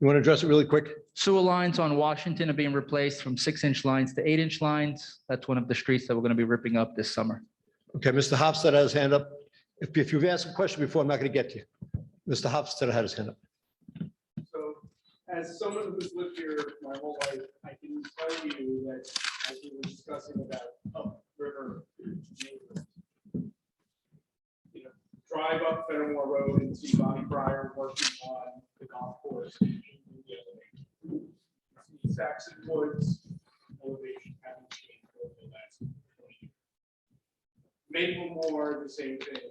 You want to address it really quick? Sewer lines on Washington are being replaced from 6-inch lines to 8-inch lines. That's one of the streets that we're going to be ripping up this summer. Okay, Mr. Hofstadter has his hand up. If you've asked a question before, I'm not going to get to you. Mr. Hofstadter had his hand up. So as someone who's lived here my whole life, I can tell you that as we were discussing about upriver neighborhoods, you know, drive up Fenimore Road and see Bonnie Pryor working on the golf course. See Saxon Woods elevation having changed over the last 20 years. Maplemore, the same thing.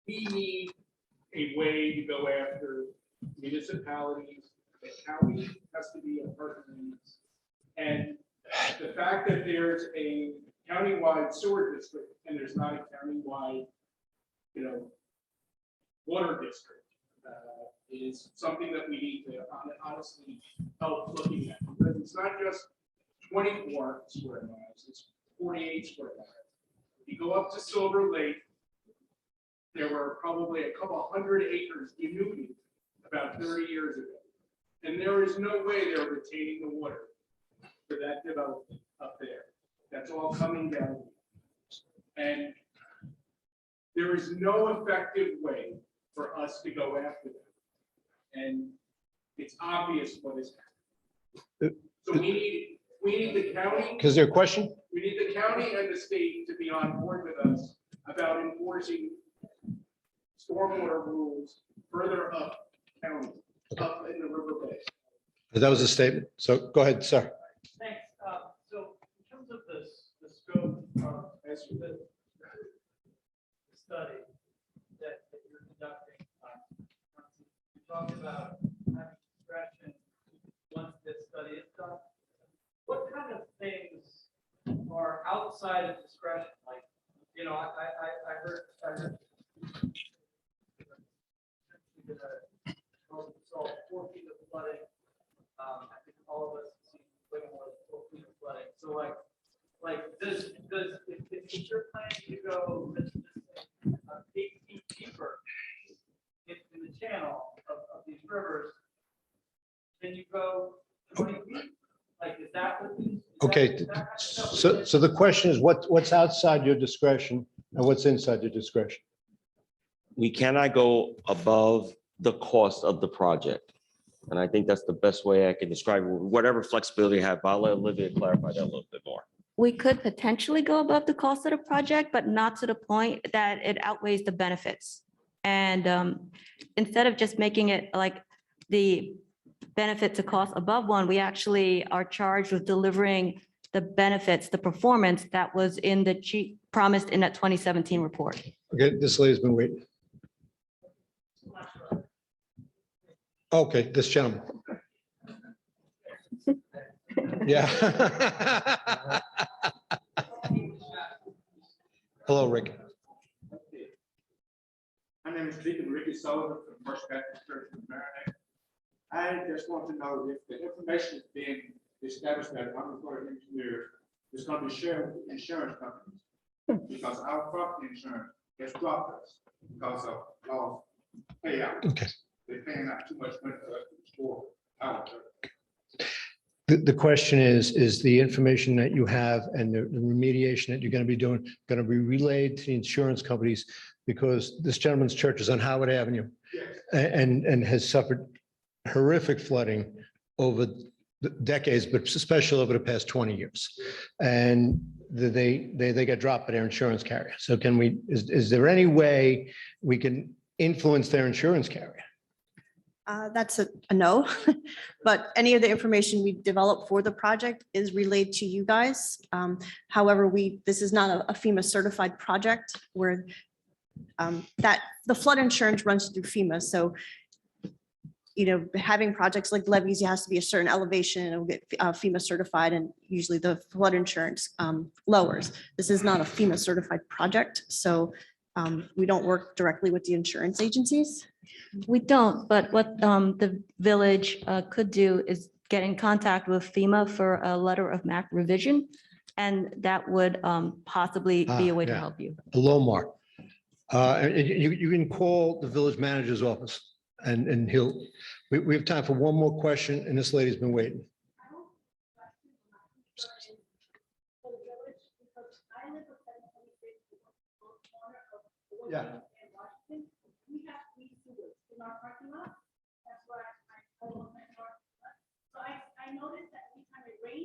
We need a way to go after municipalities. The county has to be a partner in this. And the fact that there's a countywide sewer district and there's not a countywide, you know, water district is something that we need to honestly help looking at. Because it's not just 24 square miles, it's 48 square miles. If you go up to Silver Lake, there were probably a couple hundred acres denuded about 30 years ago. And there is no way they're retaining the water for that development up there. That's all coming down. And there is no effective way for us to go after them. And it's obvious what is happening. So we need the county. Is there a question? We need the county and the state to be on board with us about enforcing stormwater rules further up county, up in the river bed. That was a statement. So go ahead, sir. Thanks. So in terms of the scope of as the study that you're conducting, you talked about having discretion once this study is done. What kind of things are outside of discretion? Like, you know, I heard solve 4 feet of flooding. I think all of us have seen way more than 4 feet of flooding. So like if you're planning to go 8 feet deeper into the channel of these rivers, then you go 20 feet? Like, is that what these? Okay, so the question is what's outside your discretion and what's inside your discretion? We cannot go above the cost of the project. And I think that's the best way I can describe it. Whatever flexibility I have, but I'll let Olivia clarify that a little bit more. We could potentially go above the cost of the project, but not to the point that it outweighs the benefits. And instead of just making it like the benefit to cost above one, we actually are charged with delivering the benefits, the performance that was in the promised in that 2017 report. Okay, this lady's been waiting. Okay, this gentleman. Yeah. Hello, Rick. My name is Deacon Ricky Sullivan from First Baptist Church in Maryland. I just want to know if the information is being established that I'm going to engineer is going to be shared with insurance companies because our property insurance has dropped us because of lost payout. Okay. They're paying out too much money for us to store our. The question is the information that you have and the remediation that you're going to be doing, going to be relayed to the insurance companies because this gentleman's church is on Howard Avenue and has suffered horrific flooding over the decades, but especially over the past 20 years. And they got dropped by their insurance carrier. So can we, is there any way we can influence their insurance carrier? That's a no, but any of the information we develop for the project is relayed to you guys. However, this is not a FEMA certified project where that the flood insurance runs through FEMA. So, you know, having projects like levees, it has to be a certain elevation and it'll get FEMA certified, and usually the flood insurance lowers. This is not a FEMA certified project, so we don't work directly with the insurance agencies. We don't, but what the village could do is get in contact with FEMA for a letter of MAC revision. And that would possibly be a way to Yeah. help you. Lomar. You can call the village manager's office and we have time for one more question and this lady's been waiting. Yeah. We have 3 sewers in our parking lot. That's where so I noticed that every time it rains,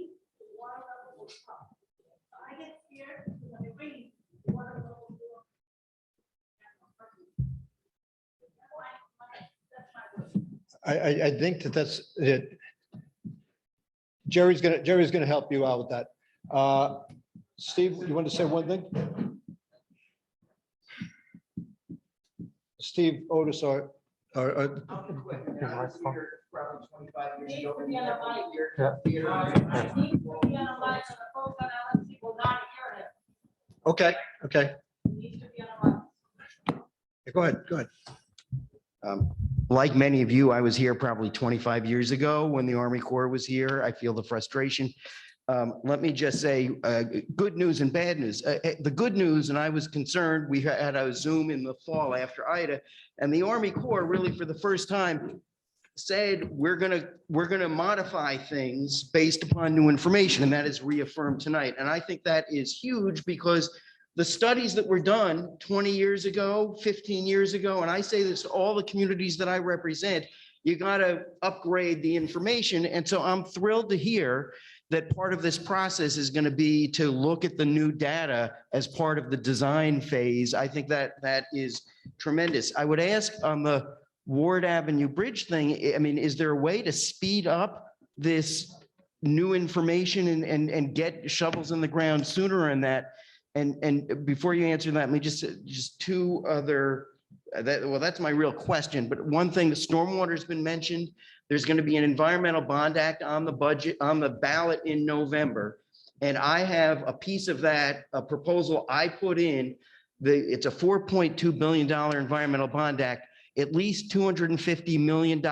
I think that's it. Jerry's gonna help you out with that. Steve, you want to say one thing? Steve Otis, our Probably 25 years Needs ago. to be on a mic. Yeah. Needs to be on a mic, so the folks on LMC will not hear him. okay. Needs to be on a mic. Go ahead. Like many of you, I was here probably 25 years ago when the Army Corps was here. I feel the frustration. Let me just say, good news and bad news. The good news, and I was concerned, we had a Zoom in the fall after Ida, and the Army Corps really for the first time said, we're gonna modify things based upon new information, and that is reaffirmed tonight. And I think that is huge because the studies that were done 20 years ago, 15 years ago, and I say this to all the communities that I represent, you gotta upgrade the information. And so I'm thrilled to hear that part of this process is going to be to look at the new data as part of the design phase. I think that is tremendous. I would ask on the Ward Avenue Bridge thing, I mean, is there a way to speed up this new information and get shovels in the ground sooner in that? And before you answer that, let me just two other, that's my real question. But one thing, the stormwater has been mentioned. There's going to be an environmental bond act on the budget, on the ballot in November. And I have a piece of that, a proposal I put in, it's a $4.2 billion environmental bond act. At least $250 million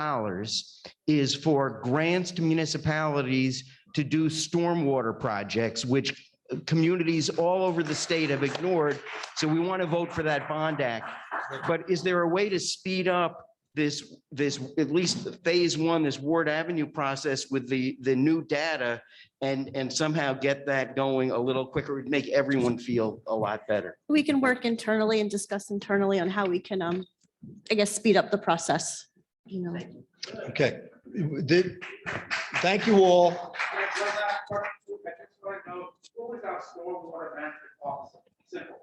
is for grants to municipalities to do stormwater projects, which communities all over the state have ignored. So we want to vote for that bond act. But is there a way to speed up this, at least phase one, this Ward Avenue process with the new data and somehow get that going a little quicker, would make everyone feel a lot better? We can work internally and discuss internally on how we can, I guess, speed up the process, you know. Okay. Thank you all. What was our stormwater management officer? Simple.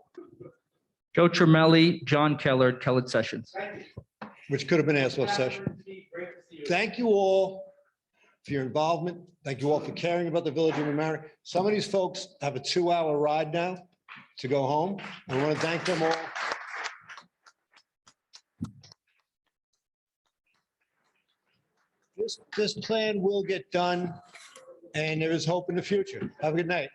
Joe Tremelli, John Keller, Keller Sessions. Thank you. Which could have been asked what session. Great to see you. Thank you all for your involvement. Thank you all for caring about the village of Mamaroneck. Some of these folks have a 2-hour ride now to go home. I want to thank them all. This plan will get done, and there is hope in the future. Have a good night.